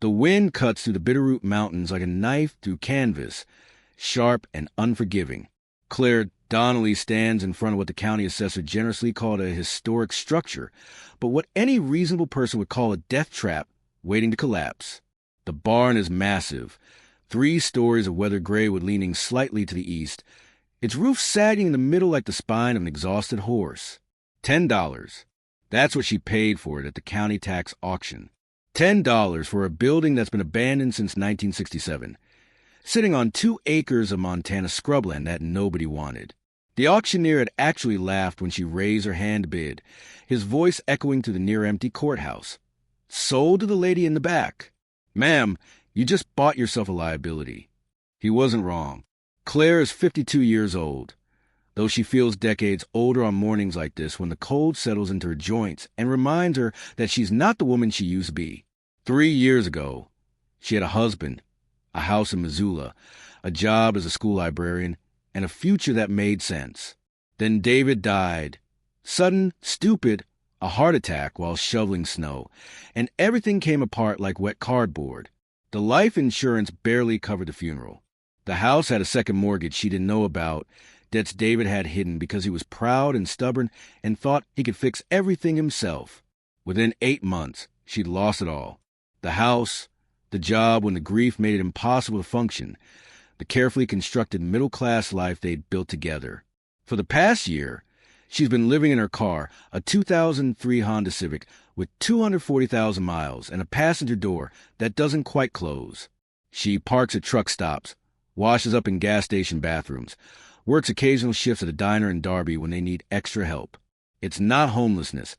The wind cuts through the Bitterroot Mountains like a knife through canvas, sharp and unforgiving. Claire Donnelly stands in front of what the county assessor generously called a historic structure, but what any reasonable person would call a death trap waiting to collapse. The barn is massive, 3 stories of weathered gray wood leaning slightly to the east, its roof sagging in the middle like the spine of an exhausted horse. $10. That's what she paid for it at the county tax auction. $10 for a building that's been abandoned since 1967, sitting on 2 acres of Montana scrubland that nobody wanted. The auctioneer had actually laughed when she raised her hand to bid, his voice echoing through the near-empty courthouse. Sold to the lady in the back. Ma'am, you just bought yourself a liability. He wasn't wrong. Claire is 52 years old, though she feels decades older on mornings like this when the cold settles into her joints and reminds her that she's not the woman she used to be. 3 years ago, she had a husband, a house in Missoula, a job as a school librarian, and a future that made sense. Then David died. Sudden, stupid, a heart attack while shoveling snow, and everything came apart like wet cardboard. The life insurance barely covered the funeral. The house had a second mortgage she didn't know about, debts David had hidden because he was proud and stubborn and thought he could fix everything himself. Within 8 months, she'd lost it all. The house, the job when the grief made it impossible to function, the carefully constructed middle-class life they'd built together. For the past year, she's been living in her car, a 2003 Honda Civic with 240,000 miles and a passenger door that doesn't quite close. She parks at truck stops, washes up in gas station bathrooms, works occasional shifts at a diner in Darby when they need extra help. It's not homelessness.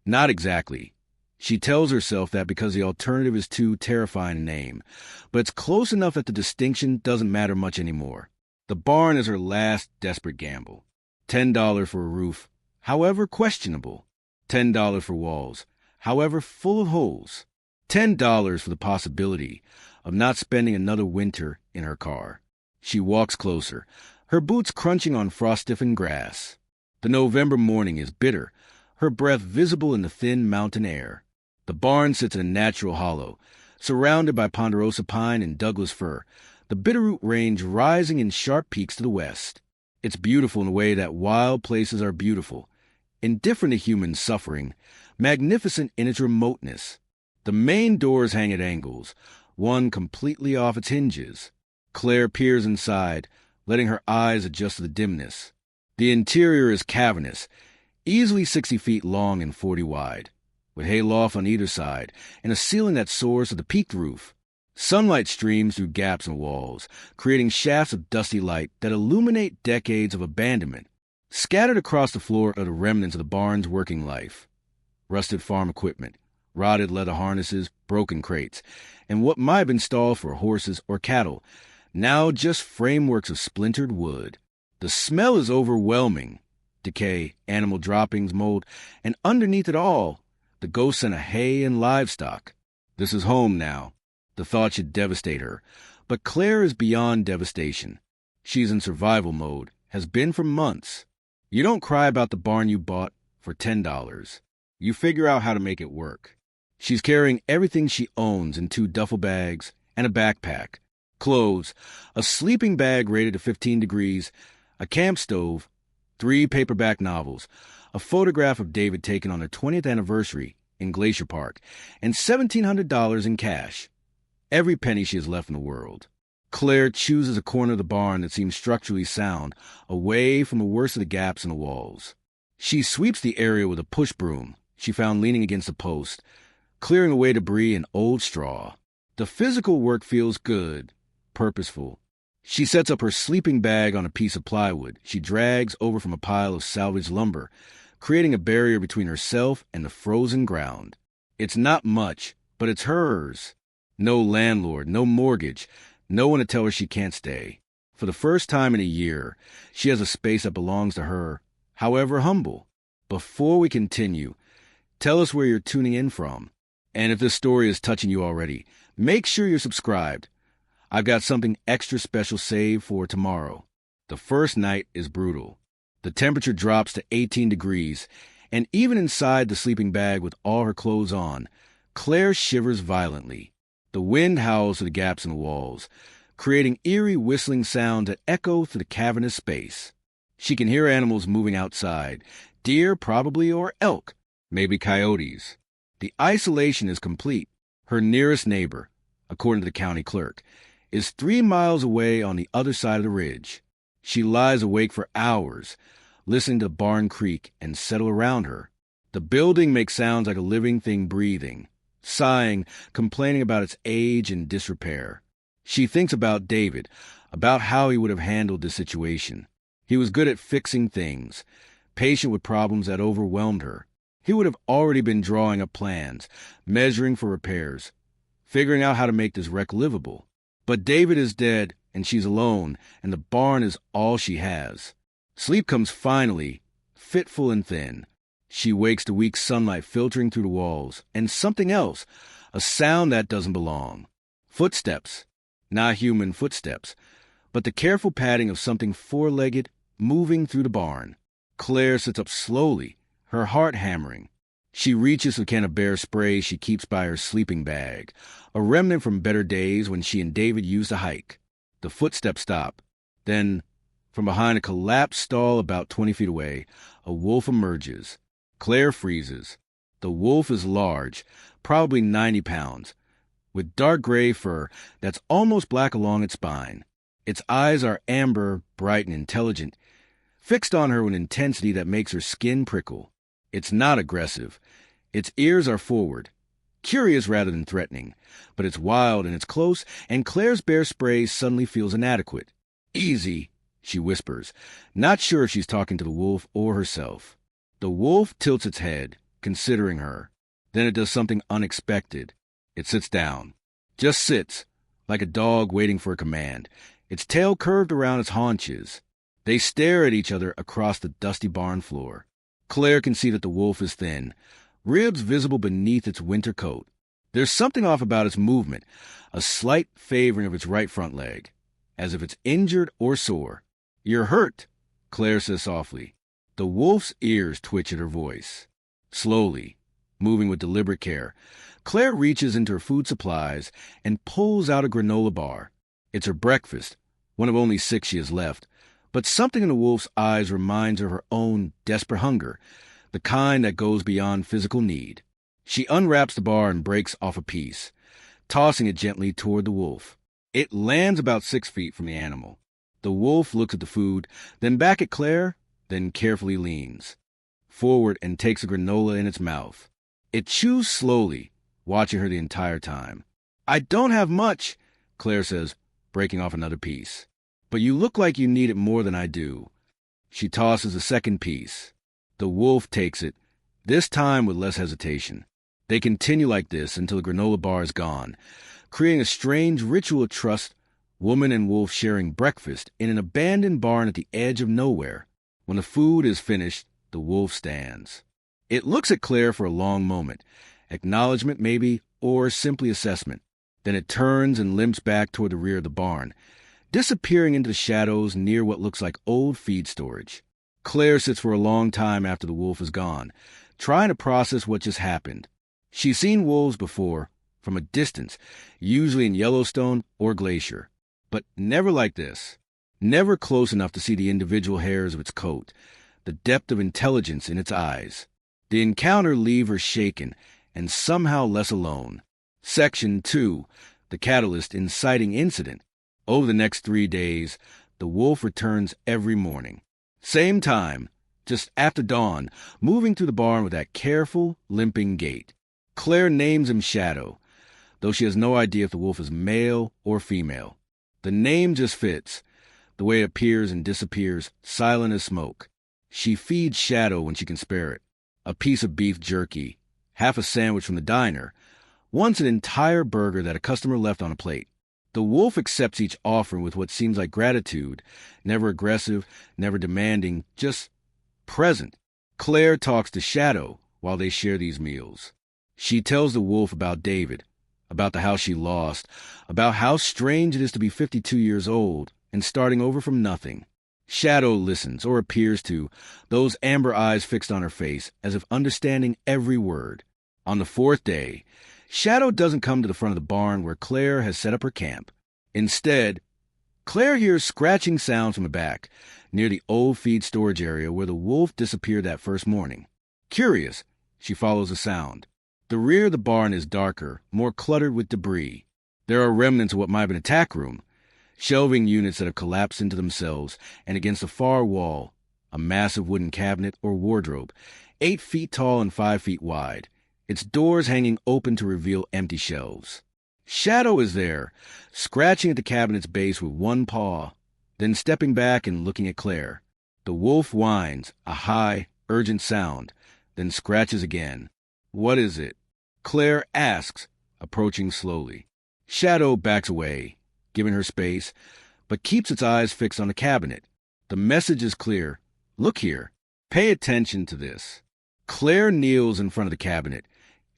Not exactly. She tells herself that because the alternative is too terrifying a name, but it's close enough that the distinction doesn't matter much anymore. The barn is her last desperate gamble. $10 for a roof, however questionable. $10 for walls, however full of holes. $10 for the possibility of not spending another winter in her car. She walks closer, her boots crunching on frost-stiffened grass. The November morning is bitter, her breath visible in the thin mountain air. The barn sits in a natural hollow, surrounded by ponderosa pine and Douglas fir, the Bitterroot Range rising in sharp peaks to the west. It's beautiful in a way that wild places are beautiful, indifferent to human suffering, magnificent in its remoteness. The main doors hang at angles, one completely off its hinges. Claire peers inside, letting her eyes adjust to the dimness. The interior is cavernous, easily 60 feet long and 40 wide, with hayloft on either side and a ceiling that soars to the peaked roof. Sunlight streams through gaps in the walls, creating shafts of dusty light that illuminate decades of abandonment. Scattered across the floor are the remnants of the barn's working life. Rusted farm equipment, rotted leather harnesses, broken crates, and what might have been stalled for horses or cattle, now just frameworks of splintered wood. The smell is overwhelming. Decay, animal droppings, mold, and underneath it all, the ghost scent of hay and livestock. This is home now. The thought should devastate her, but Claire is beyond devastation. She's in survival mode, has been for months. You don't cry about the barn you bought for $10. You figure out how to make it work. She's carrying everything she owns in 2 duffel bags and a backpack, clothes, a sleeping bag rated to 15 degrees, a camp stove, 3 paperback novels, a photograph of David taken on their 20th anniversary in Glacier Park, and $1,700 in cash. Every penny she has left in the world. Claire chooses a corner of the barn that seems structurally sound, away from the worst of the gaps in the walls. She sweeps the area with a push broom she found leaning against a post, clearing away debris and old straw. The physical work feels good, purposeful. She sets up her sleeping bag on a piece of plywood she drags over from a pile of salvaged lumber, creating a barrier between herself and the frozen ground. It's not much, but it's hers. No landlord, no mortgage, no one to tell her she can't stay. For the first time in a year, she has a space that belongs to her, however humble. Before we continue, tell us where you're tuning in from. And if this story is touching you already, make sure you're subscribed. I've got something extra special saved for tomorrow. The first night is brutal. The temperature drops to 18 degrees, and even inside the sleeping bag with all her clothes on, Claire shivers violently. The wind howls through the gaps in the walls, creating eerie whistling sounds that echo through the cavernous space. She can hear animals moving outside, deer probably, or elk, maybe coyotes. The isolation is complete. Her nearest neighbor, according to the county clerk, is 3 miles away on the other side of the ridge. She lies awake for hours, listening to the barn creak and settle around her. The building makes sounds like a living thing breathing, sighing, complaining about its age and disrepair. She thinks about David, about how he would have handled the situation. He was good at fixing things, patient with problems that overwhelmed her. He would have already been drawing up plans, measuring for repairs, figuring out how to make this wreck livable. But David is dead, and she's alone, and the barn is all she has. Sleep comes finally, fitful and thin. She wakes to weak sunlight filtering through the walls, and something else, a sound that doesn't belong. Footsteps. Not human footsteps, but the careful padding of something four-legged moving through the barn. Claire sits up slowly, her heart hammering. She reaches for a can of bear spray she keeps by her sleeping bag, a remnant from better days when she and David used to hike. The footsteps stop. Then, from behind a collapsed stall about 20 feet away, a wolf emerges. Claire freezes. The wolf is large, probably 90 pounds, with dark gray fur that's almost black along its spine. Its eyes are amber, bright and intelligent, fixed on her with an intensity that makes her skin prickle. It's not aggressive. Its ears are forward, curious rather than threatening, but it's wild and it's close, and Claire's bear spray suddenly feels inadequate. "Easy," she whispers, not sure if she's talking to the wolf or herself. The wolf tilts its head, considering her. Then it does something unexpected. It sits down. Just sits, like a dog waiting for a command, its tail curved around its haunches. They stare at each other across the dusty barn floor. Claire can see that the wolf is thin, ribs visible beneath its winter coat. There's something off about its movement, a slight favoring of its right front leg, as if it's injured or sore. "You're hurt," Claire says softly. The wolf's ears twitch at her voice. Slowly, moving with deliberate care, Claire reaches into her food supplies and pulls out a granola bar. It's her breakfast, one of only 6 she has left, but something in the wolf's eyes reminds her of her own desperate hunger, the kind that goes beyond physical need. She unwraps the bar and breaks off a piece, tossing it gently toward the wolf. It lands about 6 feet from the animal. The wolf looks at the food, then back at Claire, then carefully leans forward and takes a granola in its mouth. It chews slowly, watching her the entire time. "I don't have much," Claire says, breaking off another piece. "But you look like you need it more than I do." She tosses a second piece. The wolf takes it, this time with less hesitation. They continue like this until the granola bar is gone, creating a strange ritual of trust, woman and wolf sharing breakfast in an abandoned barn at the edge of nowhere. When the food is finished, the wolf stands. It looks at Claire for a long moment, acknowledgement maybe, or simply assessment. Then it turns and limps back toward the rear of the barn, disappearing into the shadows near what looks like old feed storage. Claire sits for a long time after the wolf is gone, trying to process what just happened. She's seen wolves before, from a distance, usually in Yellowstone or Glacier, but never like this. Never close enough to see the individual hairs of its coat, the depth of intelligence in its eyes. The encounter leaves her shaken and somehow less alone. Section 2, the catalyst inciting incident. Over the next 3 days, the wolf returns every morning. Same time, just after dawn, moving through the barn with that careful, limping gait. Claire names him Shadow, though she has no idea if the wolf is male or female. The name just fits, the way it appears and disappears, silent as smoke. She feeds Shadow when she can spare it. A piece of beef jerky, half a sandwich from the diner, once an entire burger that a customer left on a plate. The wolf accepts each offering with what seems like gratitude, never aggressive, never demanding, just present. Claire talks to Shadow while they share these meals. She tells the wolf about David, about the house she lost, about how strange it is to be 52 years old and starting over from nothing. Shadow listens, or appears to, those amber eyes fixed on her face, as if understanding every word. On the 4th day, Shadow doesn't come to the front of the barn where Claire has set up her camp. Instead, Claire hears scratching sounds from the back, near the old feed storage area where the wolf disappeared that first morning. Curious, she follows the sound. The rear of the barn is darker, more cluttered with debris. There are remnants of what might have been a tack room, shelving units that have collapsed into themselves, and against the far wall, a massive wooden cabinet or wardrobe, 8 feet tall and 5 feet wide, its doors hanging open to reveal empty shelves. Shadow is there, scratching at the cabinet's base with one paw, then stepping back and looking at Claire. The wolf whines, a high, urgent sound, then scratches again. What is it? Claire asks, approaching slowly. Shadow backs away, giving her space, but keeps its eyes fixed on the cabinet. The message is clear. Look here. Pay attention to this. Claire kneels in front of the cabinet,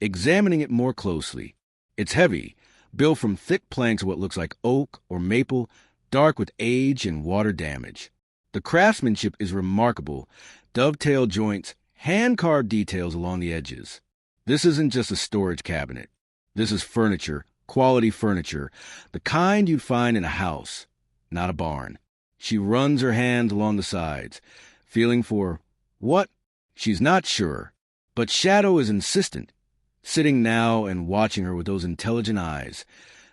examining it more closely. It's heavy, built from thick planks of what looks like oak or maple, dark with age and water damage. The craftsmanship is remarkable. Dovetail joints, hand-carved details along the edges. This isn't just a storage cabinet. This is furniture, quality furniture, the kind you'd find in a house, not a barn. She runs her hands along the sides, feeling for what? She's not sure. But Shadow is insistent, sitting now and watching her with those intelligent eyes,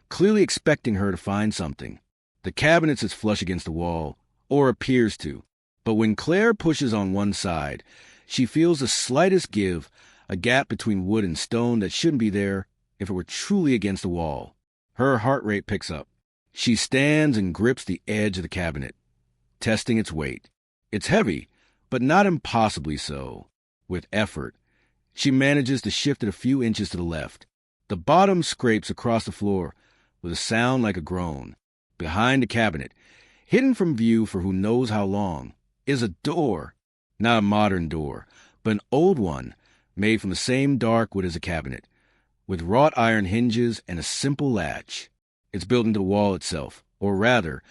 clearly expecting her to find something. The cabinet sits flush against the wall, or appears to. But when Claire pushes on one side, she feels the slightest give, a gap between wood and stone that shouldn't be there if it were truly against the wall. Her heart rate picks up. She stands and grips the edge of the cabinet, testing its weight. It's heavy, but not impossibly so. With effort, she manages to shift it a few inches to the left. The bottom scrapes across the floor with a sound like a groan. Behind the cabinet, hidden from view for who knows how long, is a door. Not a modern door, but an old one, made from the same dark wood as a cabinet, with wrought iron hinges and a simple latch. It's built into the wall itself, or rather,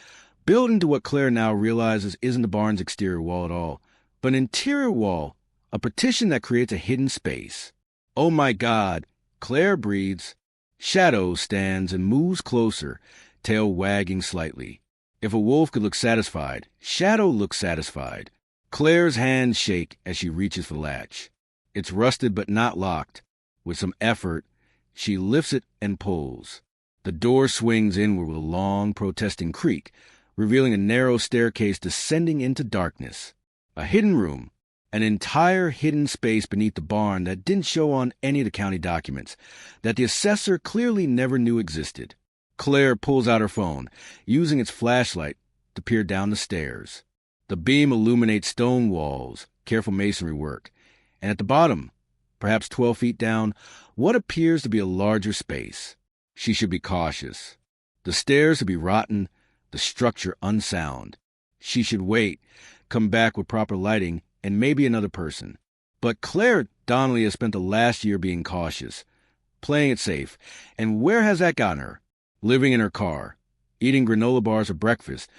built into what Claire now realizes isn't the barn's exterior wall at all, but an interior wall, a partition that creates a hidden space. Oh my God, Claire breathes. Shadow stands and moves closer, tail wagging slightly. If a wolf could look satisfied, Shadow looks satisfied. Claire's hands shake as she reaches for the latch. It's rusted but not locked. With some effort, she lifts it and pulls. The door swings inward with a long, protesting creak, revealing a narrow staircase descending into darkness. A hidden room, an entire hidden space beneath the barn that didn't show on any of the county documents, that the assessor clearly never knew existed. Claire pulls out her phone, using its flashlight to peer down the stairs. The beam illuminates stone walls, careful masonry work, and at the bottom, perhaps 12 feet down, what appears to be a larger space. She should be cautious. The stairs would be rotten, the structure unsound. She should wait, come back with proper lighting, and maybe another person. But Claire Donnelly has spent the last year being cautious, playing it safe, and where has that gotten her? Living in her car, eating granola bars for breakfast,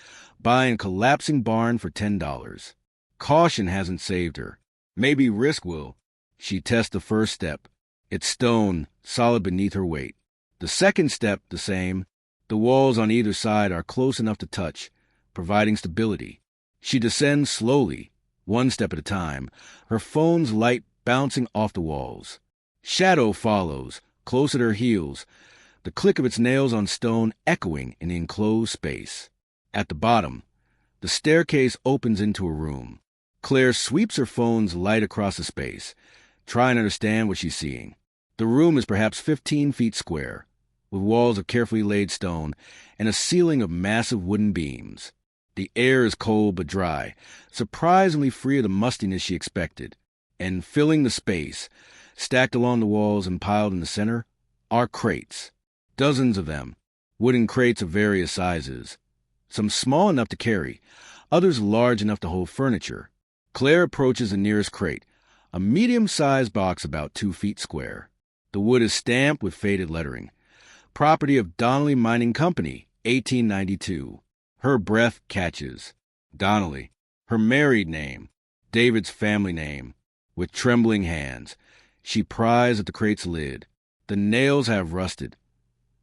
buying a collapsing barn for $10. Caution hasn't saved her. Maybe risk will. She tests the first step. It's stone, solid beneath her weight. The second step, the same. The walls on either side are close enough to touch, providing stability. She descends slowly, one step at a time, her phone's light bouncing off the walls. Shadow follows, close at her heels, the click of its nails on stone echoing in the enclosed space. At the bottom, the staircase opens into a room. Claire sweeps her phone's light across the space, trying to understand what she's seeing. The room is perhaps 15 feet square, with walls of carefully laid stone and a ceiling of massive wooden beams. The air is cold but dry, surprisingly free of the mustiness she expected. And filling the space, stacked along the walls and piled in the center, are crates. Dozens of them, wooden crates of various sizes. Some small enough to carry, others large enough to hold furniture. Claire approaches the nearest crate, a medium-sized box about 2 feet square. The wood is stamped with faded lettering. Property of Donnelly Mining Company, 1892. Her breath catches. Donnelly, her married name, David's family name. With trembling hands, she pries at the crate's lid. The nails have rusted,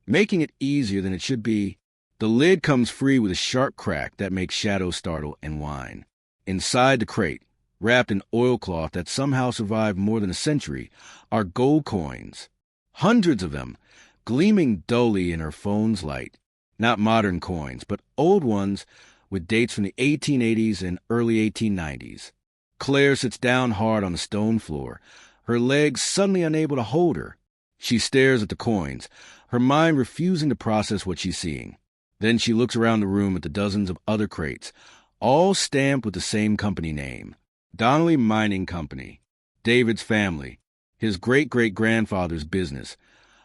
making it easier than it should be. The lid comes free with a sharp crack that makes Shadow startle and whine. Inside the crate, wrapped in oilcloth that somehow survived more than a century, are gold coins. Hundreds of them, gleaming dully in her phone's light. Not modern coins, but old ones with dates from the 1880s and early 1890s. Claire sits down hard on the stone floor, her legs suddenly unable to hold her. She stares at the coins, her mind refusing to process what she's seeing. Then she looks around the room at the dozens of other crates, all stamped with the same company name. Donnelly Mining Company. David's family. His great-great-grandfather's business,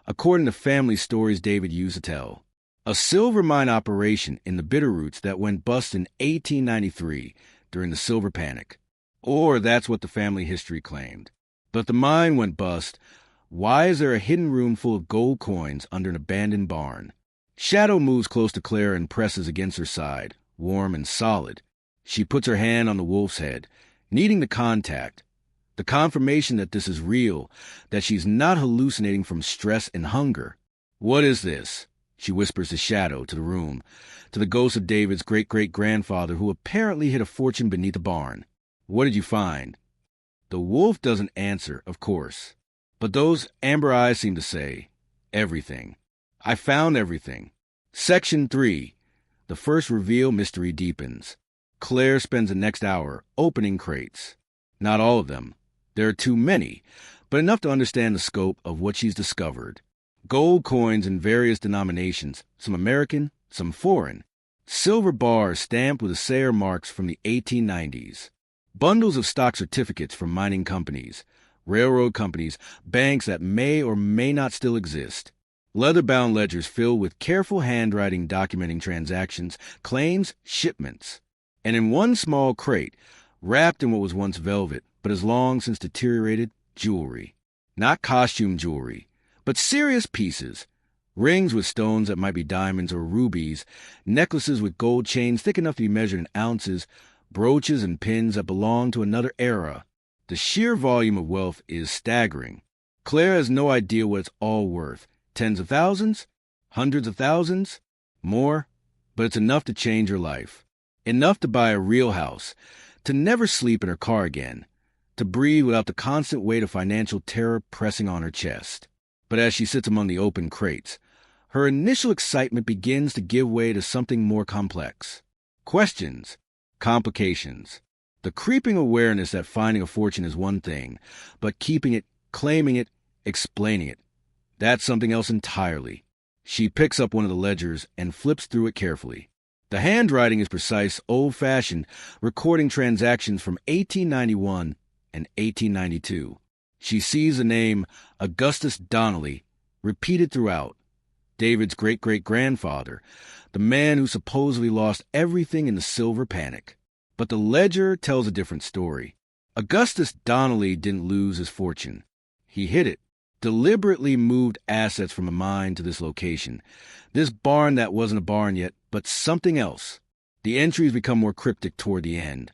according to family stories David used to tell. A silver mine operation in the Bitterroots that went bust in 1893 during the silver panic. Or that's what the family history claimed. But if the mine went bust, why is there a hidden room full of gold coins under an abandoned barn? Shadow moves close to Claire and presses against her side, warm and solid. She puts her hand on the wolf's head, needing the contact, the confirmation that this is real, that she's not hallucinating from stress and hunger. "What is this?" she whispers to Shadow, to the room, to the ghost of David's great-great-grandfather who apparently hid a fortune beneath the barn. "What did you find?" The wolf doesn't answer, of course, but those amber eyes seem to say, everything. I found everything. Section 3. The first reveal mystery deepens. Claire spends the next hour opening crates. Not all of them. There are too many, but enough to understand the scope of what she's discovered. Gold coins in various denominations, some American, some foreign. Silver bars stamped with assessor marks from the 1890s. Bundles of stock certificates from mining companies, railroad companies, banks that may or may not still exist. Leather-bound ledgers filled with careful handwriting documenting transactions, claims, shipments. And in one small crate, wrapped in what was once velvet, but has long since deteriorated, jewelry. Not costume jewelry, but serious pieces. Rings with stones that might be diamonds or rubies, necklaces with gold chains thick enough to be measured in ounces, brooches and pins that belong to another era. The sheer volume of wealth is staggering. Claire has no idea what it's all worth. Tens of thousands? Hundreds of thousands? More? But it's enough to change her life. Enough to buy a real house, to never sleep in her car again, to breathe without the constant weight of financial terror pressing on her chest. But as she sits among the open crates, her initial excitement begins to give way to something more complex. Questions. Complications. The creeping awareness that finding a fortune is one thing, but keeping it, claiming it, explaining it, that's something else entirely. She picks up one of the ledgers and flips through it carefully. The handwriting is precise, old-fashioned, recording transactions from 1891 and 1892. She sees the name Augustus Donnelly repeated throughout. David's great-great-grandfather, the man who supposedly lost everything in the silver panic. But the ledger tells a different story. Augustus Donnelly didn't lose his fortune. He hid it, deliberately moved assets from a mine to this location. This barn that wasn't a barn yet, but something else. The entries become more cryptic toward the end.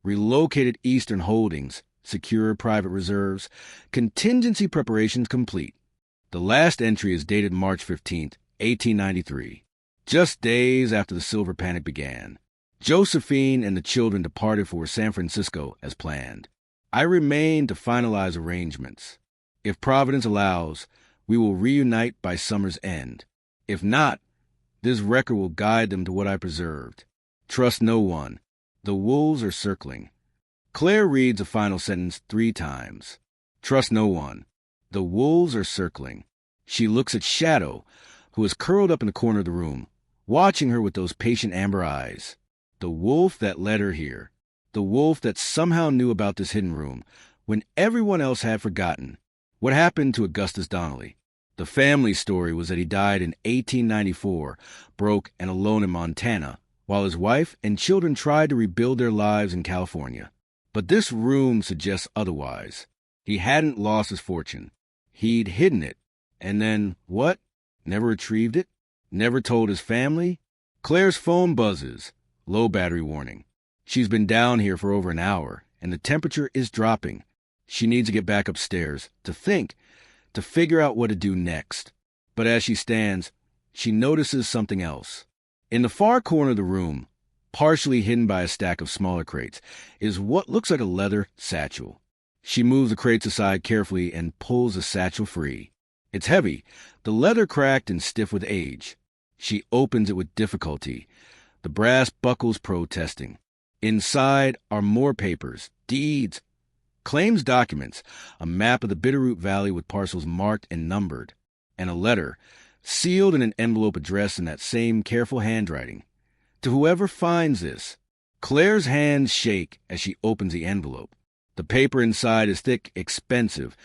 Relocated Eastern holdings, secure private reserves, contingency preparations complete. The last entry is dated March 15th, 1893, just days after the silver panic began. Josephine and the children departed for San Francisco as planned. I remain to finalize arrangements. If Providence allows, we will reunite by summer's end. If not, this record will guide them to what I preserved. Trust no one. The wolves are circling. Claire reads the final sentence 3 times. Trust no one. The wolves are circling. She looks at Shadow, who is curled up in the corner of the room, watching her with those patient amber eyes. The wolf that led her here. The wolf that somehow knew about this hidden room when everyone else had forgotten. What happened to Augustus Donnelly? The family story was that he died in 1894, broke and alone in Montana, while his wife and children tried to rebuild their lives in California. But this room suggests otherwise. He hadn't lost his fortune. He'd hidden it. And then, what? Never retrieved it? Never told his family? Claire's phone buzzes. Low battery warning. She's been down here for over an hour, and the temperature is dropping. She needs to get back upstairs, to think, to figure out what to do next. But as she stands, she notices something else. In the far corner of the room, partially hidden by a stack of smaller crates, is what looks like a leather satchel. She moves the crates aside carefully and pulls the satchel free. It's heavy, the leather cracked and stiff with age. She opens it with difficulty, the brass buckles protesting. Inside are more papers, deeds, claims documents, a map of the Bitterroot Valley with parcels marked and numbered, and a letter, sealed in an envelope addressed in that same careful handwriting. To whoever finds this, Claire's hands shake as she opens the envelope. The paper inside is thick, expensive,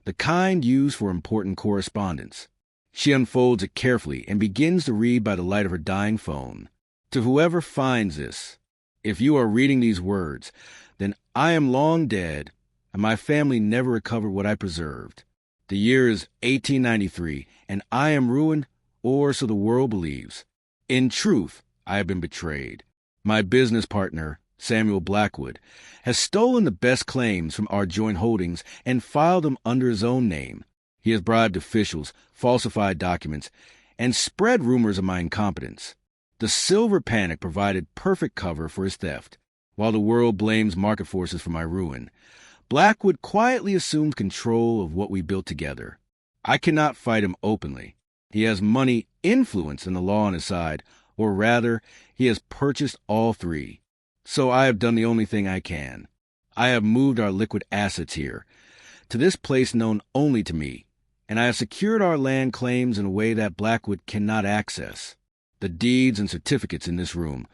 the kind used for important correspondence. She unfolds it carefully and begins to read by the light of her dying phone. To whoever finds this, if you are reading these words, then I am long dead, and my family never recovered what I preserved. The year is 1893, and I am ruined, or so the world believes. In truth, I have been betrayed. My business partner, Samuel Blackwood, has stolen the best claims from our joint holdings and filed them under his own name. He has bribed officials, falsified documents, and spread rumors of my incompetence. The silver panic provided perfect cover for his theft. While the world blames market forces for my ruin, Blackwood quietly assumed control of what we built together. I cannot fight him openly. He has money, influence, and the law on his side, or rather, he has purchased all three. So I have done the only thing I can. I have moved our liquid assets here, to this place known only to me, and I have secured our land claims in a way that Blackwood cannot access. The deeds and certificates in this room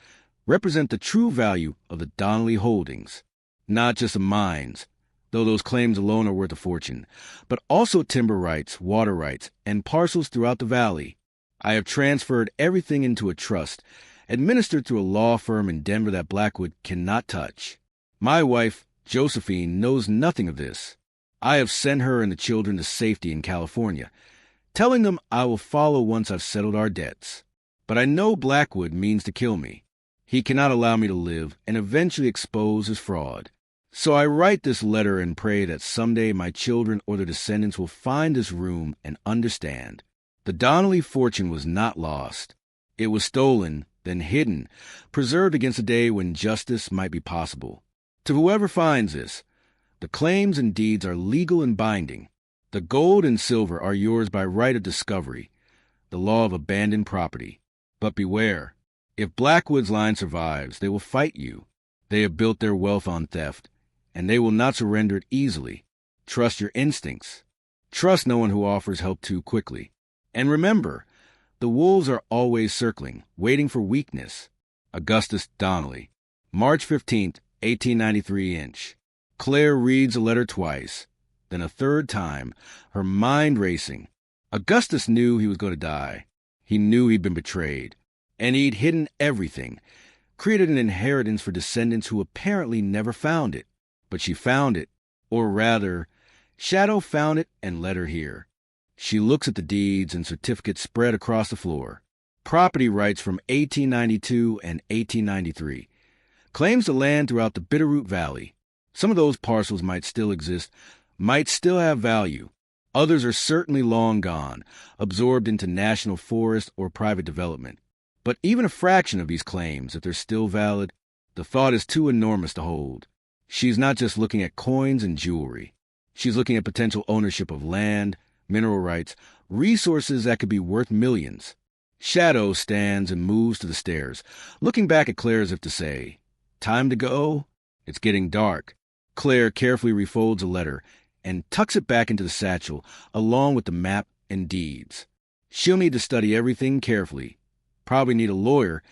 represent the true value of the Donnelly holdings, not just the mines, though those claims alone are worth a fortune, but also timber rights, water rights, and parcels throughout the valley. I have transferred everything into a trust, administered through a law firm in Denver that Blackwood cannot touch. My wife, Josephine, knows nothing of this. I have sent her and the children to safety in California, telling them I will follow once I've settled our debts. But I know Blackwood means to kill me. He cannot allow me to live and eventually expose his fraud. So I write this letter and pray that someday my children or their descendants will find this room and understand. The Donnelly fortune was not lost. It was stolen, then hidden, preserved against a day when justice might be possible. To whoever finds this, the claims and deeds are legal and binding. The gold and silver are yours by right of discovery, the law of abandoned property. But beware, if Blackwood's line survives, they will fight you. They have built their wealth on theft, and they will not surrender it easily. Trust your instincts. Trust no one who offers help too quickly. And remember, the wolves are always circling, waiting for weakness. Augustus Donnelly. March 15th, 1893 inch. Claire reads the letter twice, then a third time, her mind racing. Augustus knew he was going to die. He knew he'd been betrayed, and he'd hidden everything, created an inheritance for descendants who apparently never found it. But she found it, or rather, Shadow found it and led her here. She looks at the deeds and certificates spread across the floor. Property rights from 1892 and 1893. Claims to land throughout the Bitterroot Valley. Some of those parcels might still exist, might still have value. Others are certainly long gone, absorbed into national forest or private development. But even a fraction of these claims, if they're still valid, the thought is too enormous to hold. She's not just looking at coins and jewelry. She's looking at potential ownership of land, mineral rights, resources that could be worth millions. Shadow stands and moves to the stairs, looking back at Claire as if to say, "Time to go?" It's getting dark. Claire carefully refolds a letter and tucks it back into the satchel, along with the map and deeds. She'll need to study everything carefully. Probably need a lawyer.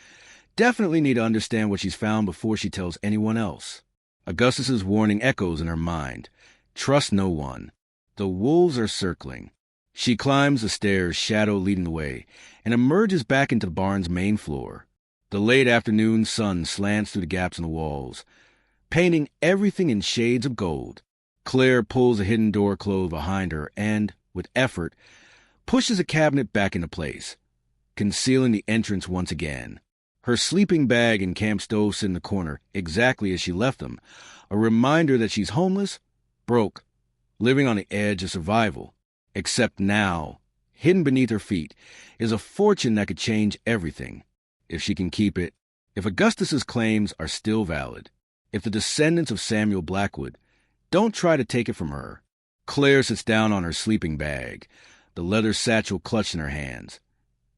Definitely need to understand what she's found before she tells anyone else. Augustus's warning echoes in her mind. Trust no one. The wolves are circling. She climbs the stairs, Shadow leading the way, and emerges back into the barn's main floor. The late afternoon sun slants through the gaps in the walls, painting everything in shades of gold. Claire pulls a hidden door closed behind her and, with effort, pushes a cabinet back into place, concealing the entrance once again. Her sleeping bag and camp stove sit in the corner, exactly as she left them, a reminder that she's homeless, broke, living on the edge of survival. Except now, hidden beneath her feet, is a fortune that could change everything. If she can keep it, if Augustus's claims are still valid, if the descendants of Samuel Blackwood don't try to take it from her. Claire sits down on her sleeping bag, the leather satchel clutched in her hands,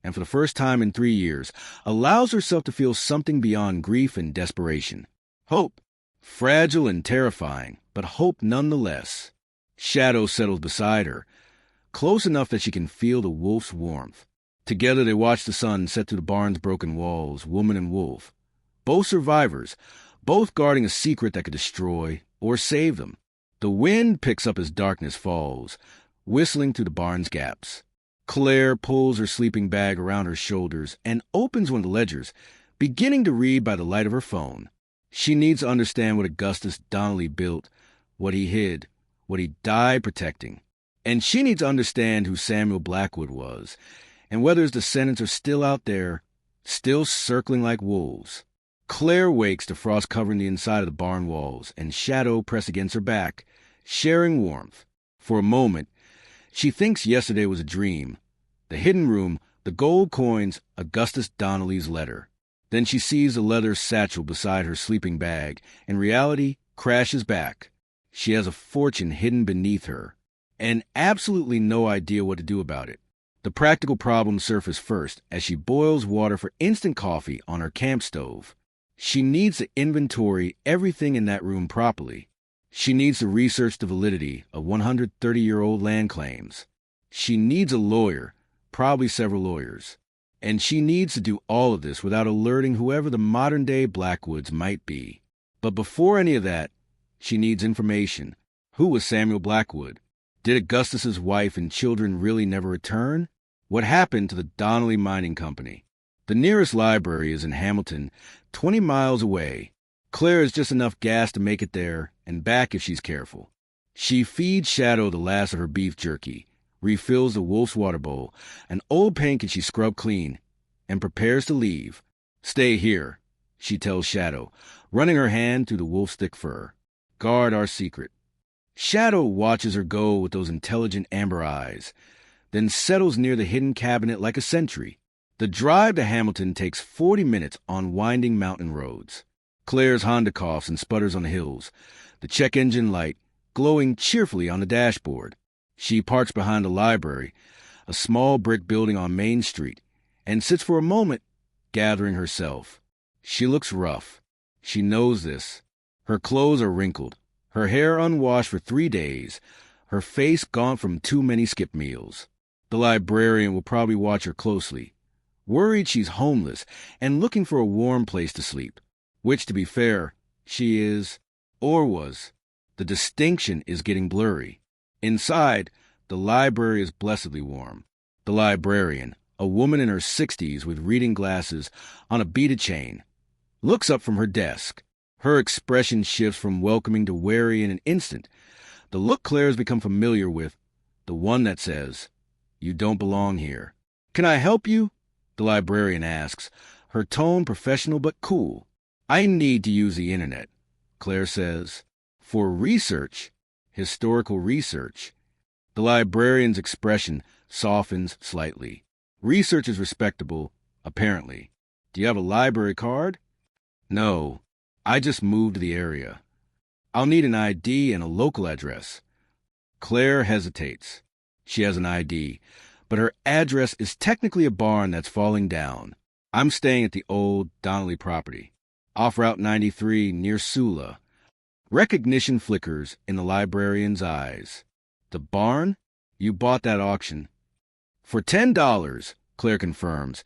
and for the first time in 3 years, allows herself to feel something beyond grief and desperation. Hope. Fragile and terrifying, but hope nonetheless. Shadow settles beside her, close enough that she can feel the wolf's warmth. Together they watch the sun set through the barn's broken walls, woman and wolf. Both survivors, both guarding a secret that could destroy or save them. The wind picks up as darkness falls, whistling through the barn's gaps. Claire pulls her sleeping bag around her shoulders and opens one of the ledgers, beginning to read by the light of her phone. She needs to understand what Augustus Donnelly built, what he hid, what he died protecting. And she needs to understand who Samuel Blackwood was, and whether his descendants are still out there, still circling like wolves. Claire wakes to frost covering the inside of the barn walls and shadow pressed against her back, sharing warmth. For a moment, she thinks yesterday was a dream. The hidden room, the gold coins, Augustus Donnelly's letter. Then she sees the leather satchel beside her sleeping bag, and reality crashes back. She has a fortune hidden beneath her, and absolutely no idea what to do about it. The practical problems surface first as she boils water for instant coffee on her camp stove. She needs to inventory everything in that room properly. She needs to research the validity of 130-year-old land claims. She needs a lawyer, probably several lawyers. And she needs to do all of this without alerting whoever the modern-day Blackwoods might be. But before any of that, she needs information. Who was Samuel Blackwood? Did Augustus's wife and children really never return? What happened to the Donnelly Mining Company? The nearest library is in Hamilton, 20 miles away. Claire has just enough gas to make it there and back if she's careful. She feeds Shadow the last of her beef jerky, refills the wolf's water bowl, an old pancake she scrubbed clean, and prepares to leave. "Stay here," she tells Shadow, running her hand through the wolf's thick fur. "Guard our secret." Shadow watches her go with those intelligent amber eyes, then settles near the hidden cabinet like a sentry. The drive to Hamilton takes 40 minutes on winding mountain roads. Claire's Honda coughs and sputters on the hills, the check engine light glowing cheerfully on the dashboard. She parks behind the library, a small brick building on Main Street, and sits for a moment, gathering herself. She looks rough. She knows this. Her clothes are wrinkled, her hair unwashed for 3 days, her face gaunt from too many skip meals. The librarian will probably watch her closely, worried she's homeless and looking for a warm place to sleep, which, to be fair, she is, or was. The distinction is getting blurry. Inside, the library is blessedly warm. The librarian, a woman in her 60s with reading glasses on a beaded chain, looks up from her desk. Her expression shifts from welcoming to wary in an instant. The look Claire has become familiar with, the one that says, "You don't belong here." "Can I help you?" the librarian asks, her tone professional but cool. "I need to use the internet," Claire says, "for research, historical research." The librarian's expression softens slightly. Research is respectable, apparently. "Do you have a library card?" "No, I just moved to the area. I'll need an ID and a local address." Claire hesitates. She has an ID, but her address is technically a barn that's falling down. "I'm staying at the old Donnelly property, off Route 93 near Sula." Recognition flickers in the librarian's eyes. "The barn? You bought that auction." "For $10, Claire confirms,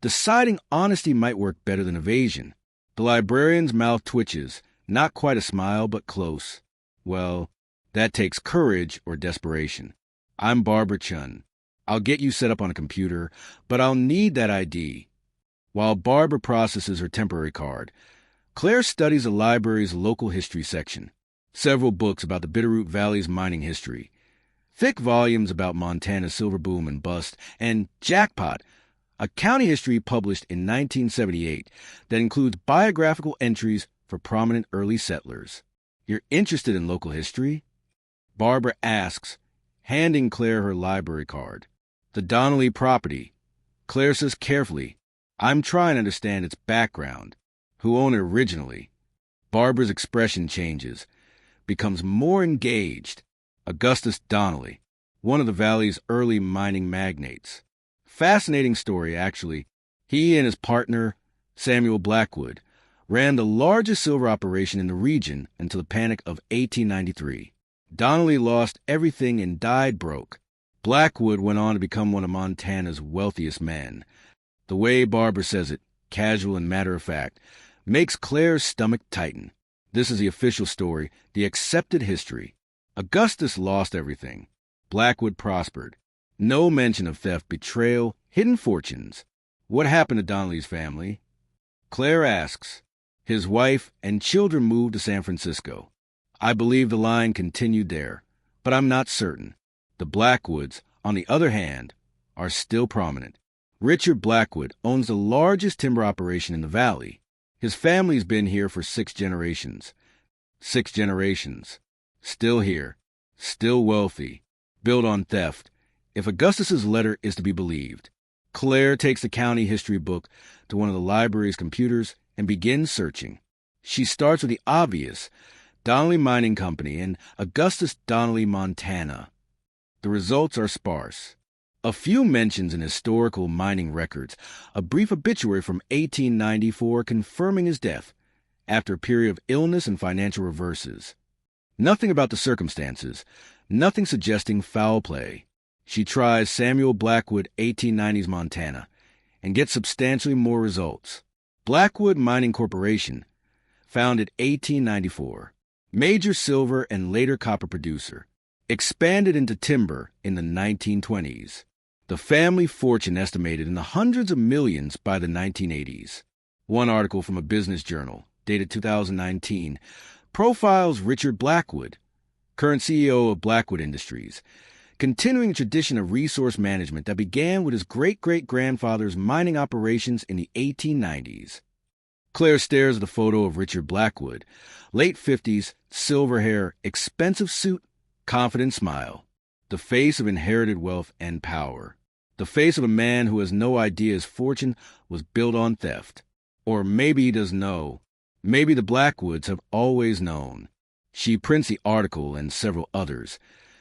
deciding honesty might work better than evasion. The librarian's mouth twitches, not quite a smile, but close. "Well, that takes courage or desperation. I'm Barbara Chun. I'll get you set up on a computer, but I'll need that ID." While Barbara processes her temporary card, Claire studies the library's local history section. Several books about the Bitterroot Valley's mining history. Thick volumes about Montana's silver boom and bust, and Jackpot, a county history published in 1978 that includes biographical entries for prominent early settlers. "You're interested in local history?" Barbara asks, handing Claire her library card. The Donnelly property. Claire says carefully, I'm trying to understand its background. Who owned it originally? Barbara's expression changes, becomes more engaged. Augustus Donnelly, one of the valley's early mining magnates. Fascinating story, actually. He and his partner, Samuel Blackwood, ran the largest silver operation in the region until the Panic of 1893. Donnelly lost everything and died broke. Blackwood went on to become one of Montana's wealthiest men. The way Barbara says it, casual and matter-of-fact, makes Claire's stomach tighten. This is the official story, the accepted history. Augustus lost everything. Blackwood prospered. No mention of theft, betrayal, hidden fortunes. What happened to Donnelly's family? Claire asks. His wife and children moved to San Francisco. I believe the line continued there, but I'm not certain. The Blackwoods, on the other hand, are still prominent. Richard Blackwood owns the largest timber operation in the valley. His family's been here for 6 generations. 6 generations. Still here. Still wealthy. Built on theft. If Augustus's letter is to be believed. Claire takes the county history book to one of the library's computers and begins searching. She starts with the obvious, Donnelly Mining Company in Augustus Donnelly, Montana. The results are sparse. A few mentions in historical mining records, a brief obituary from 1894 confirming his death after a period of illness and financial reverses. Nothing about the circumstances, nothing suggesting foul play. She tries Samuel Blackwood, 1890s Montana, and gets substantially more results. Blackwood Mining Corporation, founded 1894, major silver and later copper producer, expanded into timber in the 1920s. The family fortune estimated in the hundreds of millions by the 1980s. One article from a business journal, dated 2019, profiles Richard Blackwood, current CEO of Blackwood Industries, continuing a tradition of resource management that began with his great-great-grandfather's mining operations in the 1890s. Claire stares at the photo of Richard Blackwood, late 50s, silver hair, expensive suit, confident smile, the face of inherited wealth and power, the face of a man who has no idea his fortune was built on theft. Or maybe he does know. Maybe the Blackwoods have always known. She prints the article and several others,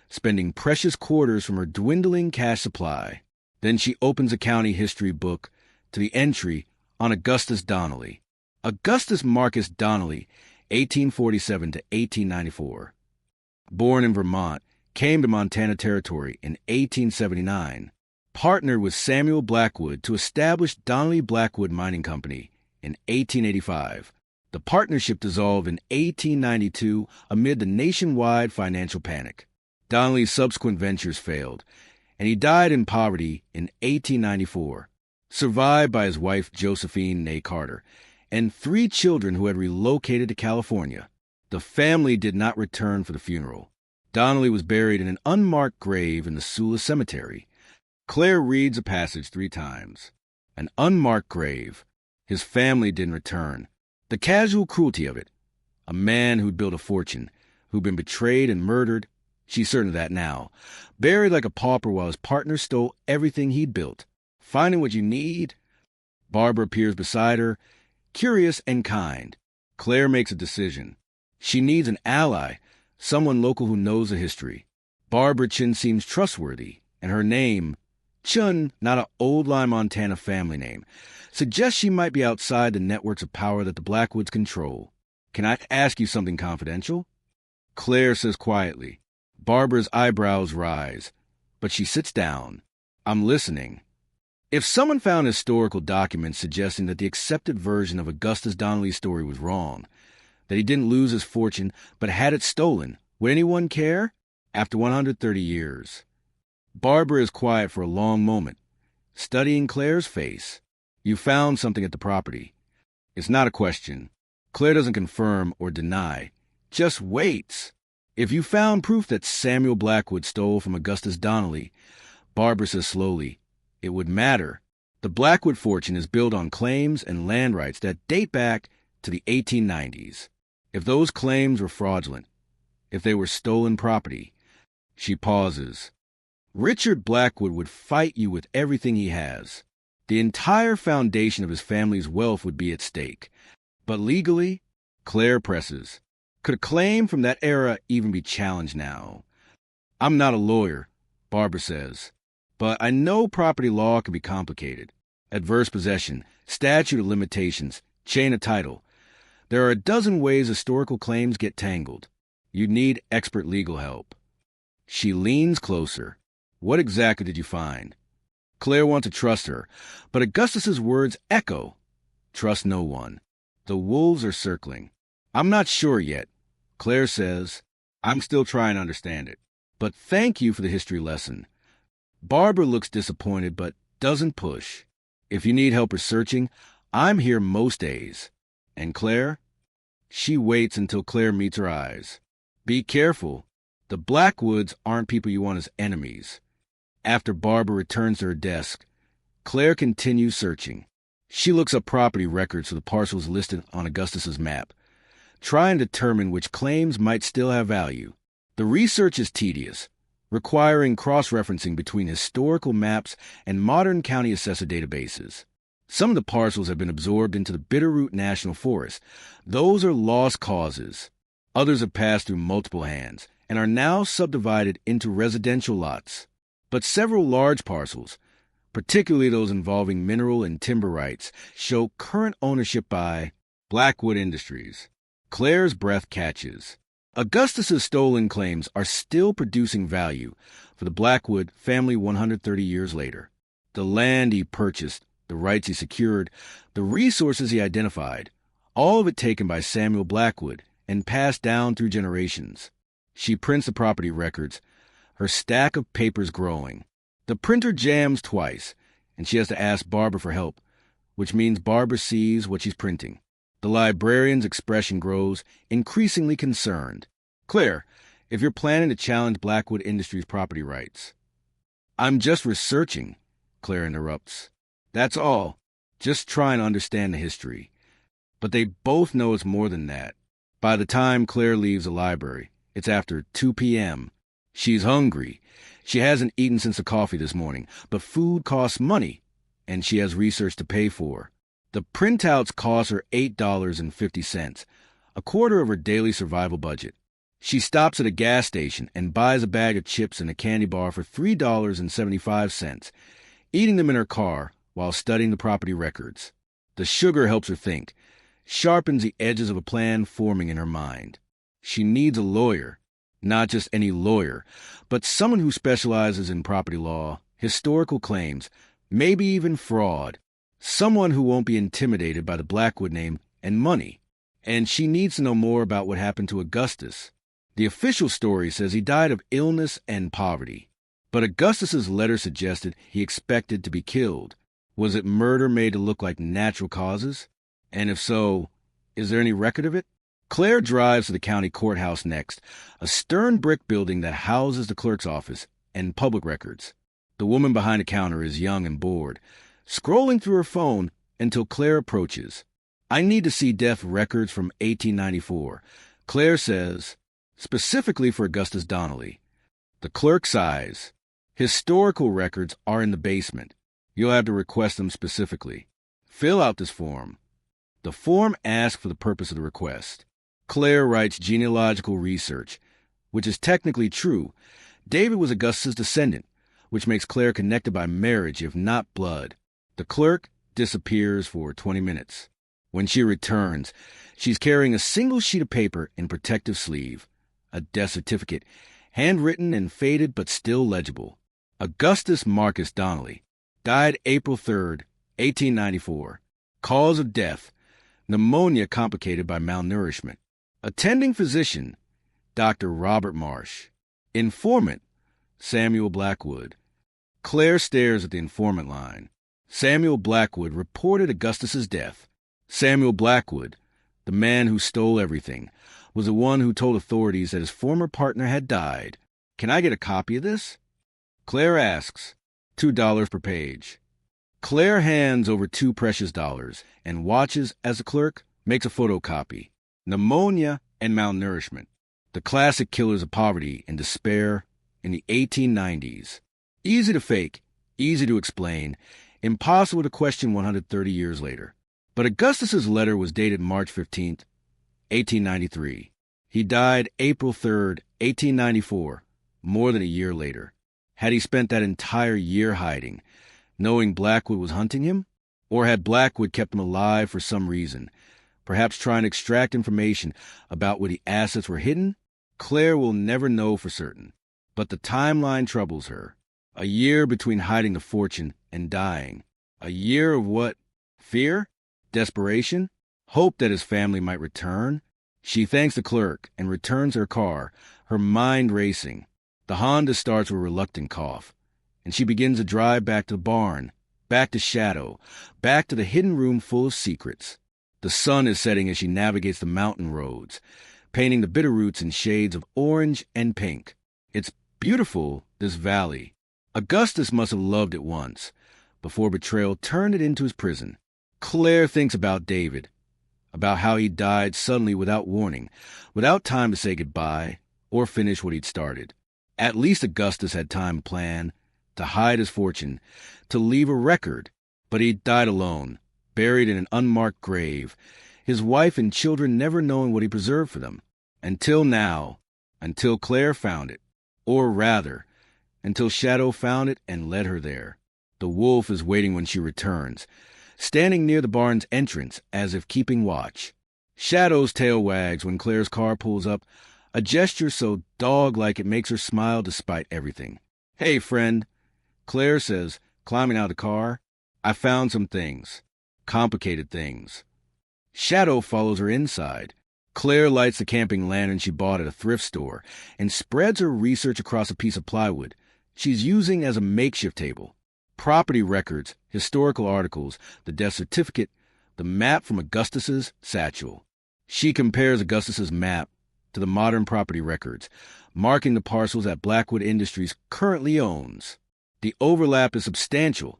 spending precious quarters from her dwindling cash supply. Then she opens a county history book to the entry on Augustus Donnelly. Augustus Marcus Donnelly, 1847 to 1894. Born in Vermont, came to Montana Territory in 1879. Partnered with Samuel Blackwood to establish Donnelly Blackwood Mining Company in 1885. The partnership dissolved in 1892 amid the nationwide financial panic. Donnelly's subsequent ventures failed, and he died in poverty in 1894, survived by his wife Josephine née Carter and 3 children who had relocated to California. The family did not return for the funeral. Donnelly was buried in an unmarked grave in the Sula Cemetery. Claire reads a passage 3 times. An unmarked grave. His family didn't return. The casual cruelty of it. A man who'd built a fortune, who'd been betrayed and murdered. She's certain of that now. Buried like a pauper while his partner stole everything he'd built. Finding what you need? Barbara appears beside her, curious and kind. Claire makes a decision. She needs an ally, someone local who knows the history. Barbara Chun seems trustworthy, and her name, Chun, not an old-line Montana family name, suggests she might be outside the networks of power that the Blackwoods control. Can I ask you something confidential? Claire says quietly. Barbara's eyebrows rise, but she sits down. I'm listening. If someone found historical documents suggesting that the accepted version of Augustus Donnelly's story was wrong, that he didn't lose his fortune but had it stolen, would anyone care? After 130 years. Barbara is quiet for a long moment, studying Claire's face. You found something at the property. It's not a question. Claire doesn't confirm or deny, just waits. If you found proof that Samuel Blackwood stole from Augustus Donnelly, Barbara says slowly, it would matter. The Blackwood fortune is built on claims and land rights that date back to the 1890s. If those claims were fraudulent, if they were stolen property, she pauses. Richard Blackwood would fight you with everything he has. The entire foundation of his family's wealth would be at stake. But legally, Claire presses. Could a claim from that era even be challenged now? I'm not a lawyer, Barbara says, but I know property law can be complicated. Adverse possession, statute of limitations, chain of title. There are a dozen ways historical claims get tangled. You need expert legal help. She leans closer. What exactly did you find? Claire wants to trust her, but Augustus's words echo. Trust no one. The wolves are circling. I'm not sure yet. Claire says, I'm still trying to understand it. But thank you for the history lesson. Barbara looks disappointed, but doesn't push. If you need help researching, I'm here most days. And Claire? She waits until Claire meets her eyes. Be careful. The Blackwoods aren't people you want as enemies. After Barbara returns to her desk, Claire continues searching. She looks up property records for the parcels listed on Augustus's map, trying to determine which claims might still have value. The research is tedious, requiring cross-referencing between historical maps and modern county assessor databases. Some of the parcels have been absorbed into the Bitterroot National Forest. Those are lost causes. Others have passed through multiple hands and are now subdivided into residential lots. But several large parcels, particularly those involving mineral and timber rights, show current ownership by Blackwood Industries. Claire's breath catches. Augustus's stolen claims are still producing value for the Blackwood family 130 years later. The land he purchased, the rights he secured, the resources he identified, all of it taken by Samuel Blackwood and passed down through generations. She prints the property records, her stack of papers growing. The printer jams twice, and she has to ask Barbara for help, which means Barbara sees what she's printing. The librarian's expression grows, increasingly concerned. Claire, if you're planning to challenge Blackwood Industries' property rights. I'm just researching, Claire interrupts. That's all. Just trying to understand the history. But they both know it's more than that. By the time Claire leaves the library, it's after 2 p.m. She's hungry. She hasn't eaten since the coffee this morning, but food costs money, and she has research to pay for. The printouts cost her $8.50, a quarter of her daily survival budget. She stops at a gas station and buys a bag of chips and a candy bar for $3.75, eating them in her car while studying the property records. The sugar helps her think, sharpens the edges of a plan forming in her mind. She needs a lawyer, not just any lawyer, but someone who specializes in property law, historical claims, maybe even fraud. Someone who won't be intimidated by the Blackwood name and money. And she needs to know more about what happened to Augustus. The official story says he died of illness and poverty. But Augustus's letter suggested he expected to be killed. Was it murder made to look like natural causes? And if so, is there any record of it? Claire drives to the county courthouse next, a stern brick building that houses the clerk's office and public records. The woman behind the counter is young and bored, scrolling through her phone until Claire approaches. I need to see death records from 1894, Claire says, specifically for Augustus Donnelly. The clerk sighs. Historical records are in the basement. You'll have to request them specifically. Fill out this form. The form asks for the purpose of the request. Claire writes genealogical research, which is technically true. David was Augustus' descendant, which makes Claire connected by marriage, if not blood. The clerk disappears for 20 minutes. When she returns, she's carrying a single sheet of paper in protective sleeve, a death certificate, handwritten and faded but still legible. Augustus Marcus Donnelly, died April 3rd, 1894. Cause of death, pneumonia complicated by malnourishment. Attending physician, Dr. Robert Marsh. Informant, Samuel Blackwood. Claire stares at the informant line. Samuel Blackwood reported Augustus's death. Samuel Blackwood, the man who stole everything, was the one who told authorities that his former partner had died. Can I get a copy of this? Claire asks. $2 per page. Claire hands over $2 precious and watches as the clerk makes a photocopy. Pneumonia and malnourishment, the classic killers of poverty and despair in the 1890s. Easy to fake, easy to explain, impossible to question 130 years later. But Augustus's letter was dated March 15th, 1893. He died April 3rd, 1894, more than a year later. Had he spent that entire year hiding, knowing Blackwood was hunting him? Or had Blackwood kept him alive for some reason, perhaps trying to extract information about where the assets were hidden? Claire will never know for certain. But the timeline troubles her. A year between hiding the fortune and dying. A year of what? Fear? Desperation? Hope that his family might return? She thanks the clerk and returns her car, her mind racing. The Honda starts with a reluctant cough, and she begins to drive back to the barn, back to Shadow, back to the hidden room full of secrets. The sun is setting as she navigates the mountain roads, painting the Bitterroots in shades of orange and pink. It's beautiful, this valley. Augustus must have loved it once, before betrayal turned it into his prison. Claire thinks about David, about how he died suddenly without warning, without time to say goodbye or finish what he'd started. At least Augustus had time to plan, to hide his fortune, to leave a record. But he died alone, buried in an unmarked grave, his wife and children never knowing what he preserved for them. Until now, until Claire found it. Or rather, until Shadow found it and led her there. The wolf is waiting when she returns, standing near the barn's entrance as if keeping watch. Shadow's tail wags when Claire's car pulls up, a gesture so dog-like it makes her smile despite everything. "Hey, friend," Claire says, climbing out of the car. "I found some things. Complicated things." Shadow follows her inside. Claire lights the camping lantern she bought at a thrift store and spreads her research across a piece of plywood she's using as a makeshift table. Property records, historical articles, the death certificate, the map from Augustus's satchel. She compares Augustus's map to the modern property records, marking the parcels that Blackwood Industries currently owns. The overlap is substantial.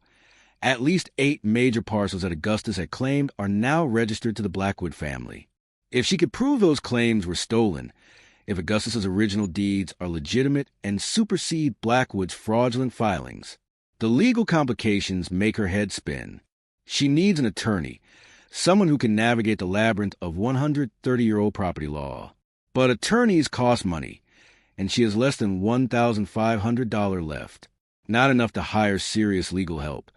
At least 8 major parcels that Augustus had claimed are now registered to the Blackwood family. If she could prove those claims were stolen, if Augustus's original deeds are legitimate and supersede Blackwood's fraudulent filings, the legal complications make her head spin. She needs an attorney, someone who can navigate the labyrinth of 130-year-old property law. But attorneys cost money, and she has less than $1,500 left. Not enough to hire serious legal help.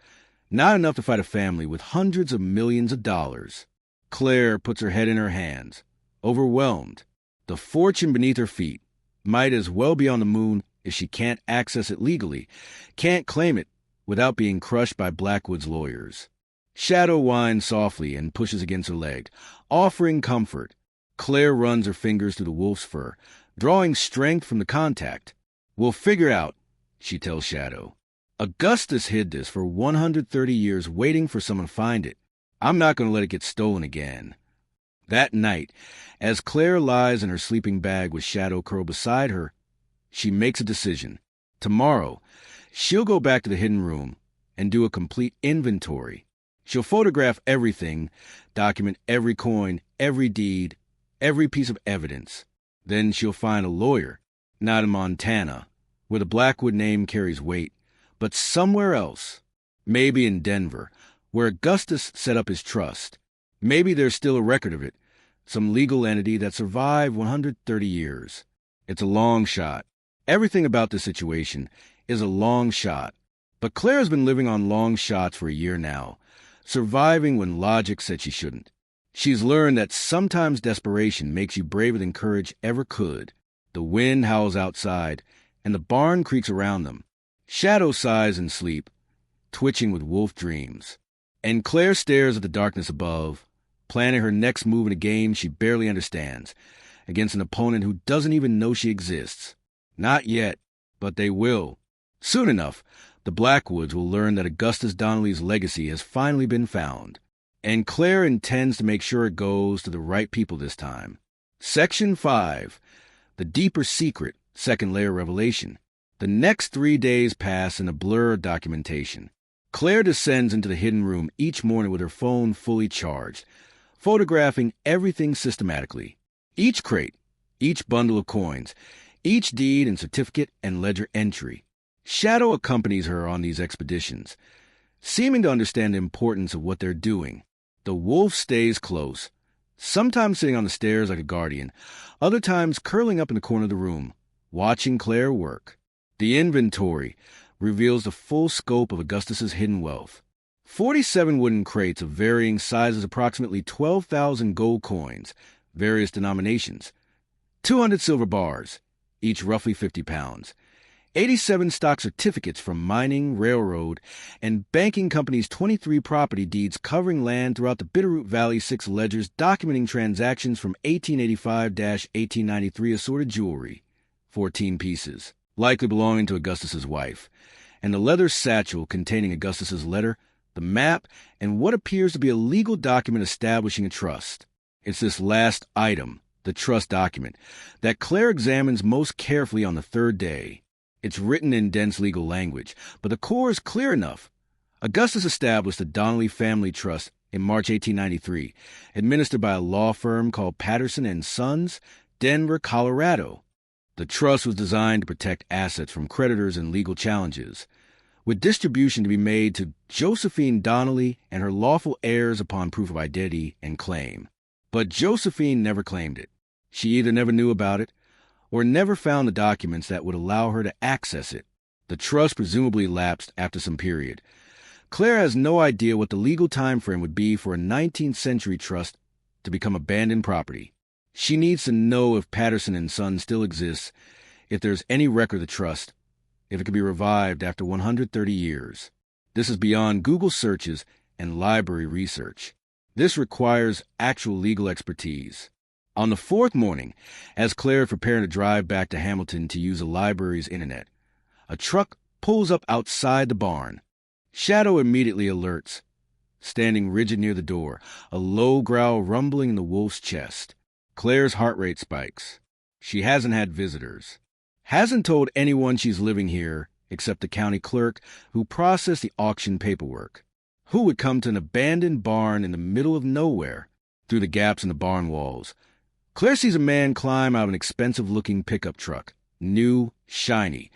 Not enough to fight a family with hundreds of millions of dollars. Claire puts her head in her hands, overwhelmed. The fortune beneath her feet might as well be on the moon if she can't access it legally, can't claim it without being crushed by Blackwood's lawyers. Shadow whines softly and pushes against her leg, offering comfort. Claire runs her fingers through the wolf's fur, drawing strength from the contact. "We'll figure it out," she tells Shadow. "Augustus hid this for 130 years waiting for someone to find it. I'm not going to let it get stolen again." That night, as Claire lies in her sleeping bag with Shadow curled beside her, she makes a decision. Tomorrow, she'll go back to the hidden room and do a complete inventory. She'll photograph everything, document every coin, every deed, every piece of evidence. Then she'll find a lawyer, not in Montana, where the Blackwood name carries weight, but somewhere else. Maybe in Denver, where Augustus set up his trust. Maybe there's still a record of it, some legal entity that survived 130 years. It's a long shot. Everything about this situation is a long shot. But Claire's been living on long shots for a year now, surviving when logic said she shouldn't. She's learned that sometimes desperation makes you braver than courage ever could. The wind howls outside, and the barn creaks around them. Shadow sighs in sleep, twitching with wolf dreams. And Claire stares at the darkness above, planning her next move in a game she barely understands, against an opponent who doesn't even know she exists. Not yet, but they will. Soon enough, the Blackwoods will learn that Augustus Donnelly's legacy has finally been found. And Claire intends to make sure it goes to the right people this time. Section 5. The Deeper Secret, Second Layer Revelation. The next 3 days pass in a blur of documentation. Claire descends into the hidden room each morning with her phone fully charged, photographing everything systematically. Each crate, each bundle of coins, each deed and certificate and ledger entry. Shadow accompanies her on these expeditions, seeming to understand the importance of what they're doing. The wolf stays close, sometimes sitting on the stairs like a guardian, other times curling up in the corner of the room, watching Claire work. The inventory reveals the full scope of Augustus's hidden wealth. 47 wooden crates of varying sizes, approximately 12,000 gold coins, various denominations, 200 silver bars, each roughly 50 pounds, 87 stock certificates from mining, railroad, and banking companies, 23 property deeds covering land throughout the Bitterroot Valley, 6 ledgers documenting transactions from 1885-1893, assorted jewelry, 14 pieces, likely belonging to Augustus's wife, and a leather satchel containing Augustus's letter, the map, and what appears to be a legal document establishing a trust. It's this last item, the trust document, that Claire examines most carefully on the third day. It's written in dense legal language, but the core is clear enough. Augustus established the Donnelly Family Trust in March 1893, administered by a law firm called Patterson & Sons, Denver, Colorado. The trust was designed to protect assets from creditors and legal challenges, with distribution to be made to Josephine Donnelly and her lawful heirs upon proof of identity and claim. But Josephine never claimed it. She either never knew about it or never found the documents that would allow her to access it. The trust presumably lapsed after some period. Claire has no idea what the legal time frame would be for a 19th century trust to become abandoned property. She needs to know if Patterson & Sons still exists, if there's any record of the trust, if it can be revived after 130 years. This is beyond Google searches and library research. This requires actual legal expertise. On the 4th morning, as Claire is preparing to drive back to Hamilton to use the library's internet, a truck pulls up outside the barn. Shadow immediately alerts, standing rigid near the door, a low growl rumbling in the wolf's chest. Claire's heart rate spikes. She hasn't had visitors. Hasn't told anyone she's living here except the county clerk who processed the auction paperwork. Who would come to an abandoned barn in the middle of nowhere? Through the gaps in the barn walls, Claire sees a man climb out of an expensive-looking pickup truck, new, shiny,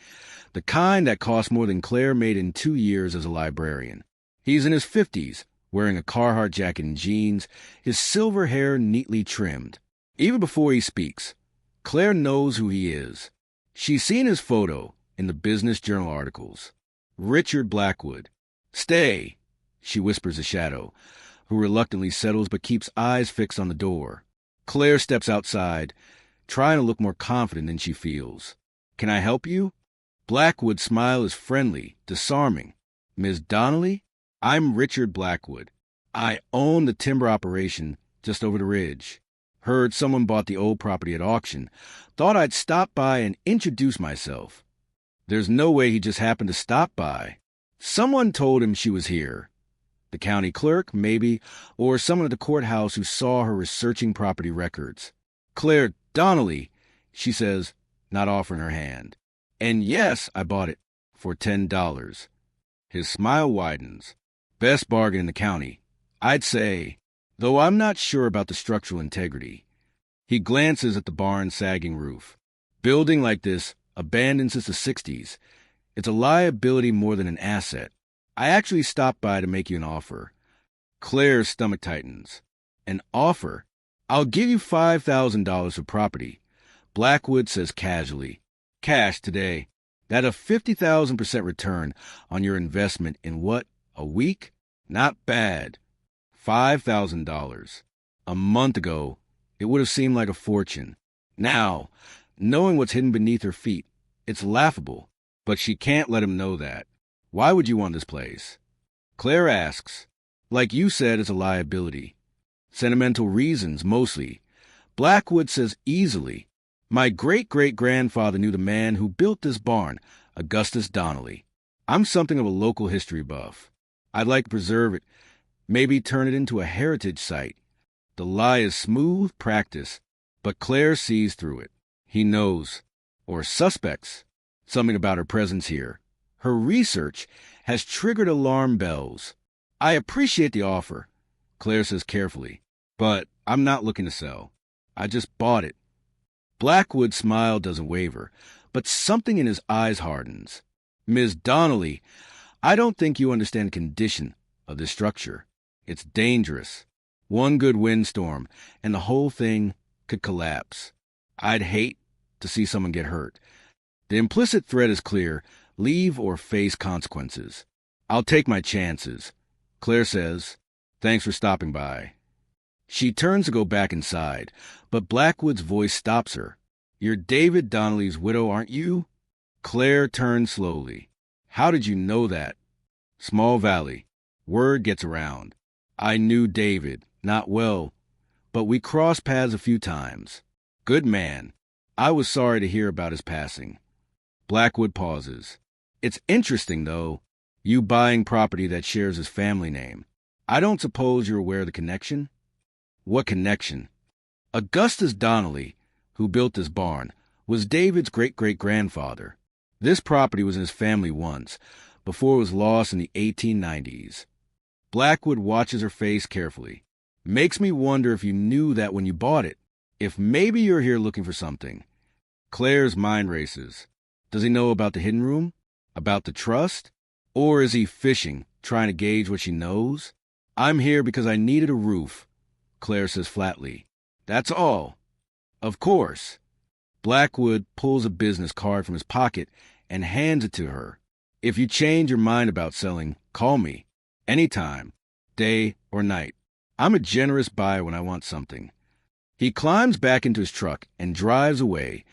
the kind that cost more than Claire made in 2 years as a librarian. He's in his 50s, wearing a Carhartt jacket and jeans, his silver hair neatly trimmed. Even before he speaks, Claire knows who he is. She's seen his photo in the Business Journal articles. Richard Blackwood. "Stay," she whispers to Shadow, who reluctantly settles but keeps eyes fixed on the door. Claire steps outside, trying to look more confident than she feels. "Can I help you?" Blackwood's smile is friendly, disarming. "Miss Donnelly? I'm Richard Blackwood. I own the timber operation just over the ridge. Heard someone bought the old property at auction. Thought I'd stop by and introduce myself." There's no way he just happened to stop by. Someone told him she was here. The county clerk, maybe, or someone at the courthouse who saw her researching property records. "Claire Donnelly," she says, not offering her hand. "And yes, I bought it for $10. His smile widens. "Best bargain in the county, I'd say, though I'm not sure about the structural integrity." He glances at the barn's sagging roof. Building like this, abandoned since the 60s, it's a liability more than an asset. "I actually stopped by to make you an offer." Claire's stomach tightens. "An offer? I'll give you $5,000 for property," Blackwood says casually. "Cash today. That a 50,000% return on your investment in what, a week? Not bad. $5,000. A month ago, it would have seemed like a fortune. Now, knowing what's hidden beneath her feet, it's laughable, but she can't let him know that. "Why would you want this place?" Claire asks. "Like you said, it's a liability. Sentimental reasons, mostly." Blackwood says easily, "My great-great-grandfather knew the man who built this barn, Augustus Donnelly. I'm something of a local history buff. I'd like to preserve it, maybe turn it into a heritage site." The lie is smooth practice, but Claire sees through it. He knows, or suspects, something about her presence here. Her research has triggered alarm bells. "I appreciate the offer," Claire says carefully, "but I'm not looking to sell. I just bought it." Blackwood's smile doesn't waver, but something in his eyes hardens. Ms. Donnelly, I don't think you understand the condition of this structure. It's dangerous. One good windstorm, and the whole thing could collapse. I'd hate to see someone get hurt. The implicit threat is clear: leave or face consequences. I'll take my chances. Claire says, "Thanks for stopping by." She turns to go back inside, but Blackwood's voice stops her. "You're David Donnelly's widow, aren't you?" Claire turns slowly. "How did you know that?" "Small Valley. Word gets around. I knew David, not well, but we crossed paths a few times. Good man. I was sorry to hear about his passing." Blackwood pauses. "It's interesting, though, you buying property that shares his family name. I don't suppose you're aware of the connection?" "What connection?" "Augustus Donnelly, who built this barn, was David's great-great-grandfather. This property was in his family once, before it was lost in the 1890s. Blackwood watches her face carefully. "Makes me wonder if you knew that when you bought it. If maybe you're here looking for something." Claire's mind races. Does he know about the hidden room? About the trust? Or is he fishing, trying to gauge what she knows? "I'm here because I needed a roof," Claire says flatly. "That's all." "Of course." Blackwood pulls a business card from his pocket and hands it to her. "If you change your mind about selling, call me. Anytime, day or night. I'm a generous buyer when I want something." He climbs back into his truck and drives away,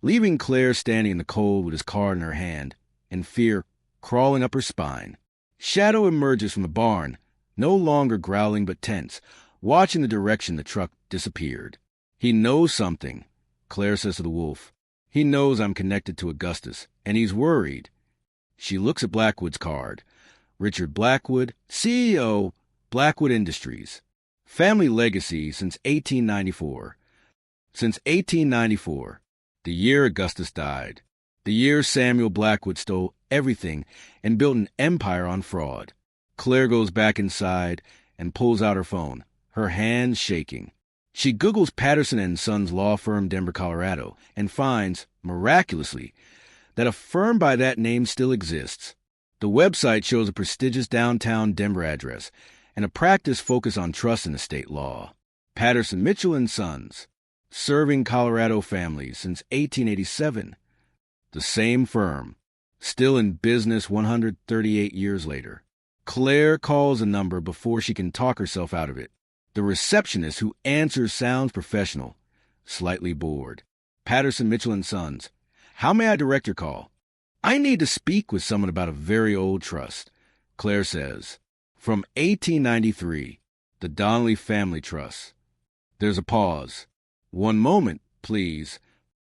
leaving Claire standing in the cold with his card in her hand and fear crawling up her spine. Shadow emerges from the barn, no longer growling but tense, watching the direction the truck disappeared. "He knows something," Claire says to the wolf. "He knows I'm connected to Augustus, and he's worried." She looks at Blackwood's card. Richard Blackwood, CEO, Blackwood Industries. Family legacy since 1894. Since 1894, the year Augustus died. The year Samuel Blackwood stole everything and built an empire on fraud. Claire goes back inside and pulls out her phone, her hands shaking. She Googles Patterson & Sons law firm, Denver, Colorado, and finds, miraculously, that a firm by that name still exists. The website shows a prestigious downtown Denver address and a practice focused on trust and estate law. Patterson, Mitchell & Sons, serving Colorado families since 1887. The same firm, still in business 138 years later. Claire calls a number before she can talk herself out of it. The receptionist who answers sounds professional, slightly bored. "Patterson, Mitchell & Sons. How may I direct your call?" "I need to speak with someone about a very old trust," Claire says. "From 1893, the Donnelly Family Trust." There's a pause. "One moment, please."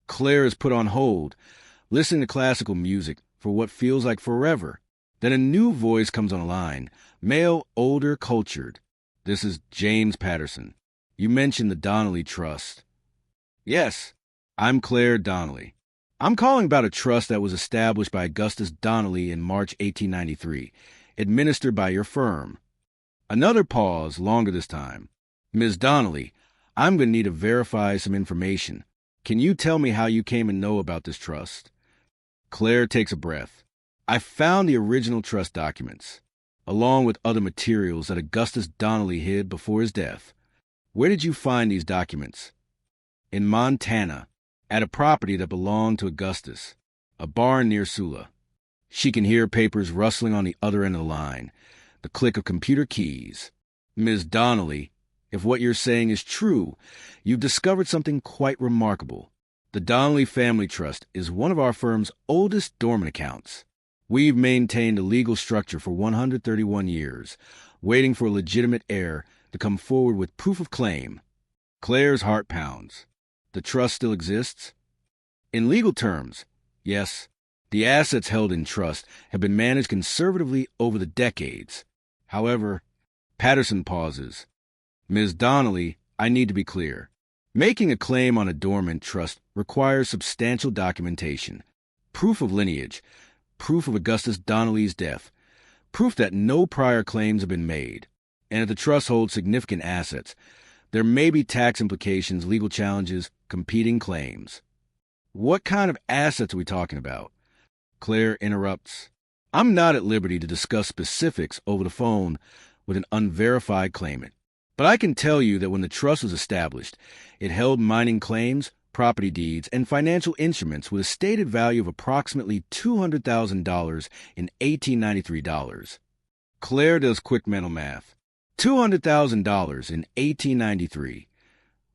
Claire is put on hold, listening to classical music for what feels like forever. Then a new voice comes on the line, male, older, cultured. "This is James Patterson. You mentioned the Donnelly Trust." "Yes, I'm Claire Donnelly. I'm calling about a trust that was established by Augustus Donnelly in March 1893, administered by your firm." Another pause, longer this time. "Ms. Donnelly, I'm going to need to verify some information. Can you tell me how you came to know about this trust?" Claire takes a breath. "I found the original trust documents, along with other materials that Augustus Donnelly hid before his death." "Where did you find these documents?" "In Montana, at a property that belonged to Augustus, a barn near Sula." She can hear papers rustling on the other end of the line, the click of computer keys. "Ms. Donnelly, if what you're saying is true, you've discovered something quite remarkable. The Donnelly Family Trust is one of our firm's oldest dormant accounts. We've maintained a legal structure for 131 years, waiting for a legitimate heir to come forward with proof of claim." Claire's heart pounds. "The trust still exists?" "In legal terms, yes. The assets held in trust have been managed conservatively over the decades. However," Patterson pauses. "Ms. Donnelly, I need to be clear. Making a claim on a dormant trust requires substantial documentation, proof of lineage, proof of Augustus Donnelly's death, proof that no prior claims have been made. And if the trust holds significant assets, there may be tax implications, legal challenges, competing claims." "What kind of assets are we talking about?" Claire interrupts. I'm not at liberty to discuss specifics over the phone with an unverified claimant. But I can tell you that when the trust was established, it held mining claims, property deeds, and financial instruments with a stated value of approximately $200,000 in 1893 dollars. Claire does quick mental math. $200,000 in 1893.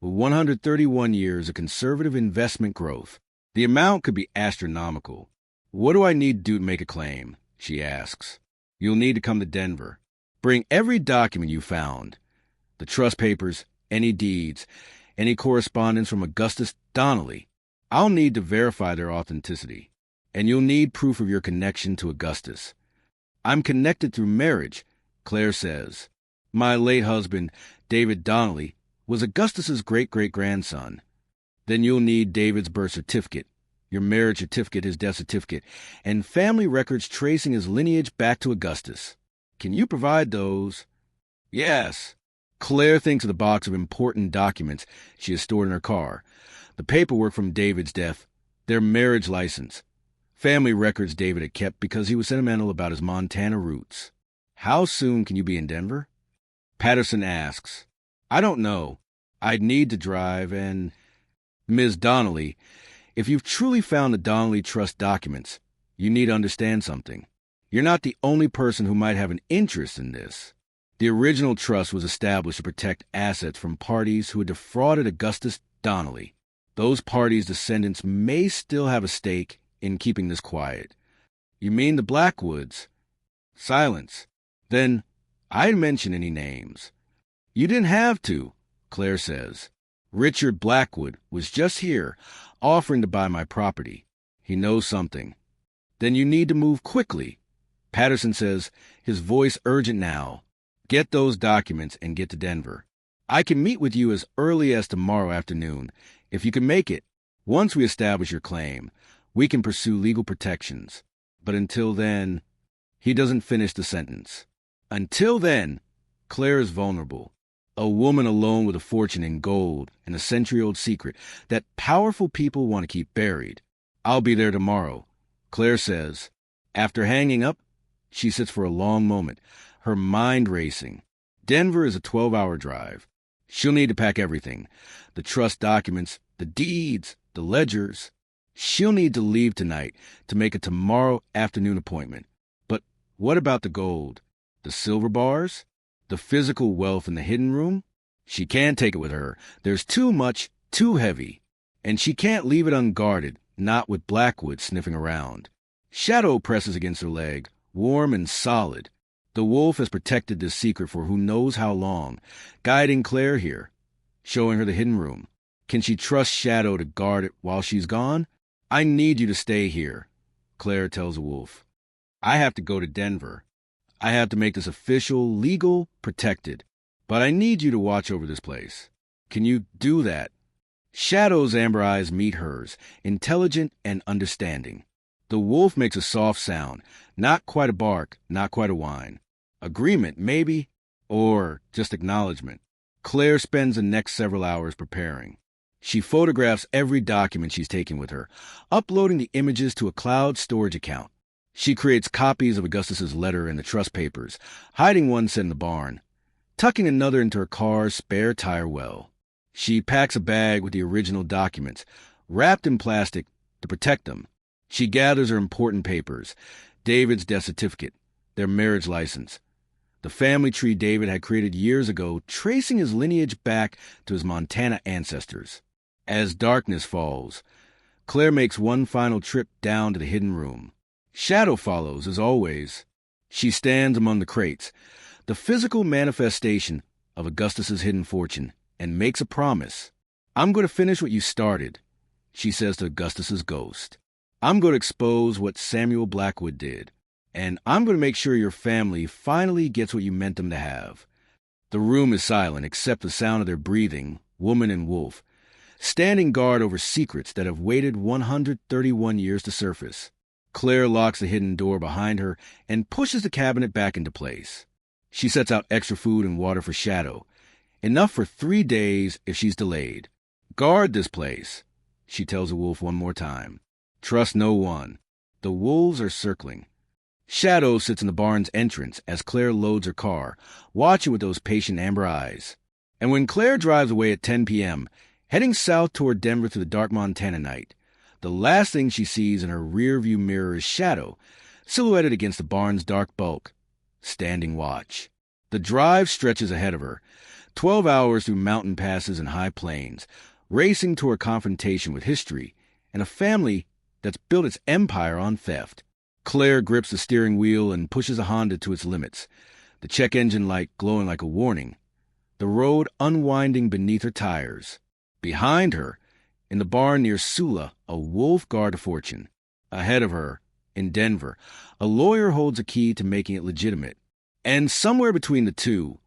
With 131 years of conservative investment growth, the amount could be astronomical. What do I need to do to make a claim? She asks. You'll need to come to Denver. Bring every document you found. The trust papers, any deeds, any correspondence from Augustus Donnelly. I'll need to verify their authenticity. And you'll need proof of your connection to Augustus. I'm connected through marriage, Claire says. My late husband, David Donnelly, was Augustus's great-great-grandson. Then you'll need David's birth certificate, your marriage certificate, his death certificate, and family records tracing his lineage back to Augustus. Can you provide those? Yes. Claire thinks of the box of important documents she has stored in her car, the paperwork from David's death, their marriage license, family records David had kept because he was sentimental about his Montana roots. How soon can you be in Denver? Patterson asks. I don't know. I'd need to drive and... Ms. Donnelly, if you've truly found the Donnelly Trust documents, you need to understand something. You're not the only person who might have an interest in this. The original trust was established to protect assets from parties who had defrauded Augustus Donnelly. Those parties' descendants may still have a stake in keeping this quiet. You mean the Blackwoods? Silence. Then, I'd mention any names. You didn't have to, Claire says. Richard Blackwood was just here, offering to buy my property. He knows something. Then you need to move quickly. Patterson says, his voice urgent now. Get those documents and get to Denver. I can meet with you as early as tomorrow afternoon, if you can make it. Once we establish your claim, we can pursue legal protections. But until then, he doesn't finish the sentence. Until then, Claire is vulnerable. A woman alone with a fortune in gold and a century-old secret that powerful people want to keep buried. I'll be there tomorrow, Claire says. After hanging up, she sits for a long moment, her mind racing. Denver is a 12-hour drive. She'll need to pack everything. The trust documents, the deeds, the ledgers. She'll need to leave tonight to make a tomorrow afternoon appointment. But what about the gold? The silver bars? The physical wealth in the hidden room? She can't take it with her. There's too much, too heavy. And she can't leave it unguarded, not with Blackwood sniffing around. Shadow presses against her leg, warm and solid. The wolf has protected this secret for who knows how long, guiding Claire here, showing her the hidden room. Can she trust Shadow to guard it while she's gone? I need you to stay here, Claire tells the wolf. I have to go to Denver. I have to make this official, legal, protected. But I need you to watch over this place. Can you do that? Shadow's amber eyes meet hers, intelligent and understanding. The wolf makes a soft sound, not quite a bark, not quite a whine. Agreement, maybe, or just acknowledgement. Claire spends the next several hours preparing. She photographs every document she's taking with her, uploading the images to a cloud storage account. She creates copies of Augustus's letter and the trust papers, hiding one set in the barn, tucking another into her car's spare tire well. She packs a bag with the original documents, wrapped in plastic to protect them. She gathers her important papers, David's death certificate, their marriage license, the family tree David had created years ago, tracing his lineage back to his Montana ancestors. As darkness falls, Claire makes one final trip down to the hidden room. Shadow follows, as always. She stands among the crates, the physical manifestation of Augustus's hidden fortune, and makes a promise. I'm going to finish what you started, she says to Augustus's ghost. I'm going to expose what Samuel Blackwood did, and I'm going to make sure your family finally gets what you meant them to have. The room is silent except the sound of their breathing, woman and wolf, standing guard over secrets that have waited 131 years to surface. Claire locks the hidden door behind her and pushes the cabinet back into place. She sets out extra food and water for Shadow, enough for 3 days if she's delayed. Guard this place, she tells the wolf one more time. Trust no one. The wolves are circling. Shadow sits in the barn's entrance as Claire loads her car, watching with those patient amber eyes. And when Claire drives away at 10 p.m., heading south toward Denver through the dark Montana night, the last thing she sees in her rearview mirror is Shadow, silhouetted against the barn's dark bulk, standing watch. The drive stretches ahead of her, 12 hours through mountain passes and high plains, racing toward confrontation with history and a family that's built its empire on theft. Claire grips the steering wheel and pushes the Honda to its limits, the check engine light glowing like a warning, the road unwinding beneath her tires. Behind her, in the barn near Sula, a wolf guard a fortune. Ahead of her, in Denver, a lawyer holds a key to making it legitimate. And somewhere between the two,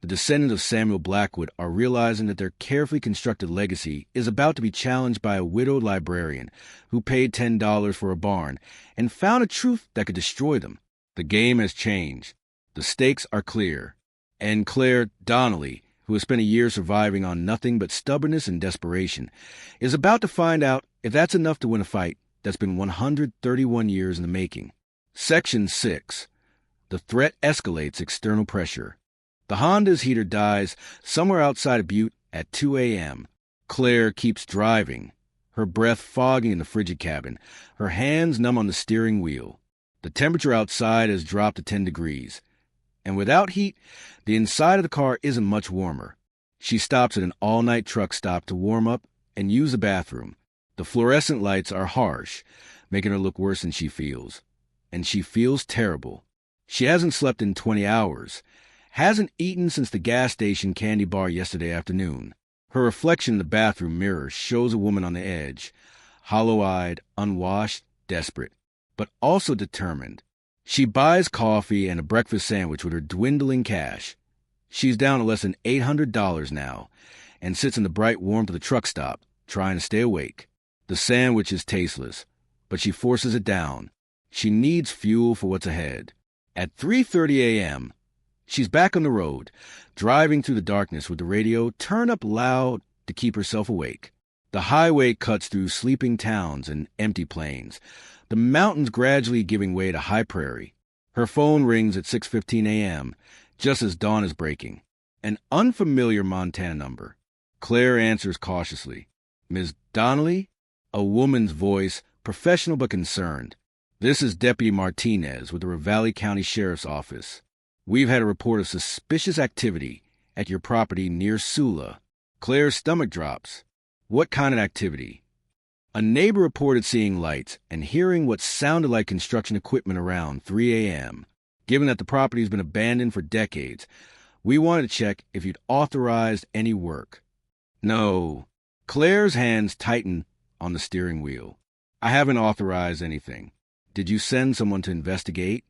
the descendants of Samuel Blackwood are realizing that their carefully constructed legacy is about to be challenged by a widowed librarian who paid $10 for a barn and found a truth that could destroy them. The game has changed. The stakes are clear. And Claire Donnelly, who has spent a year surviving on nothing but stubbornness and desperation, is about to find out if that's enough to win a fight that's been 131 years in the making. Section 6. The threat escalates external pressure. The Honda's heater dies somewhere outside of Butte at 2 a.m. Claire keeps driving, her breath fogging in the frigid cabin, her hands numb on the steering wheel. The temperature outside has dropped to 10 degrees. And without heat, the inside of the car isn't much warmer. She stops at an all-night truck stop to warm up and use the bathroom. The fluorescent lights are harsh, making her look worse than she feels. And she feels terrible. She hasn't slept in 20 hours. Hasn't eaten since the gas station candy bar yesterday afternoon. Her reflection in the bathroom mirror shows a woman on the edge, hollow-eyed, unwashed, desperate, but also determined. She buys coffee and a breakfast sandwich with her dwindling cash. She's down to less than $800 now and sits in the bright warmth of the truck stop, trying to stay awake. The sandwich is tasteless, but she forces it down. She needs fuel for what's ahead. At 3:30 a.m., she's back on the road, driving through the darkness with the radio turned up loud to keep herself awake. The highway cuts through sleeping towns and empty plains, the mountains gradually giving way to high prairie. Her phone rings at 6:15 a.m., just as dawn is breaking. An unfamiliar Montana number. Claire answers cautiously. "Ms. Donnelly?" A woman's voice, professional but concerned. "This is Deputy Martinez with the Ravalli County Sheriff's Office. We've had a report of suspicious activity at your property near Sula." Claire's stomach drops. What kind of activity? A neighbor reported seeing lights and hearing what sounded like construction equipment around 3 a.m. Given that the property has been abandoned for decades, we wanted to check if you'd authorized any work. No. Claire's hands tighten on the steering wheel. "I haven't authorized anything. Did you send someone to investigate?"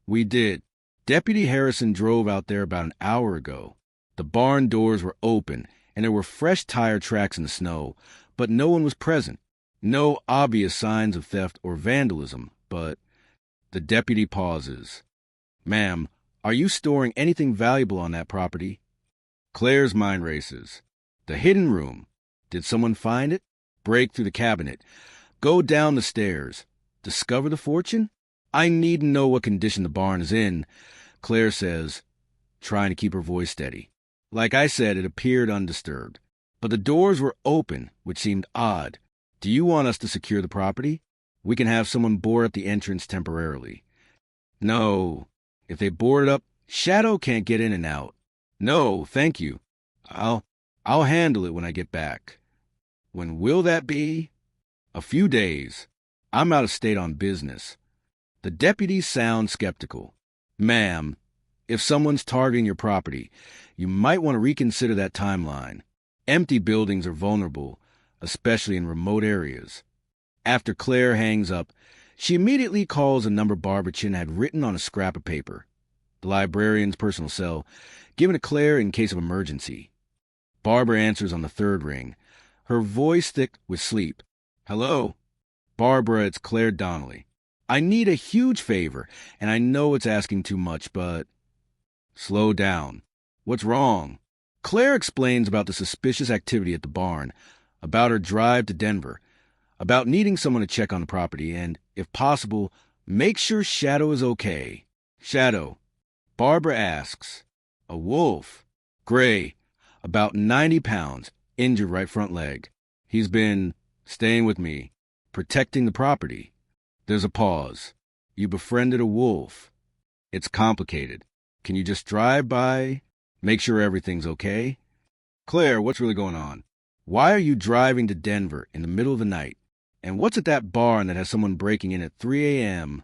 "We did. Deputy Harrison drove out there about an hour ago. The barn doors were open, and there were fresh tire tracks in the snow, but no one was present. No obvious signs of theft or vandalism, but..." The deputy pauses. "Ma'am, are you storing anything valuable on that property?" Claire's mind races. The hidden room. Did someone find it? Break through the cabinet. Go down the stairs. Discover the fortune? "I needn't know what condition the barn is in," Claire says, trying to keep her voice steady. "Like I said, it appeared undisturbed. But the doors were open, which seemed odd. Do you want us to secure the property? We can have someone board up the entrance temporarily." "No. If they board it up, Shadow can't get in and out." "No, thank you. I'll handle it when I get back." "When will that be?" "A few days. I'm out of state on business." The deputies sound skeptical. "Ma'am, if someone's targeting your property, you might want to reconsider that timeline. Empty buildings are vulnerable, especially in remote areas." After Claire hangs up, she immediately calls a number Barbara Chin had written on a scrap of paper, the librarian's personal cell, given to Claire in case of emergency. Barbara answers on the third ring, her voice thick with sleep. "Hello?" "Barbara, it's Claire Donnelly. I need a huge favor, and I know it's asking too much, but..." "Slow down. What's wrong?" Claire explains about the suspicious activity at the barn, about her drive to Denver, about needing someone to check on the property and, if possible, make sure Shadow is okay. Shadow. Barbara asks. A wolf. Gray. About 90 pounds. Injured right front leg. He's been staying with me. Protecting the property. There's a pause. You befriended a wolf. It's complicated. Can you just drive by? Make sure everything's okay? Claire, what's really going on? Why are you driving to Denver in the middle of the night? And what's at that barn that has someone breaking in at 3 a.m.?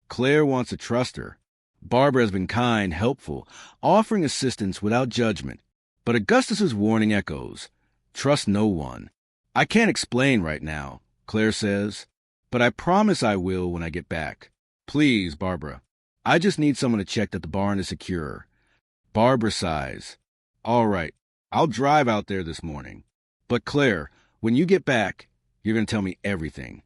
Claire wants to trust her. Barbara has been kind, helpful, offering assistance without judgment. But Augustus's warning echoes. Trust no one. I can't explain right now, Claire says, but I promise I will when I get back. Please, Barbara. I just need someone to check that the barn is secure. Barbara sighs. All right, I'll drive out there this morning. But Claire, when you get back, you're going to tell me everything.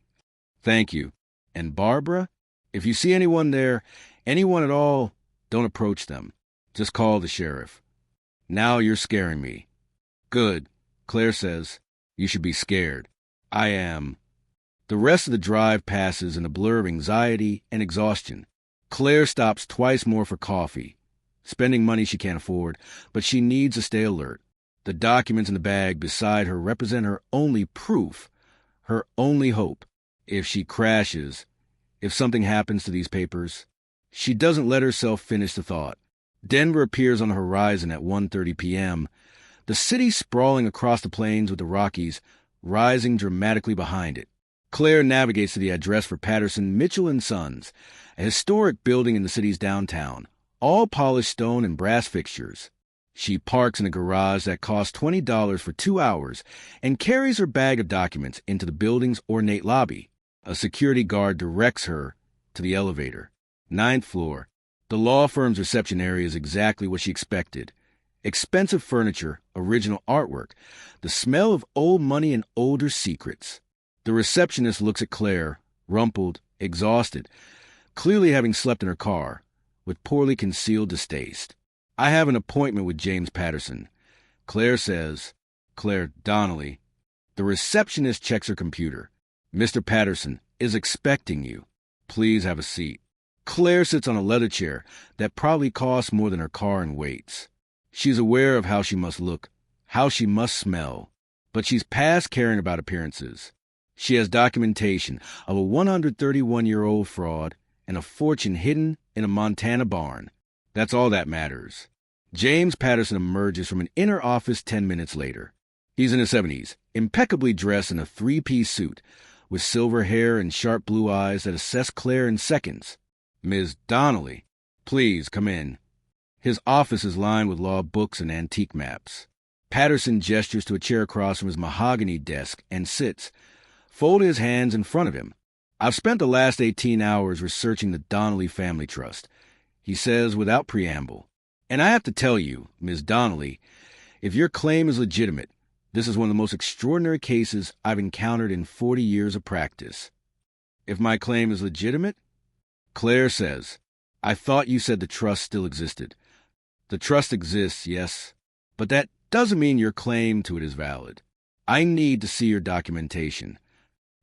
Thank you. And Barbara, if you see anyone there, anyone at all, don't approach them. Just call the sheriff. Now you're scaring me. Good, Claire says. You should be scared. I am. The rest of the drive passes in a blur of anxiety and exhaustion. Claire stops twice more for coffee, spending money she can't afford, but she needs to stay alert. The documents in the bag beside her represent her only proof, her only hope. If she crashes, if something happens to these papers, she doesn't let herself finish the thought. Denver appears on the horizon at 1:30 p.m., the city sprawling across the plains with the Rockies rising dramatically behind it. Claire navigates to the address for Patterson, Mitchell & Sons, a historic building in the city's downtown, all polished stone and brass fixtures. She parks in a garage that costs $20 for 2 hours and carries her bag of documents into the building's ornate lobby. A security guard directs her to the elevator. 9th floor. The law firm's reception area is exactly what she expected. Expensive furniture, original artwork, the smell of old money and older secrets. The receptionist looks at Claire, rumpled, exhausted, clearly having slept in her car, with poorly concealed distaste. I have an appointment with James Patterson. Claire says. Claire Donnelly. The receptionist checks her computer. Mr. Patterson is expecting you. Please have a seat. Claire sits on a leather chair that probably costs more than her car and waits. She's aware of how she must look, how she must smell, but she's past caring about appearances. She has documentation of a 131-year-old fraud and a fortune hidden in a Montana barn. That's all that matters. James Patterson emerges from an inner office 10 minutes later. He's in his 70s, impeccably dressed in a 3-piece suit, with silver hair and sharp blue eyes that assess Claire in seconds. Ms. Donnelly, please come in. His office is lined with law books and antique maps. Patterson gestures to a chair across from his mahogany desk and sits, folding his hands in front of him. I've spent the last 18 hours researching the Donnelly family trust, he says without preamble. And I have to tell you, Ms. Donnelly, if your claim is legitimate, this is one of the most extraordinary cases I've encountered in 40 years of practice. If my claim is legitimate? Claire says, I thought you said the trust still existed. The trust exists, yes, but that doesn't mean your claim to it is valid. I need to see your documentation.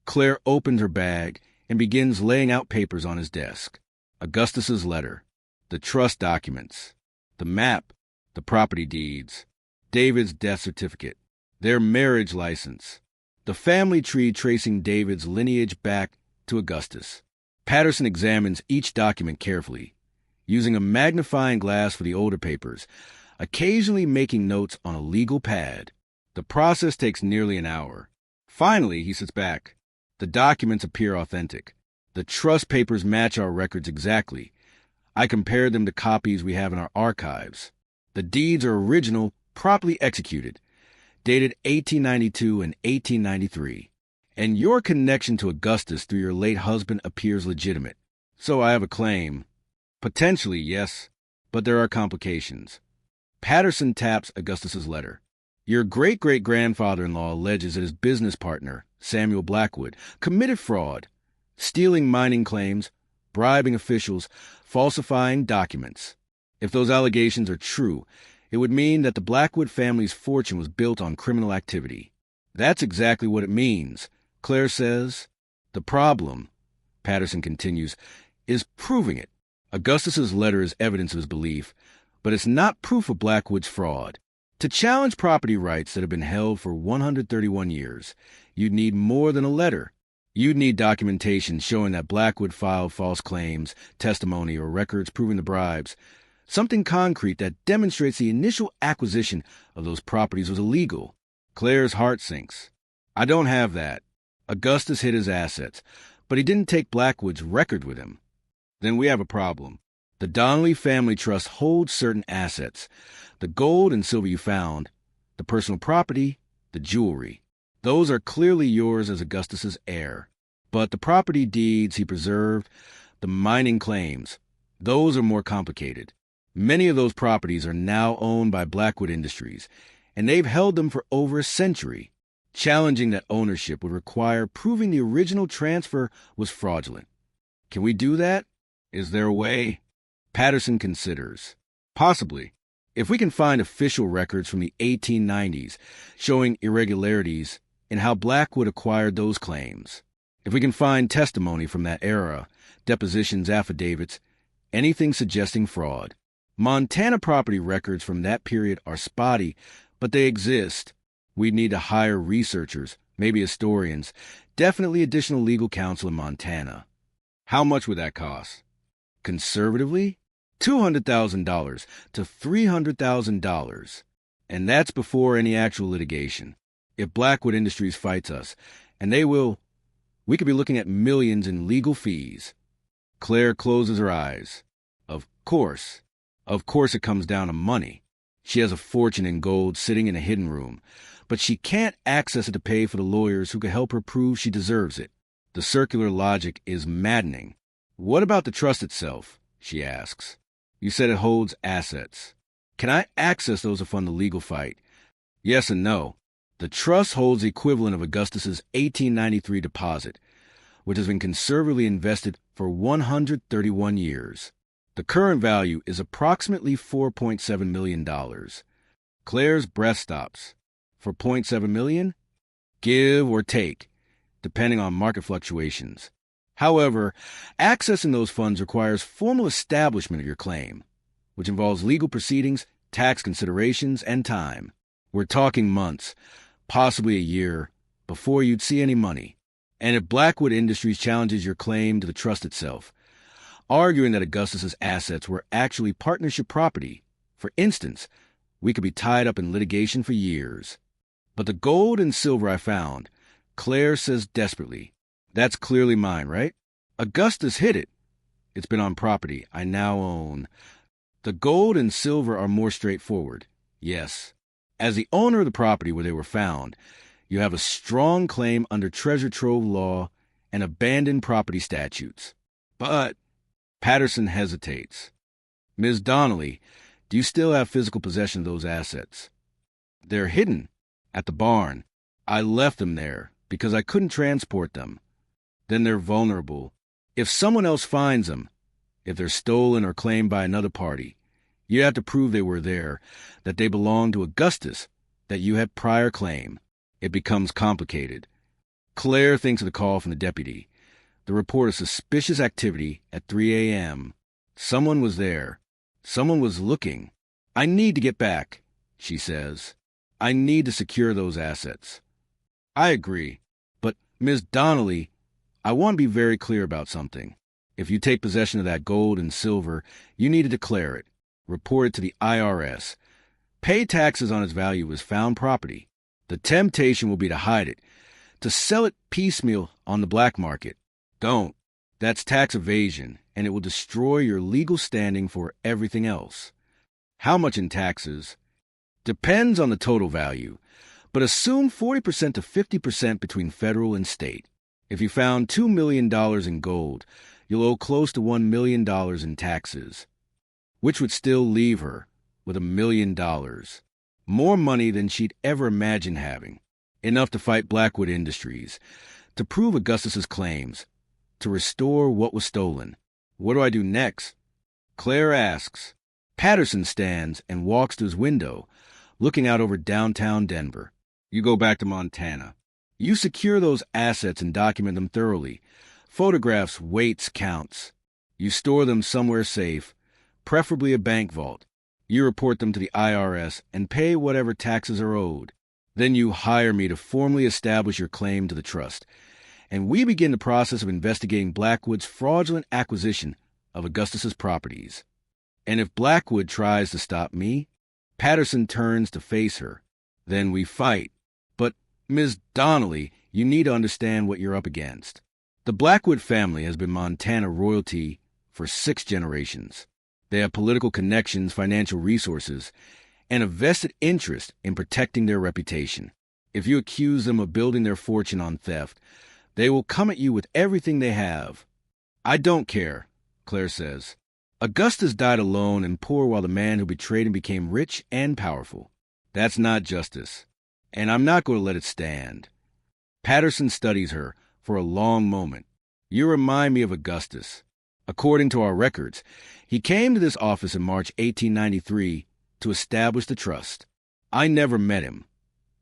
Claire opens her bag and begins laying out papers on his desk. Augustus's letter, the trust documents, the map, the property deeds, David's death certificate, their marriage license, the family tree tracing David's lineage back to Augustus. Patterson examines each document carefully, using a magnifying glass for the older papers, occasionally making notes on a legal pad. The process takes nearly an hour. Finally, he sits back. The documents appear authentic. The trust papers match our records exactly. I compared them to copies we have in our archives. The deeds are original, properly executed, dated 1892 and 1893. And your connection to Augustus through your late husband appears legitimate. So I have a claim. Potentially, yes, but there are complications. Patterson taps Augustus's letter. Your great-great-grandfather-in-law alleges that his business partner, Samuel Blackwood, committed fraud, stealing mining claims, bribing officials, falsifying documents. If those allegations are true, it would mean that the Blackwood family's fortune was built on criminal activity. That's exactly what it means, Claire says. The problem, Patterson continues, is proving it. Augustus's letter is evidence of his belief, but it's not proof of Blackwood's fraud. To challenge property rights that have been held for 131 years, you'd need more than a letter. You'd need documentation showing that Blackwood filed false claims, testimony, or records proving the bribes. Something concrete that demonstrates the initial acquisition of those properties was illegal. Claire's heart sinks. I don't have that. Augustus hid his assets, but he didn't take Blackwood's record with him. Then we have a problem. The Donnelly family trust holds certain assets. The gold and silver you found, the personal property, the jewelry. Those are clearly yours as Augustus's heir. But the property deeds he preserved, the mining claims, those are more complicated. Many of those properties are now owned by Blackwood Industries, and they've held them for over a century. Challenging that ownership would require proving the original transfer was fraudulent. Can we do that? Is there a way? Patterson considers. Possibly. If we can find official records from the 1890s showing irregularities in how Blackwood acquired those claims. If we can find testimony from that era, depositions, affidavits, anything suggesting fraud. Montana property records from that period are spotty, but they exist. We'd need to hire researchers, maybe historians, definitely additional legal counsel in Montana. How much would that cost? Conservatively, $200,000 to $300,000. And that's before any actual litigation. If Blackwood Industries fights us, and they will, we could be looking at millions in legal fees. Claire closes her eyes. Of course it comes down to money. She has a fortune in gold sitting in a hidden room, but she can't access it to pay for the lawyers who could help her prove she deserves it. The circular logic is maddening. What about the trust itself? She asks. You said it holds assets. Can I access those to fund the legal fight? Yes and no. The trust holds the equivalent of Augustus's 1893 deposit, which has been conservatively invested for 131 years. The current value is approximately $4.7 million. Claire's breath stops. For $0.7 million? Give or take, depending on market fluctuations. However, accessing those funds requires formal establishment of your claim, which involves legal proceedings, tax considerations, and time. We're talking months, possibly a year, before you'd see any money. And if Blackwood Industries challenges your claim to the trust itself, arguing that Augustus's assets were actually partnership property, for instance, we could be tied up in litigation for years. But the gold and silver I found, Claire says desperately, that's clearly mine, right? Augustus hid it. It's been on property I now own. The gold and silver are more straightforward. Yes. As the owner of the property where they were found, you have a strong claim under treasure trove law and abandoned property statutes. But Patterson hesitates. Ms. Donnelly, do you still have physical possession of those assets? They're hidden at the barn. I left them there because I couldn't transport them. Then they're vulnerable. If someone else finds them, if they're stolen or claimed by another party, you have to prove they were there, that they belonged to Augustus, that you had prior claim. It becomes complicated. Claire thinks of the call from the deputy. The report of suspicious activity at 3 a.m. Someone was there. Someone was looking. I need to get back, she says. I need to secure those assets. I agree. But, Ms. Donnelly, I want to be very clear about something. If you take possession of that gold and silver, you need to declare it. Report it to the IRS. Pay taxes on its value as found property. The temptation will be to hide it, to sell it piecemeal on the black market. Don't. That's tax evasion, and it will destroy your legal standing for everything else. How much in taxes? Depends on the total value, but assume 40% to 50% between federal and state. If you found $2 million in gold, you'll owe close to $1 million in taxes, which would still leave her with $1 million. More money than she'd ever imagined having. Enough to fight Blackwood Industries, to prove Augustus's claims, to restore what was stolen. What do I do next? Claire asks. Patterson stands and walks to his window, looking out over downtown Denver. You go back to Montana. You secure those assets and document them thoroughly. Photographs, weights, counts. You store them somewhere safe, preferably a bank vault. You report them to the IRS and pay whatever taxes are owed. Then you hire me to formally establish your claim to the trust, and we begin the process of investigating Blackwood's fraudulent acquisition of Augustus's properties. And if Blackwood tries to stop me, Patterson turns to face her. Then we fight. But, Ms. Donnelly, you need to understand what you're up against. The Blackwood family has been Montana royalty for 6 generations. They have political connections, financial resources, and a vested interest in protecting their reputation. If you accuse them of building their fortune on theft, they will come at you with everything they have. I don't care, Claire says. Augustus died alone and poor while the man who betrayed him became rich and powerful. That's not justice, and I'm not going to let it stand. Patterson studies her for a long moment. You remind me of Augustus. According to our records, he came to this office in March 1893 to establish the trust. I never met him.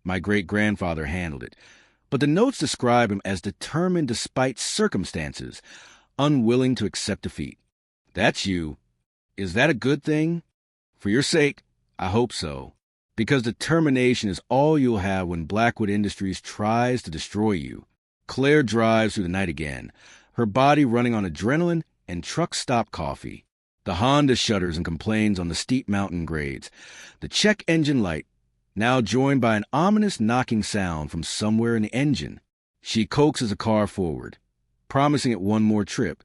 My great-grandfather handled it, but the notes describe him as determined despite circumstances, unwilling to accept defeat. That's you. Is that a good thing? For your sake, I hope so, because determination is all you'll have when Blackwood Industries tries to destroy you. Claire drives through the night again, her body running on adrenaline and truck stop coffee. The Honda shudders and complains on the steep mountain grades. The check engine light, now joined by an ominous knocking sound from somewhere in the engine. She coaxes the car forward, promising it one more trip,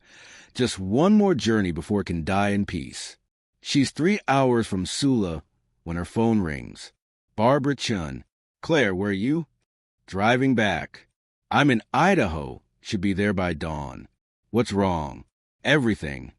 just one more journey before it can die in peace. She's 3 hours from Sula when her phone rings. Barbara Chun. Claire, where are you? Driving back. I'm in Idaho. Should be there by dawn. What's wrong? Everything.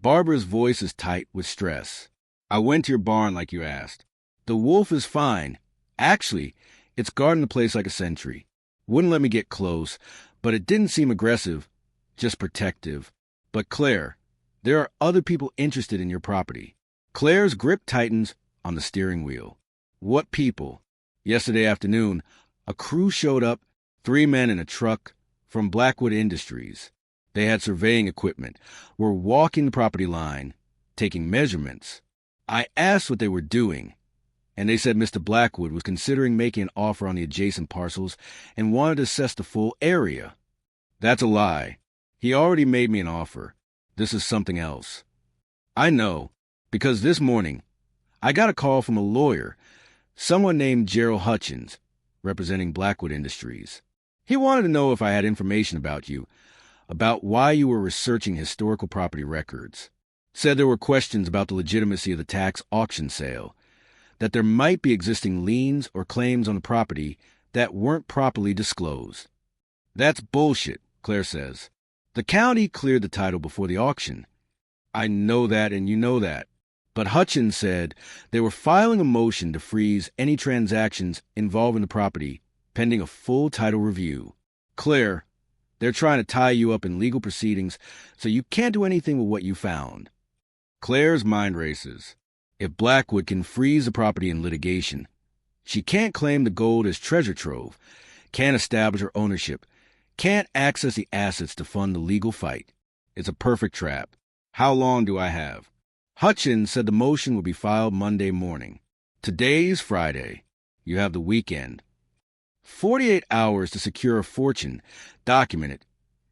Barbara's voice is tight with stress. I went to your barn like you asked. The wolf is fine. Actually, it's guarding the place like a sentry. Wouldn't let me get close, but it didn't seem aggressive, just protective. But Claire, there are other people interested in your property. Claire's grip tightens on the steering wheel. What people? Yesterday afternoon, a crew showed up, 3 men in a truck from Blackwood Industries. They had surveying equipment, were walking the property line, taking measurements. I asked what they were doing, and they said Mr. Blackwood was considering making an offer on the adjacent parcels and wanted to assess the full area. That's a lie. He already made me an offer. This is something else. I know, because this morning, I got a call from a lawyer, someone named Gerald Hutchins, representing Blackwood Industries. He wanted to know if I had information about you, about why you were researching historical property records. Said there were questions about the legitimacy of the tax auction sale, that there might be existing liens or claims on the property that weren't properly disclosed. That's bullshit, Claire says. The county cleared the title before the auction. I know that and you know that. But Hutchins said they were filing a motion to freeze any transactions involving the property pending a full title review. Claire, they're trying to tie you up in legal proceedings so you can't do anything with what you found. Claire's mind races. If Blackwood can freeze the property in litigation, she can't claim the gold as treasure trove, can't establish her ownership, can't access the assets to fund the legal fight. It's a perfect trap. How long do I have? Hutchins said the motion would be filed Monday morning. Today's Friday. You have the weekend. 48 hours to secure a fortune, document it,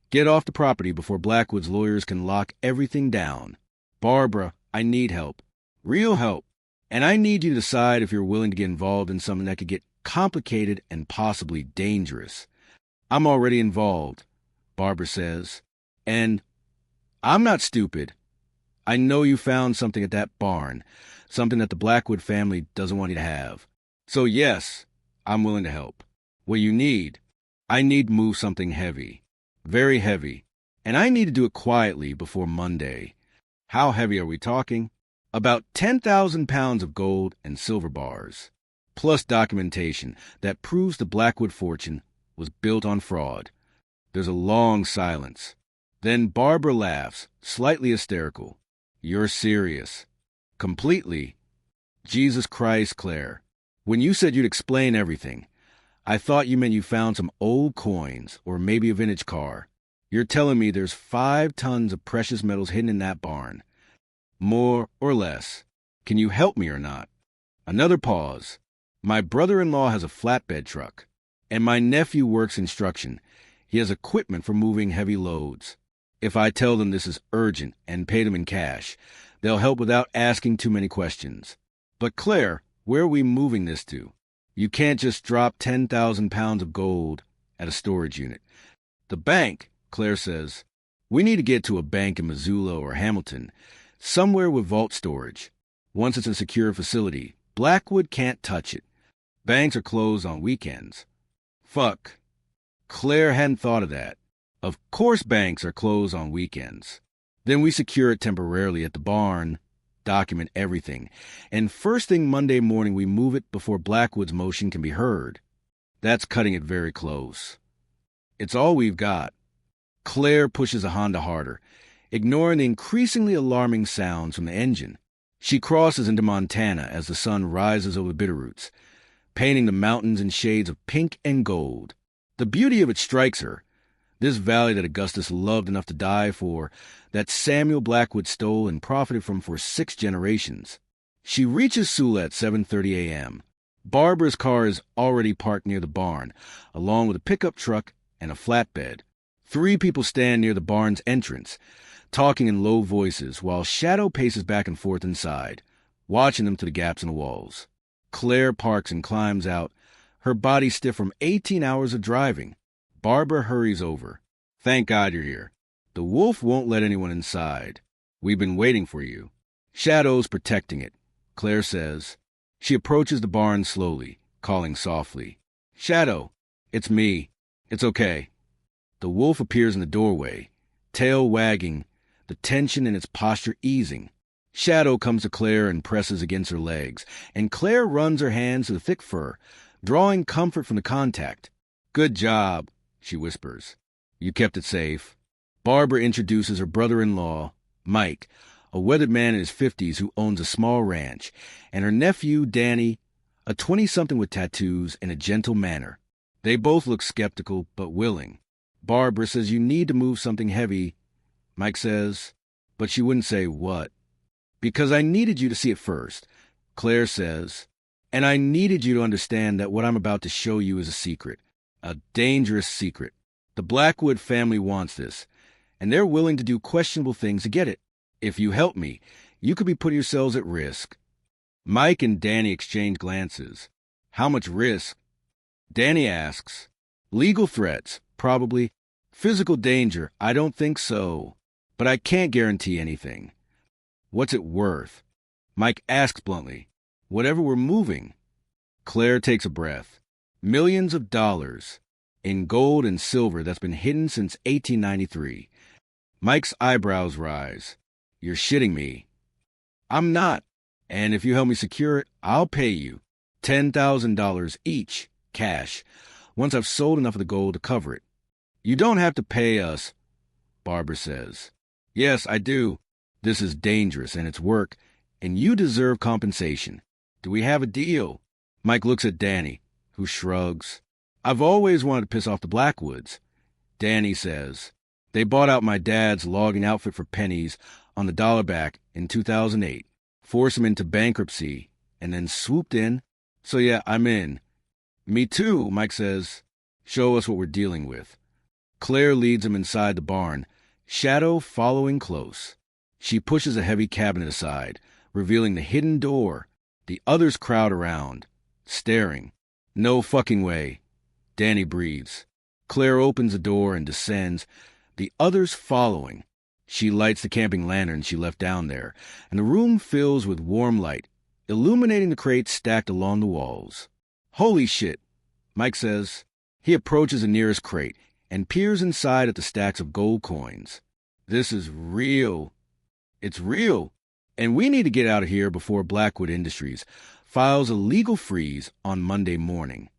get off the property before Blackwood's lawyers can lock everything down. Barbara, I need help. Real help. And I need you to decide if you're willing to get involved in something that could get complicated and possibly dangerous. I'm already involved, Barbara says. And I'm not stupid. I know you found something at that barn, something that the Blackwood family doesn't want you to have. So yes, I'm willing to help. What you need, I need to move something heavy, very heavy, and I need to do it quietly before Monday. How heavy are we talking? About 10,000 pounds of gold and silver bars, plus documentation that proves the Blackwood fortune was built on fraud. There's a long silence. Then Barbara laughs, slightly hysterical. You're serious. Completely. Jesus Christ, Claire. When you said you'd explain everything, I thought you meant you found some old coins or maybe a vintage car. You're telling me there's 5 tons of precious metals hidden in that barn. More or less. Can you help me or not? Another pause. My brother-in-law has a flatbed truck, and my nephew works construction. He has equipment for moving heavy loads. If I tell them this is urgent and pay them in cash, they'll help without asking too many questions. But Claire, where are we moving this to? You can't just drop 10,000 pounds of gold at a storage unit. The bank, Claire says. We need to get to a bank in Missoula or Hamilton, somewhere with vault storage. Once it's a secure facility, Blackwood can't touch it. Banks are closed on weekends. Fuck. Claire hadn't thought of that. Of course banks are closed on weekends. Then we secure it temporarily at the barn, document everything, and first thing Monday morning we move it before Blackwood's motion can be heard. That's cutting it very close. It's all we've got. Claire pushes a Honda harder, ignoring the increasingly alarming sounds from the engine. She crosses into Montana as the sun rises over the Bitterroots, painting the mountains in shades of pink and gold. The beauty of it strikes her. This valley that Augustus loved enough to die for, that Samuel Blackwood stole and profited from for 6 generations. She reaches Sula at 7:30 a.m. Barbara's car is already parked near the barn, along with a pickup truck and a flatbed. 3 people stand near the barn's entrance, talking in low voices, while Shadow paces back and forth inside, watching them through the gaps in the walls. Claire parks and climbs out, her body stiff from 18 hours of driving. Barbara hurries over. Thank God you're here. The wolf won't let anyone inside. We've been waiting for you. Shadow's protecting it, Claire says. She approaches the barn slowly, calling softly. Shadow, it's me. It's okay. The wolf appears in the doorway, tail wagging, the tension in its posture easing. Shadow comes to Claire and presses against her legs, and Claire runs her hands through the thick fur, drawing comfort from the contact. Good job, she whispers. You kept it safe. Barbara introduces her brother-in-law, Mike, a weathered man in his 50s who owns a small ranch, and her nephew, Danny, a 20-something with tattoos and a gentle manner. They both look skeptical but willing. Barbara says you need to move something heavy, Mike says, but she wouldn't say what. Because I needed you to see it first, Claire says, and I needed you to understand that what I'm about to show you is a secret, a dangerous secret. The Blackwood family wants this, and they're willing to do questionable things to get it. If you help me, you could be putting yourselves at risk. Mike and Danny exchange glances. How much risk? Danny asks. Legal threats, probably. Physical danger, I don't think so. But I can't guarantee anything. What's it worth? Mike asks bluntly. Whatever we're moving. Claire takes a breath. Millions of dollars. In gold and silver that's been hidden since 1893. Mike's eyebrows rise. You're shitting me. I'm not. And if you help me secure it, I'll pay you. $10,000 each, cash, once I've sold enough of the gold to cover it. You don't have to pay us, Barbara says. Yes, I do. This is dangerous and it's work, and you deserve compensation. Do we have a deal? Mike looks at Danny, who shrugs. I've always wanted to piss off the Blackwoods. Danny says. They bought out my dad's logging outfit for pennies on the dollar back in 2008, forced him into bankruptcy, and then swooped in. So yeah, I'm in. Me too, Mike says. Show us what we're dealing with. Claire leads him inside the barn, Shadow following close. She pushes a heavy cabinet aside, revealing the hidden door. The others crowd around, staring. No fucking way. Danny breathes. Claire opens the door and descends, the others following. She lights the camping lantern she left down there, and the room fills with warm light, illuminating the crates stacked along the walls. Holy shit, Mike says. He approaches the nearest crate and peers inside at the stacks of gold coins. This is real. It's real. And we need to get out of here before Blackwood Industries files a legal freeze on Monday morning.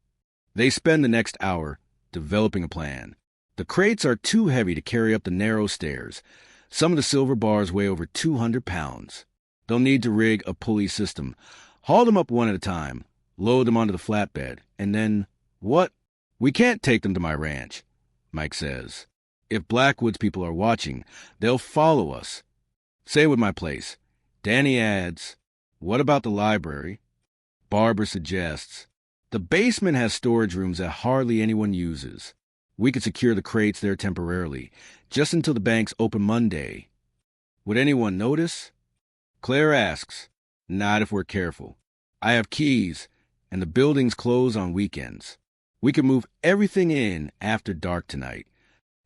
They spend the next hour developing a plan. The crates are too heavy to carry up the narrow stairs. Some of the silver bars weigh over 200 pounds. They'll need to rig a pulley system, haul them up one at a time, load them onto the flatbed, and then What? We can't take them to my ranch, Mike says. If Blackwoods people are watching, they'll follow us. Say with my place. Danny adds, what about the library? Barbara suggests, the basement has storage rooms that hardly anyone uses. We could secure the crates there temporarily, just until the banks open Monday. Would anyone notice? Claire asks, not if we're careful. I have keys, and the buildings close on weekends. We could move everything in after dark tonight.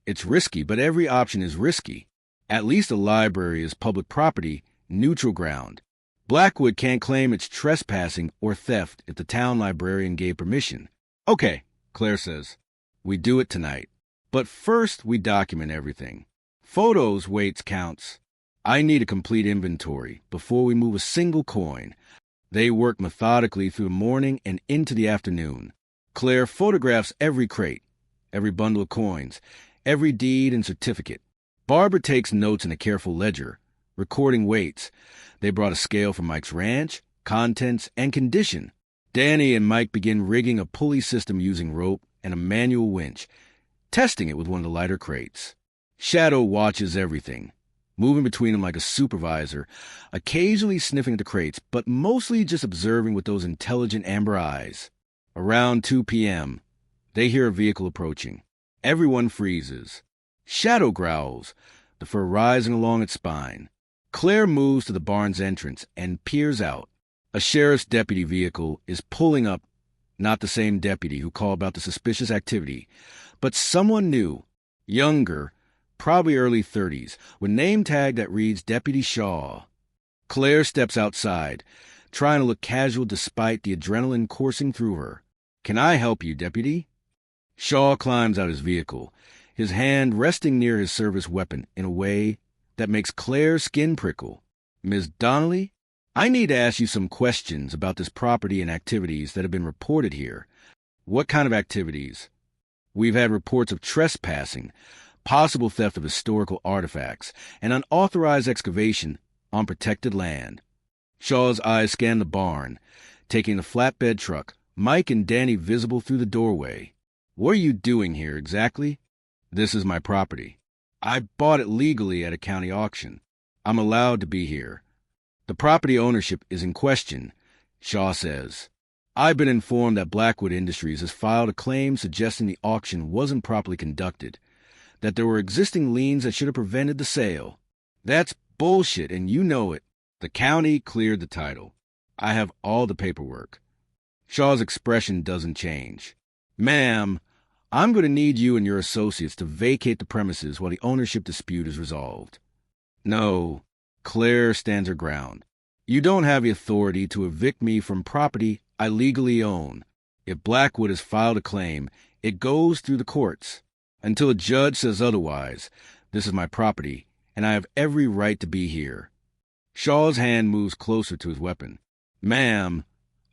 It's risky, but every option is risky. At least the library is public property, neutral ground. Blackwood can't claim it's trespassing or theft if the town librarian gave permission. Okay, Claire says. We do it tonight. But first, we document everything. Photos, weights, counts. I need a complete inventory before we move a single coin. They work methodically through the morning and into the afternoon. Claire photographs every crate, every bundle of coins, every deed and certificate. Barbara takes notes in a careful ledger, recording weights. They brought a scale from Mike's ranch, contents, and condition. Danny and Mike begin rigging a pulley system using rope and a manual winch, testing it with one of the lighter crates. Shadow watches everything, moving between them like a supervisor, occasionally sniffing at the crates, but mostly just observing with those intelligent amber eyes. Around 2 p.m., they hear a vehicle approaching. Everyone freezes. Shadow growls, the fur rising along its spine. Claire moves to the barn's entrance and peers out. A sheriff's deputy vehicle is pulling up, not the same deputy who called about the suspicious activity, but someone new, younger, probably early 30s, with name tag that reads Deputy Shaw. Claire steps outside, trying to look casual despite the adrenaline coursing through her. Can I help you, deputy? Shaw climbs out his vehicle, his hand resting near his service weapon in a way that makes Claire's skin prickle. Ms. Donnelly, I need to ask you some questions about this property and activities that have been reported here. What kind of activities? We've had reports of trespassing, possible theft of historical artifacts, and unauthorized excavation on protected land. Shaw's eyes scan the barn, taking the flatbed truck, Mike and Danny visible through the doorway. What are you doing here exactly? This is my property. I bought it legally at a county auction. I'm allowed to be here. The property ownership is in question, Shaw says. I've been informed that Blackwood Industries has filed a claim suggesting the auction wasn't properly conducted, that there were existing liens that should have prevented the sale. That's bullshit, and you know it. The county cleared the title. I have all the paperwork. Shaw's expression doesn't change. Ma'am, I'm going to need you and your associates to vacate the premises while the ownership dispute is resolved. No, Claire stands her ground. You don't have the authority to evict me from property I legally own. If Blackwood has filed a claim, it goes through the courts. Until a judge says otherwise, this is my property, and I have every right to be here. Shaw's hand moves closer to his weapon. Ma'am,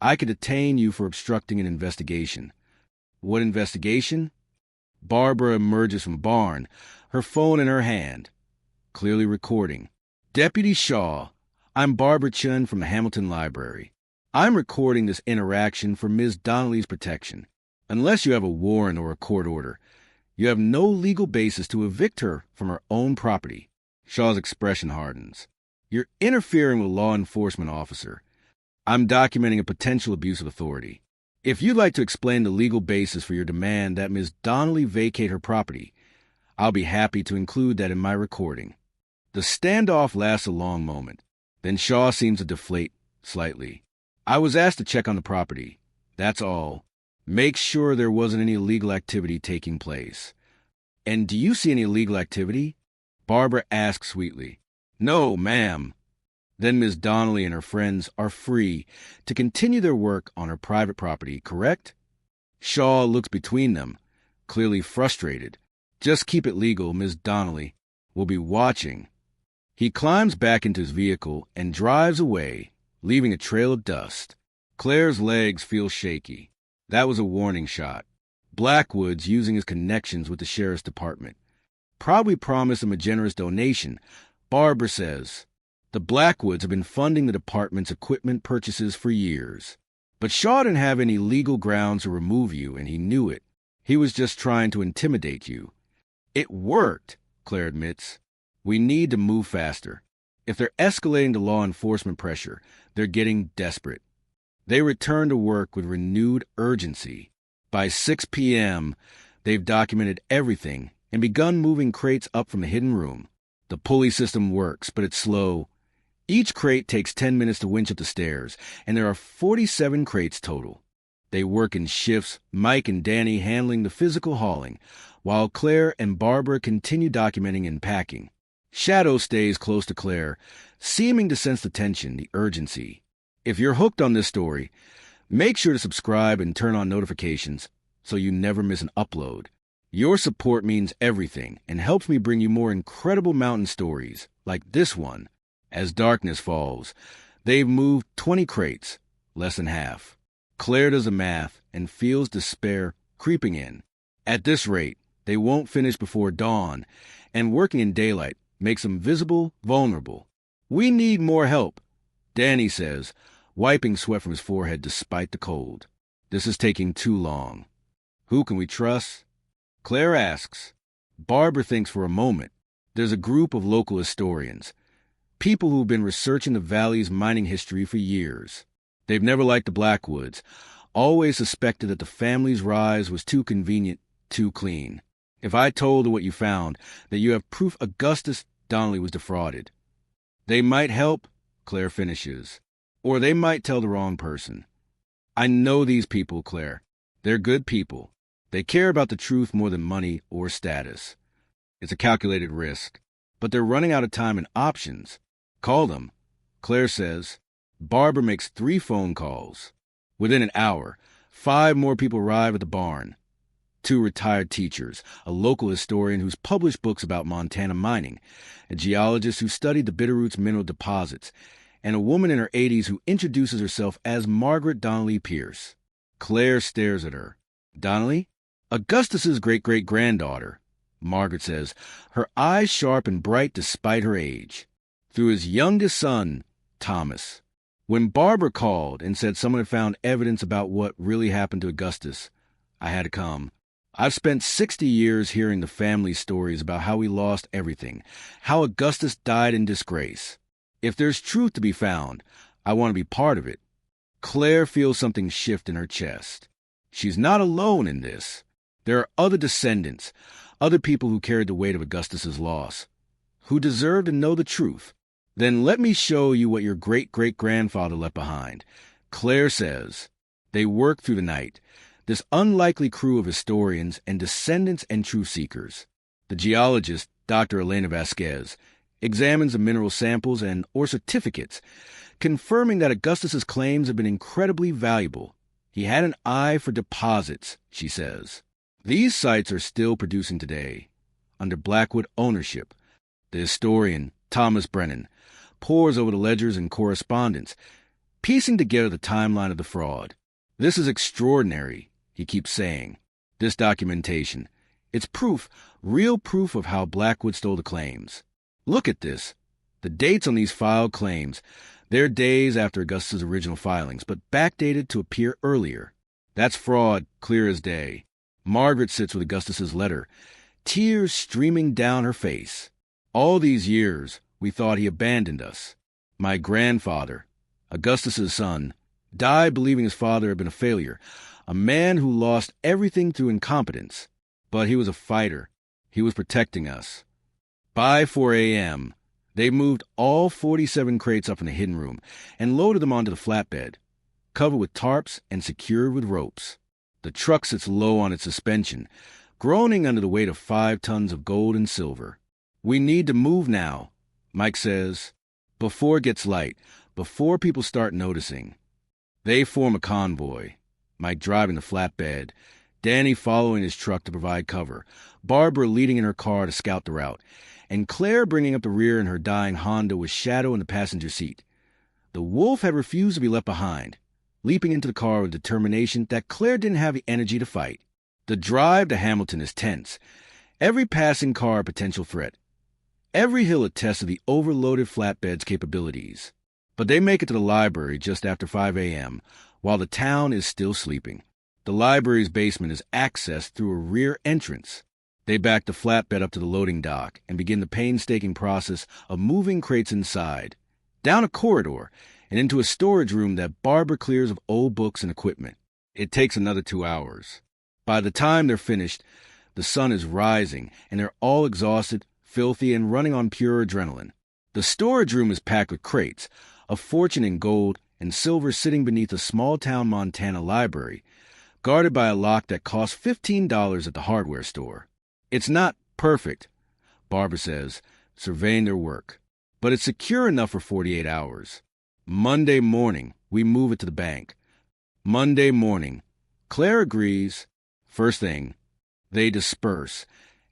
I could detain you for obstructing an investigation. What investigation? Barbara emerges from barn, her phone in her hand, clearly recording. Deputy Shaw, I'm Barbara Chun from the Hamilton Library. I'm recording this interaction for Ms. Donnelly's protection. Unless you have a warrant or a court order, you have no legal basis to evict her from her own property. Shaw's expression hardens. You're interfering with a law enforcement officer. I'm documenting a potential abuse of authority. If you'd like to explain the legal basis for your demand that Ms. Donnelly vacate her property, I'll be happy to include that in my recording. The standoff lasts a long moment. Then Shaw seems to deflate slightly. I was asked to check on the property. That's all. Make sure there wasn't any illegal activity taking place. And do you see any illegal activity? Barbara asks sweetly. No, ma'am. Then Ms. Donnelly and her friends are free to continue their work on her private property, correct? Shaw looks between them, clearly frustrated. Just keep it legal, Ms. Donnelly. We'll be watching. He climbs back into his vehicle and drives away, leaving a trail of dust. Claire's legs feel shaky. That was a warning shot. Blackwood's using his connections with the sheriff's department. Probably promised him a generous donation. Barbara says, the Blackwoods have been funding the department's equipment purchases for years. But Shaw didn't have any legal grounds to remove you, and he knew it. He was just trying to intimidate you. It worked, Claire admits. We need to move faster. If they're escalating the law enforcement pressure, they're getting desperate. They return to work with renewed urgency. By 6 p.m., they've documented everything and begun moving crates up from the hidden room. The pulley system works, but it's slow. Each crate takes 10 minutes to winch up the stairs, and there are 47 crates total. They work in shifts, Mike and Danny handling the physical hauling, while Claire and Barbara continue documenting and packing. Shadow stays close to Claire, seeming to sense the tension, the urgency. If you're hooked on this story, make sure to subscribe and turn on notifications so you never miss an upload. Your support means everything and helps me bring you more incredible mountain stories like this one. As darkness falls, they've moved 20 crates, less than half. Claire does the math and feels despair creeping in. At this rate, they won't finish before dawn, and working in daylight makes them visible, vulnerable. We need more help, Danny says, wiping sweat from his forehead despite the cold. This is taking too long. Who can we trust? Claire asks. Barbara thinks for a moment. There's a group of local historians, people who've been researching the valley's mining history for years. They've never liked the Blackwoods, always suspected that the family's rise was too convenient, too clean. If I told her what you found, that you have proof Augustus Donnelly was defrauded. They might help, Claire finishes, or they might tell the wrong person. I know these people, Claire. They're good people. They care about the truth more than money or status. It's a calculated risk, but they're running out of time and options. Call them, Claire says. Barbara makes 3 phone calls. Within an hour, 5 more people arrive at the barn. 2 retired teachers, a local historian who's published books about Montana mining, a geologist who studied the Bitterroot's mineral deposits, and a woman in her 80s who introduces herself as Margaret Donnelly Pierce. Claire stares at her. Donnelly? Augustus's great-great-granddaughter, Margaret says, her eyes sharp and bright despite her age. Through his youngest son, Thomas. When Barbara called and said someone had found evidence about what really happened to Augustus, I had to come. I've spent 60 years hearing the family stories about how we lost everything, how Augustus died in disgrace. If there's truth to be found, I want to be part of it. Claire feels something shift in her chest. She's not alone in this. There are other descendants, other people who carried the weight of Augustus's loss, who deserve to know the truth. Then let me show you what your great-great-grandfather left behind. Claire says. They work through the night, this unlikely crew of historians and descendants and truth seekers. The geologist, Dr. Elena Vasquez, examines the mineral samples or certificates, confirming that Augustus's claims have been incredibly valuable. He had an eye for deposits, she says. These sites are still producing today, under Blackwood ownership. The historian, Thomas Brennan, pores over the ledgers and correspondence, piecing together the timeline of the fraud. This is extraordinary, he keeps saying. This documentation. It's proof, real proof of how Blackwood stole the claims. Look at this. The dates on these filed claims. They're days after Augustus' original filings, but backdated to appear earlier. That's fraud, clear as day. Margaret sits with Augustus's letter, tears streaming down her face. All these years, we thought he abandoned us. My grandfather, Augustus's son, died believing his father had been a failure, a man who lost everything through incompetence. But he was a fighter. He was protecting us. By 4 a.m., they moved all 47 crates up in the hidden room and loaded them onto the flatbed, covered with tarps and secured with ropes. The truck sits low on its suspension, groaning under the weight of 5 tons of gold and silver. We need to move now, Mike says, before it gets light, before people start noticing. They form a convoy, Mike driving the flatbed, Danny following his truck to provide cover, Barbara leading in her car to scout the route, and Claire bringing up the rear in her dying Honda with Shadow in the passenger seat. The wolf had refused to be left behind, leaping into the car with determination that Claire didn't have the energy to fight. The drive to Hamilton is tense. Every passing car a potential threat. Every hill attests to the overloaded flatbed's capabilities. But they make it to the library just after 5 a.m., while the town is still sleeping. The library's basement is accessed through a rear entrance. They back the flatbed up to the loading dock and begin the painstaking process of moving crates inside, down a corridor, and into a storage room that Barbara clears of old books and equipment. It takes another 2 hours. By the time they're finished, the sun is rising, and they're all exhausted, filthy, and running on pure adrenaline. The storage room is packed with crates, a fortune in gold and silver sitting beneath a small-town Montana library, guarded by a lock that costs $15 at the hardware store. It's not perfect, Barbara says, surveying their work, but it's secure enough for 48 hours. Monday morning, we move it to the bank. Monday morning, Claire agrees. First thing, they disperse,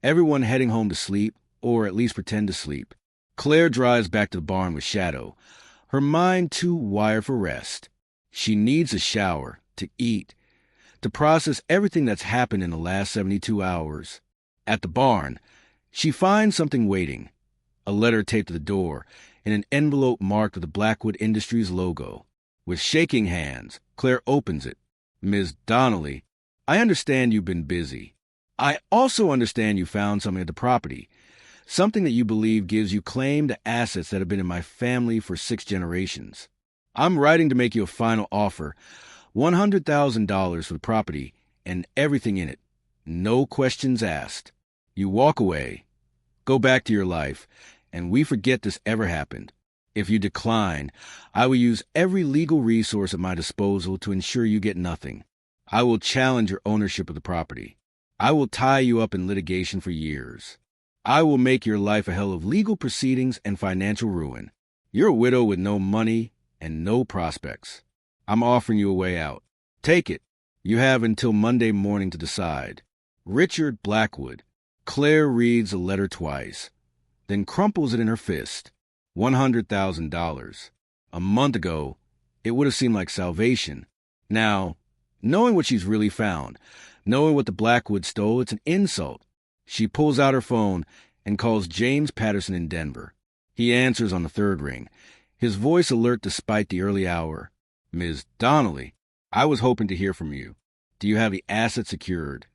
everyone heading home to sleep, or at least pretend to sleep. Claire drives back to the barn with Shadow, her mind too wired for rest. She needs a shower, to eat, to process everything that's happened in the last 72 hours. At the barn, she finds something waiting, a letter taped to the door, in an envelope marked with the Blackwood Industries logo. With shaking hands, Claire opens it. Ms. Donnelly, I understand you've been busy. I also understand you found something at the property, something that you believe gives you claim to assets that have been in my family for 6 generations. I'm writing to make you a final offer, $100,000 for the property and everything in it. No questions asked. You walk away, go back to your life, and we forget this ever happened. If you decline, I will use every legal resource at my disposal to ensure you get nothing. I will challenge your ownership of the property. I will tie you up in litigation for years. I will make your life a hell of legal proceedings and financial ruin. You're a widow with no money and no prospects. I'm offering you a way out. Take it. You have until Monday morning to decide. Richard Blackwood. Claire reads the letter twice, then crumples it in her fist. $100,000. A month ago, it would have seemed like salvation. Now, knowing what she's really found, knowing what the Blackwood stole, it's an insult. She pulls out her phone and calls James Patterson in Denver. He answers on the third ring, his voice alert despite the early hour. Ms. Donnelly, I was hoping to hear from you. Do you have the asset secured?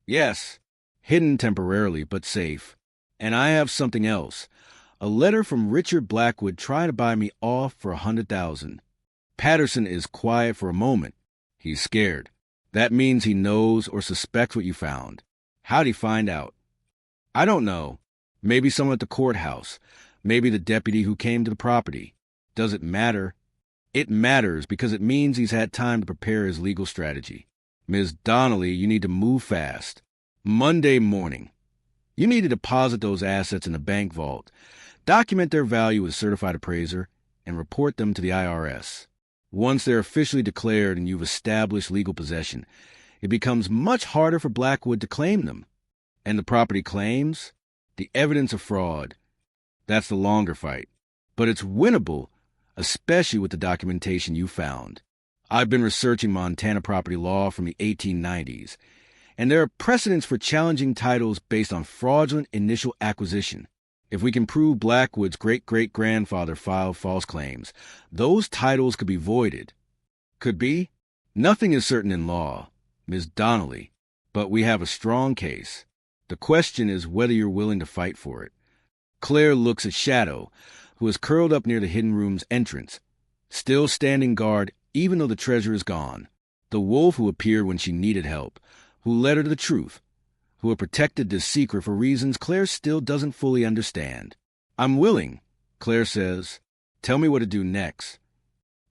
Yes. Hidden temporarily, but safe. And I have something else. A letter from Richard Blackwood trying to buy me off for $100,000. Patterson is quiet for a moment. He's scared. That means he knows or suspects what you found. How'd he find out? I don't know. Maybe someone at the courthouse. Maybe the deputy who came to the property. Does it matter? It matters because it means he's had time to prepare his legal strategy. Ms. Donnelly, you need to move fast. Monday morning. You need to deposit those assets in a bank vault, document their value with a certified appraiser, and report them to the IRS. Once they're officially declared and you've established legal possession, it becomes much harder for Blackwood to claim them. And the property claims? The evidence of fraud. That's the longer fight. But it's winnable, especially with the documentation you found. I've been researching Montana property law from the 1890s, and there are precedents for challenging titles based on fraudulent initial acquisition. If we can prove Blackwood's great-great-grandfather filed false claims, those titles could be voided. Could be? Nothing is certain in law, Ms. Donnelly, but we have a strong case. The question is whether you're willing to fight for it. Claire looks at Shadow, who is curled up near the hidden room's entrance, still standing guard even though the treasure is gone. The wolf who appeared when she needed help, who led her to the truth, who had protected this secret for reasons Claire still doesn't fully understand. I'm willing, Claire says. Tell me what to do next.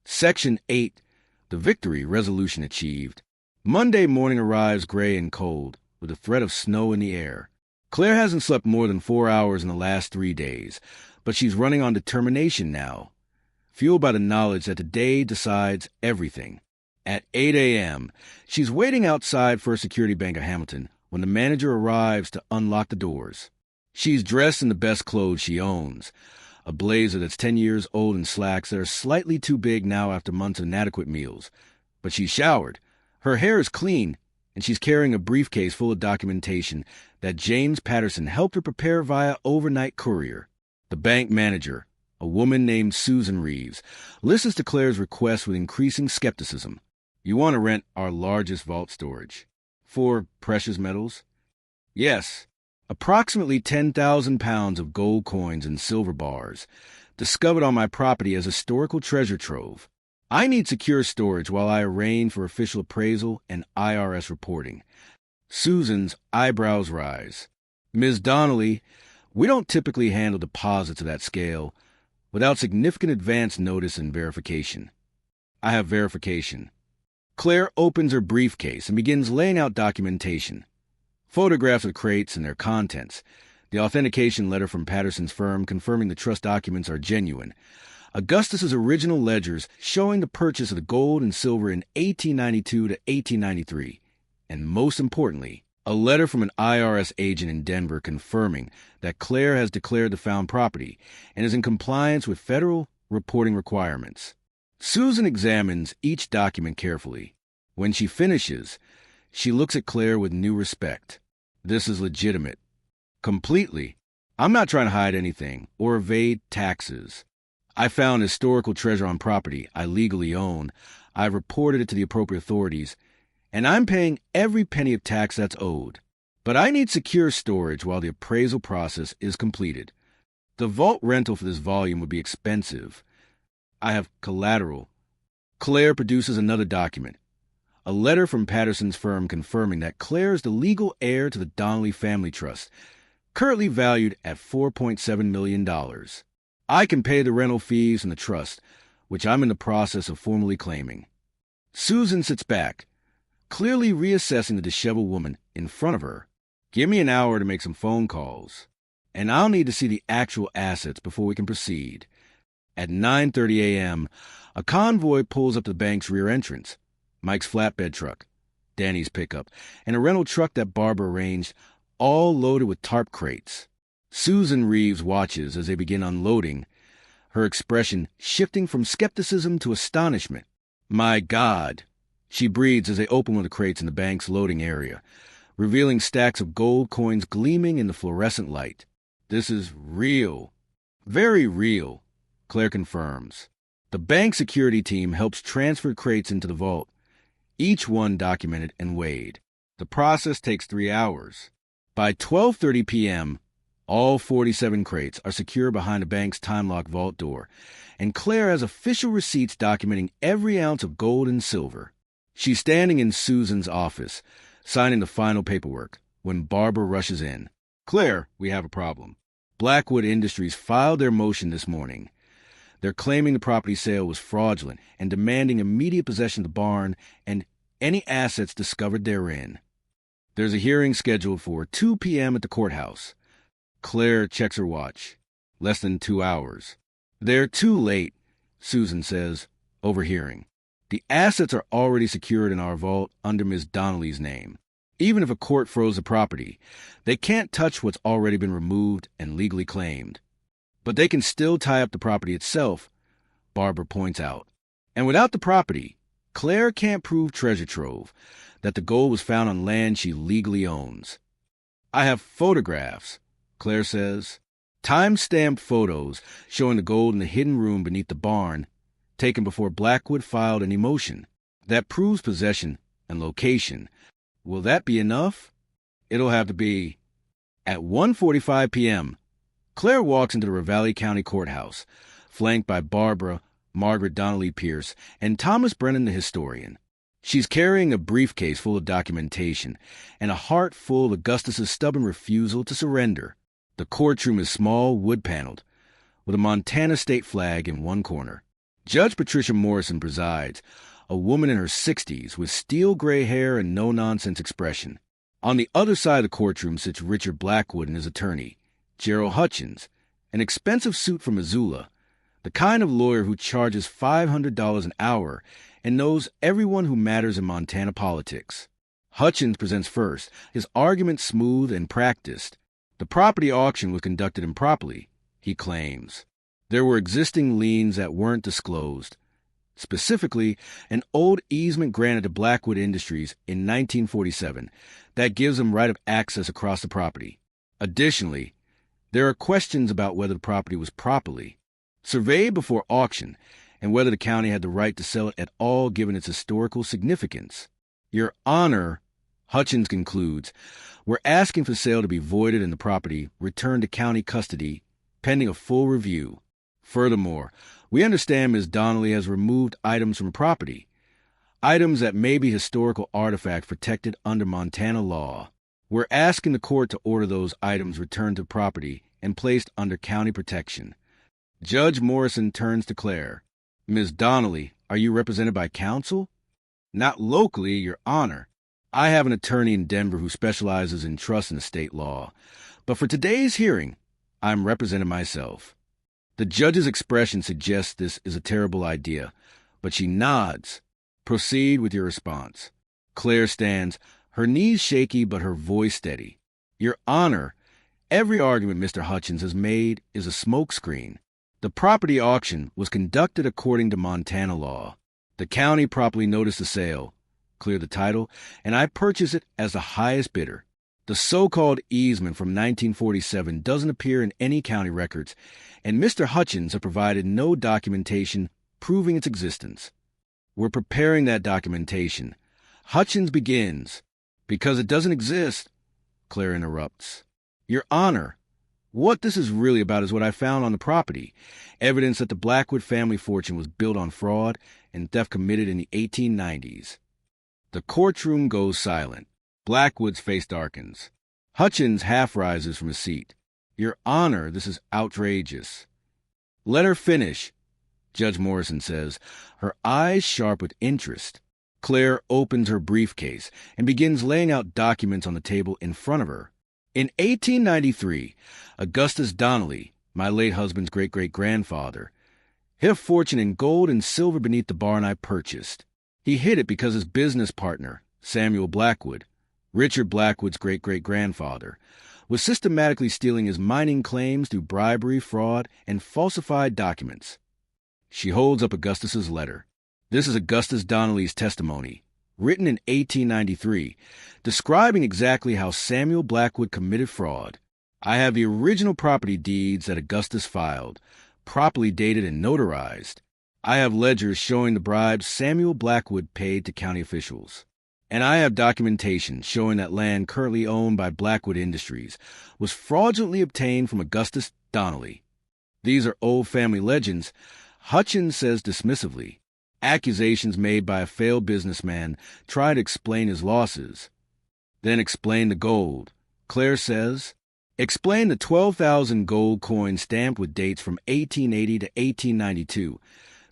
Section 8. The victory resolution achieved. Monday morning arrives gray and cold, with a threat of snow in the air. Claire hasn't slept more than 4 hours in the last 3 days, but she's running on determination now, fueled by the knowledge that today decides everything. At 8 a.m., she's waiting outside First Security Bank of Hamilton when the manager arrives to unlock the doors. She's dressed in the best clothes she owns, a blazer that's 10 years old and slacks that are slightly too big now after months of inadequate meals. But she's showered, her hair is clean, and she's carrying a briefcase full of documentation that James Patterson helped her prepare via overnight courier. The bank manager, a woman named Susan Reeves, listens to Claire's request with increasing skepticism. You want to rent our largest vault storage. For precious metals? Yes. Approximately 10,000 pounds of gold coins and silver bars, discovered on my property as historical treasure trove. I need secure storage while I arrange for official appraisal and IRS reporting. Susan's eyebrows rise. Ms. Donnelly, we don't typically handle deposits of that scale without significant advance notice and verification. I have verification. Claire opens her briefcase and begins laying out documentation. Photographs of crates and their contents, the authentication letter from Patterson's firm confirming the trust documents are genuine, Augustus's original ledgers showing the purchase of the gold and silver in 1892 to 1893, and most importantly, a letter from an IRS agent in Denver confirming that Claire has declared the found property and is in compliance with federal reporting requirements. Susan examines each document carefully. When she finishes, she looks at Claire with new respect. This is legitimate. Completely. I'm not trying to hide anything or evade taxes. I found historical treasure on property I legally own. I've reported it to the appropriate authorities, and I'm paying every penny of tax that's owed. But I need secure storage while the appraisal process is completed. The vault rental for this volume would be expensive. I have collateral. Claire produces another document. A letter from Patterson's firm confirming that Claire is the legal heir to the Donnelly Family Trust, currently valued at $4.7 million. I can pay the rental fees from the trust, which I'm in the process of formally claiming. Susan sits back, clearly reassessing the disheveled woman in front of her. Give me an hour to make some phone calls, and I'll need to see the actual assets before we can proceed. At 9:30 a.m., a convoy pulls up to the bank's rear entrance. Mike's flatbed truck, Danny's pickup, and a rental truck that Barbara arranged, all loaded with tarp crates. Susan Reeves watches as they begin unloading, her expression shifting from skepticism to astonishment. My God! She breathes as they open one of the crates in the bank's loading area, revealing stacks of gold coins gleaming in the fluorescent light. This is real. Very real, Claire confirms. The bank security team helps transfer crates into the vault, each one documented and weighed. The process takes 3 hours. By 12:30 p.m., all 47 crates are secure behind the bank's time-locked vault door, and Claire has official receipts documenting every ounce of gold and silver. She's standing in Susan's office, signing the final paperwork, when Barbara rushes in. Claire, we have a problem. Blackwood Industries filed their motion this morning. They're claiming the property sale was fraudulent and demanding immediate possession of the barn and any assets discovered therein. There's a hearing scheduled for 2 p.m. at the courthouse. Claire checks her watch. Less than 2 hours. They're too late, Susan says, overhearing. The assets are already secured in our vault under Ms. Donnelly's name. Even if a court froze the property, they can't touch what's already been removed and legally claimed. But they can still tie up the property itself, Barbara points out. And without the property, Claire can't prove treasure trove, that the gold was found on land she legally owns. I have photographs, Claire says. Time-stamped photos showing the gold in the hidden room beneath the barn, taken before Blackwood filed any motion. That proves possession and location. Will that be enough? It'll have to be. At 1:45 p.m., Claire walks into the Ravalli County Courthouse, flanked by Barbara, Margaret Donnelly Pierce, and Thomas Brennan the historian. She's carrying a briefcase full of documentation and a heart full of Augustus's stubborn refusal to surrender. The courtroom is small, wood-paneled, with a Montana state flag in one corner. Judge Patricia Morrison presides, a woman in her 60s with steel gray hair and no-nonsense expression. On the other side of the courtroom sits Richard Blackwood and his attorney, Gerald Hutchins, an expensive suit from Missoula, the kind of lawyer who charges $500 an hour and knows everyone who matters in Montana politics. Hutchins presents first, his argument smooth and practiced. The property auction was conducted improperly, he claims. There were existing liens that weren't disclosed. Specifically, an old easement granted to Blackwood Industries in 1947 that gives them right of access across the property. Additionally, there are questions about whether the property was properly surveyed before auction and whether the county had the right to sell it at all given its historical significance. Your Honor, Hutchins concludes, we're asking for the sale to be voided and the property returned to county custody pending a full review. Furthermore, we understand Ms. Donnelly has removed items from property, items that may be historical artifacts protected under Montana law. We're asking the court to order those items returned to property and placed under county protection. Judge Morrison turns to Claire. Ms. Donnelly, are you represented by counsel? Not locally, Your Honor. I have an attorney in Denver who specializes in trust and estate law. But for today's hearing, I'm representing myself. The judge's expression suggests this is a terrible idea, but she nods. Proceed with your response. Claire stands, her knees shaky but her voice steady. Your Honor, every argument Mr. Hutchins has made is a smokescreen. The property auction was conducted according to Montana law. The county properly noticed the sale, cleared the title, and I purchased it as the highest bidder. The so-called easement from 1947 doesn't appear in any county records, and Mr. Hutchins has provided no documentation proving its existence. We're preparing that documentation. Hutchins begins. Because it doesn't exist, Claire interrupts. Your Honor, what this is really about is what I found on the property, evidence that the Blackwood family fortune was built on fraud and theft committed in the 1890s. The courtroom goes silent. Blackwood's face darkens. Hutchins half rises from his seat. Your Honor, this is outrageous. Let her finish, Judge Morrison says, her eyes sharp with interest. Claire opens her briefcase and begins laying out documents on the table in front of her. In 1893, Augustus Donnelly, my late husband's great-great-grandfather, hid a fortune in gold and silver beneath the barn I purchased. He hid it because his business partner, Samuel Blackwood, Richard Blackwood's great-great-grandfather, was systematically stealing his mining claims through bribery, fraud, and falsified documents. She holds up Augustus's letter. This is Augustus Donnelly's testimony, written in 1893, describing exactly how Samuel Blackwood committed fraud. I have the original property deeds that Augustus filed, properly dated and notarized. I have ledgers showing the bribes Samuel Blackwood paid to county officials. And I have documentation showing that land currently owned by Blackwood Industries was fraudulently obtained from Augustus Donnelly. These are old family legends, Hutchins says dismissively. Accusations made by a failed businessman try to explain his losses. Then explain the gold. Claire says, explain the 12,000 gold coins stamped with dates from 1880 to 1892,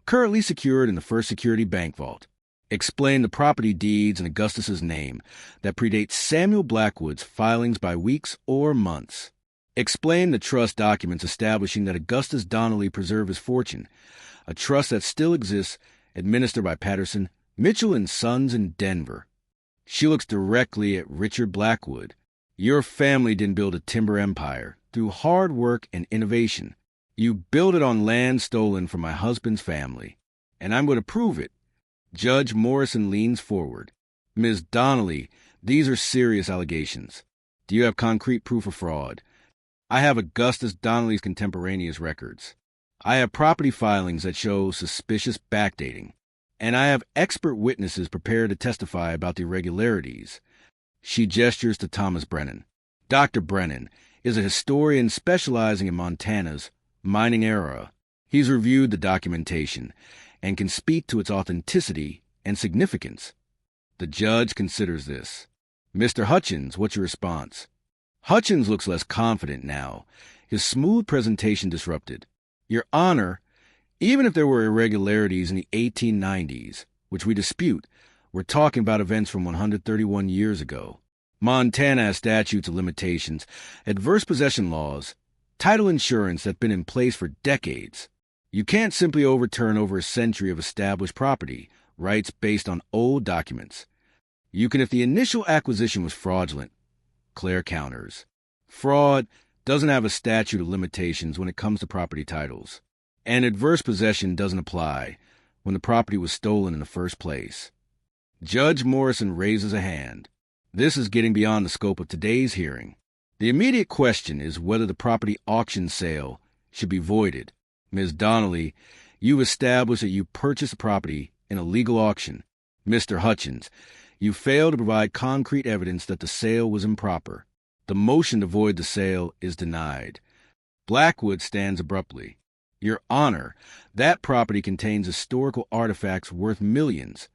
currently secured in the First Security Bank vault. Explain the property deeds in Augustus's name that predates Samuel Blackwood's filings by weeks or months. Explain the trust documents establishing that Augustus Donnelly preserved his fortune, a trust that still exists, administered by Patterson, Mitchell and Sons in Denver. She looks directly at Richard Blackwood. Your family didn't build a timber empire through hard work and innovation. You built it on land stolen from my husband's family, and I'm going to prove it. Judge Morrison leans forward. Ms. Donnelly, these are serious allegations. Do you have concrete proof of fraud? I have Augustus Donnelly's contemporaneous records. I have property filings that show suspicious backdating, and I have expert witnesses prepared to testify about the irregularities. She gestures to Thomas Brennan. Dr. Brennan is a historian specializing in Montana's mining era. He's reviewed the documentation and can speak to its authenticity and significance. The judge considers this. Mr. Hutchins, what's your response? Hutchins looks less confident now, his smooth presentation disrupted. Your Honor, even if there were irregularities in the 1890s, which we dispute, we're talking about events from 131 years ago. Montana has statutes of limitations, adverse possession laws, title insurance that's been in place for decades. You can't simply overturn over a century of established property rights based on old documents. You can if the initial acquisition was fraudulent. Claire counters. Fraud doesn't have a statute of limitations when it comes to property titles, and adverse possession doesn't apply when the property was stolen in the first place. Judge Morrison raises a hand. This is getting beyond the scope of today's hearing. The immediate question is whether the property auction sale should be voided. Ms. Donnelly, You've established that you purchased the property in a legal auction. Mr. Hutchins, you failed to provide concrete evidence that the sale was improper. The motion to void the sale is denied. Blackwood stands abruptly. Your Honor, that property contains historical artifacts worth millions,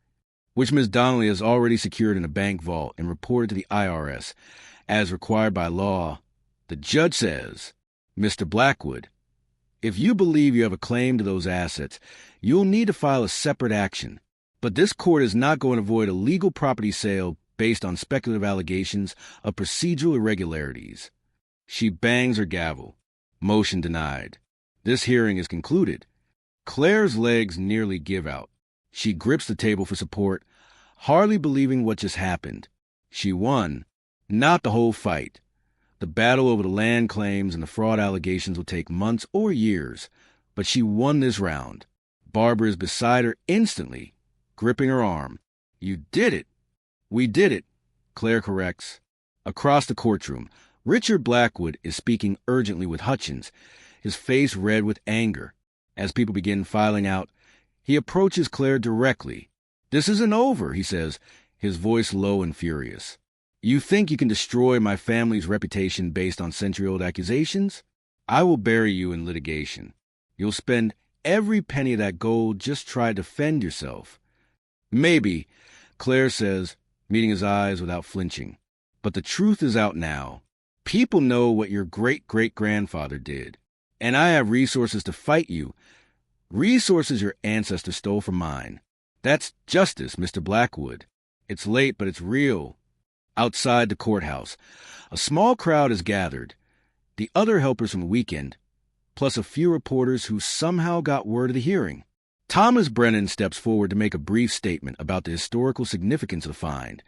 which Ms. Donnelly has already secured in a bank vault and reported to the IRS, as required by law. The judge says, Mr. Blackwood, if you believe you have a claim to those assets, you'll need to file a separate action. But this court is not going to void a legal property sale based on speculative allegations of procedural irregularities. She bangs her gavel. Motion denied. This hearing is concluded. Claire's legs nearly give out. She grips the table for support, hardly believing what just happened. She won. Not the whole fight. The battle over the land claims and the fraud allegations will take months or years, but she won this round. Barbara is beside her instantly, gripping her arm. You did it. We did it, Claire corrects. Across the courtroom, Richard Blackwood is speaking urgently with Hutchins, his face red with anger. As people begin filing out, he approaches Claire directly. This isn't over, he says, his voice low and furious. You think you can destroy my family's reputation based on century-old accusations? I will bury you in litigation. You'll spend every penny of that gold just try to defend yourself. Maybe, Claire says, meeting his eyes without flinching. But the truth is out now. People know what your great-great-grandfather did. And I have resources to fight you. Resources your ancestors stole from mine. That's justice, Mr. Blackwood. It's late, but it's real. Outside the courthouse, a small crowd is gathered. The other helpers from the weekend, plus a few reporters who somehow got word of the hearing. Thomas Brennan steps forward to make a brief statement about the historical significance of the find,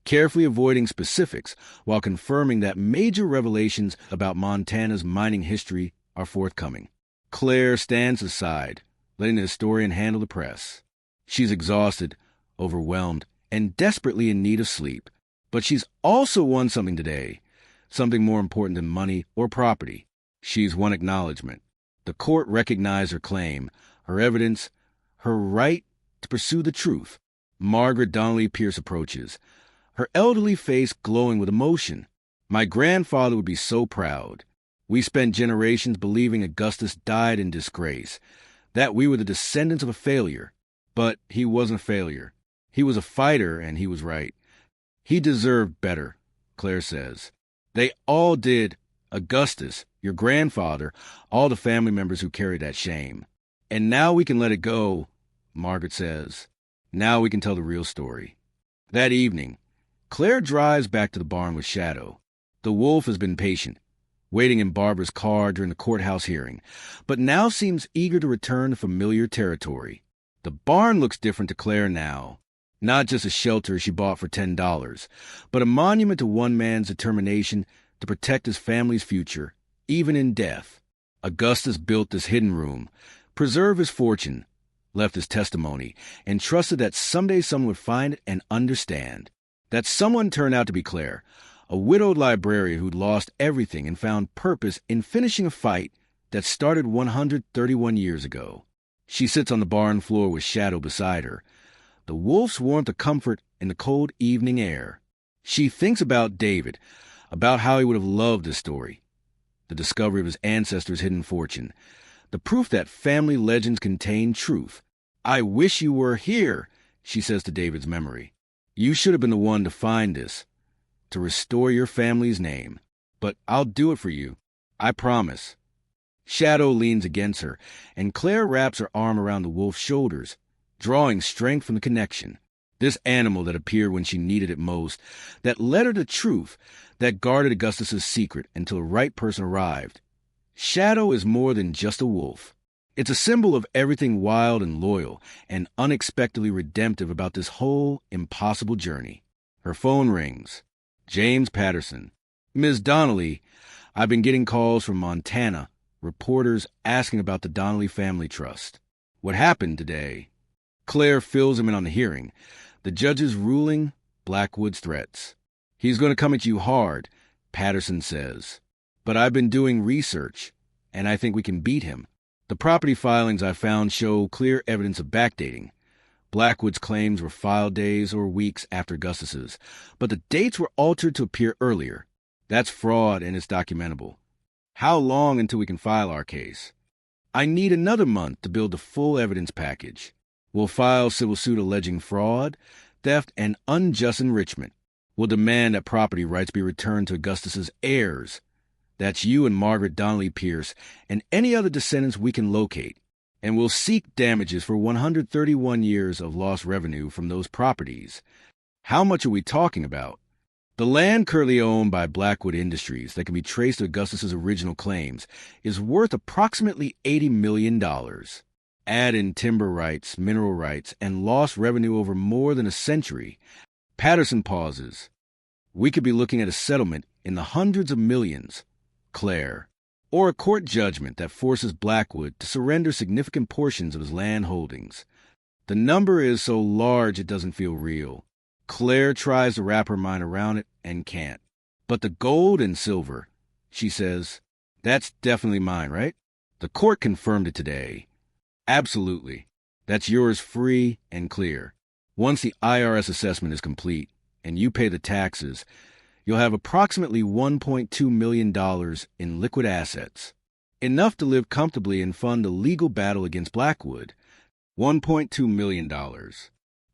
carefully avoiding specifics while confirming that major revelations about Montana's mining history are forthcoming. Claire stands aside, letting the historian handle the press. She's exhausted, overwhelmed, and desperately in need of sleep. But she's also won something today, something more important than money or property. She's won acknowledgement. The court recognized her claim, her evidence, her right to pursue the truth. Margaret Donnelly Pierce approaches, her elderly face glowing with emotion. My grandfather would be so proud. We spent generations believing Augustus died in disgrace, that we were the descendants of a failure. But he wasn't a failure. He was a fighter, and he was right. He deserved better, Claire says. They all did. Augustus, your grandfather, all the family members who carried that shame. And now we can let it go, Margaret says. Now we can tell the real story. That evening, Claire drives back to the barn with Shadow. The wolf has been patient, waiting in Barbara's car during the courthouse hearing, but now seems eager to return to familiar territory. The barn looks different to Claire now. Not just a shelter she bought for $10, but a monument to one man's determination to protect his family's future, even in death. Augustus built this hidden room, preserved his fortune, left his testimony, and trusted that someday someone would find it and understand. That someone turned out to be Claire, a widowed librarian who'd lost everything and found purpose in finishing a fight that started 131 years ago. She sits on the barn floor with Shadow beside her, the wolf's warmth of comfort in the cold evening air. She thinks about David, about how he would have loved this story, the discovery of his ancestors' hidden fortune, the proof that family legends contain truth. I wish you were here, she says to David's memory. You should have been the one to find this, to restore your family's name. But I'll do it for you. I promise. Shadow leans against her, and Claire wraps her arm around the wolf's shoulders, drawing strength from the connection. This animal that appeared when she needed it most, that led her to truth, that guarded Augustus's secret until the right person arrived. Shadow is more than just a wolf. It's a symbol of everything wild and loyal and unexpectedly redemptive about this whole impossible journey. Her phone rings. James Patterson. Ms. Donnelly, I've been getting calls from Montana, reporters asking about the Donnelly Family Trust. What happened today? Claire fills him in on the hearing. The judge's ruling, Blackwood's threats. He's going to come at you hard, Patterson says. But I've been doing research, and I think we can beat him. The property filings I found show clear evidence of backdating. Blackwood's claims were filed days or weeks after Augustus's, but the dates were altered to appear earlier. That's fraud and it's documentable. How long until we can file our case? I need another month to build the full evidence package. We'll file civil suit alleging fraud, theft, and unjust enrichment. We'll demand that property rights be returned to Augustus's heirs. That's you and Margaret Donnelly Pierce and any other descendants we can locate. And we'll seek damages for 131 years of lost revenue from those properties. How much are we talking about? The land currently owned by Blackwood Industries that can be traced to Augustus's original claims is worth approximately $80 million. Add in timber rights, mineral rights, and lost revenue over more than a century. Patterson pauses. We could be looking at a settlement in the hundreds of millions. Claire. Or a court judgment that forces Blackwood to surrender significant portions of his land holdings. The number is so large it doesn't feel real. Claire tries to wrap her mind around it and can't. But the gold and silver, she says, that's definitely mine, right? The court confirmed it today. Absolutely. That's yours free and clear. Once the IRS assessment is complete and you pay the taxes, you'll have approximately $1.2 million in liquid assets, enough to live comfortably and fund a legal battle against Blackwood. $1.2 million.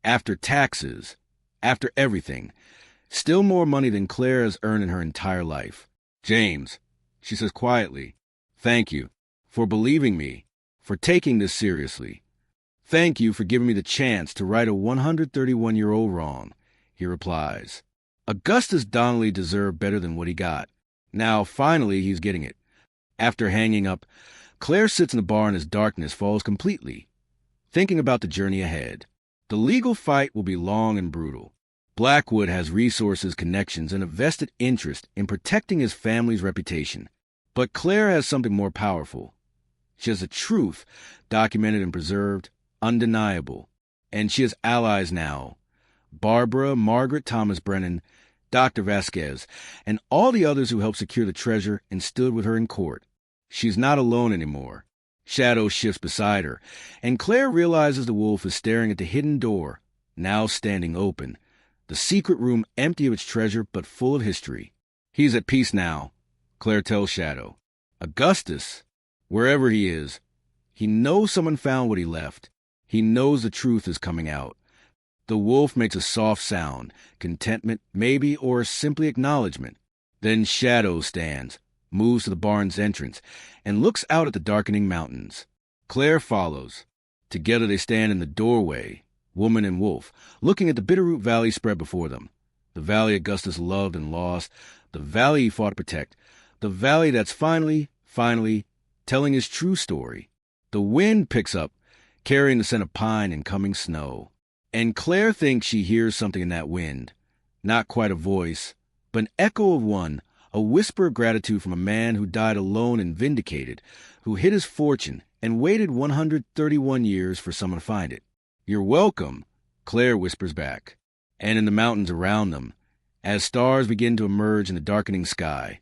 After taxes, after everything, still more money than Claire has earned in her entire life. James, she says quietly, thank you for believing me, for taking this seriously. Thank you for giving me the chance to right a 131-year-old wrong, he replies. Augustus Donnelly deserved better than what he got. Now, finally, he's getting it. After hanging up, Claire sits in the bar and as darkness falls completely, thinking about the journey ahead. The legal fight will be long and brutal. Blackwood has resources, connections, and a vested interest in protecting his family's reputation. But Claire has something more powerful. She has the truth, documented and preserved, undeniable. And she has allies now. Barbara, Margaret Thomas Brennan, Dr. Vasquez, and all the others who helped secure the treasure and stood with her in court. She's not alone anymore. Shadow shifts beside her, and Claire realizes the wolf is staring at the hidden door, now standing open, the secret room empty of its treasure but full of history. He's at peace now, Claire tells Shadow. Augustus, wherever he is, he knows someone found what he left. He knows the truth is coming out. The wolf makes a soft sound, contentment, maybe, or simply acknowledgement. Then Shadow stands, moves to the barn's entrance, and looks out at the darkening mountains. Claire follows. Together they stand in the doorway, woman and wolf, looking at the Bitterroot Valley spread before them. The valley Augustus loved and lost, the valley he fought to protect, the valley that's finally, telling his true story. The wind picks up, carrying the scent of pine and coming snow. And Claire thinks she hears something in that wind. Not quite a voice, but an echo of one, a whisper of gratitude from a man who died alone and vindicated, who hid his fortune and waited 131 years for someone to find it. You're welcome, Claire whispers back. And in the mountains around them, as stars begin to emerge in the darkening sky,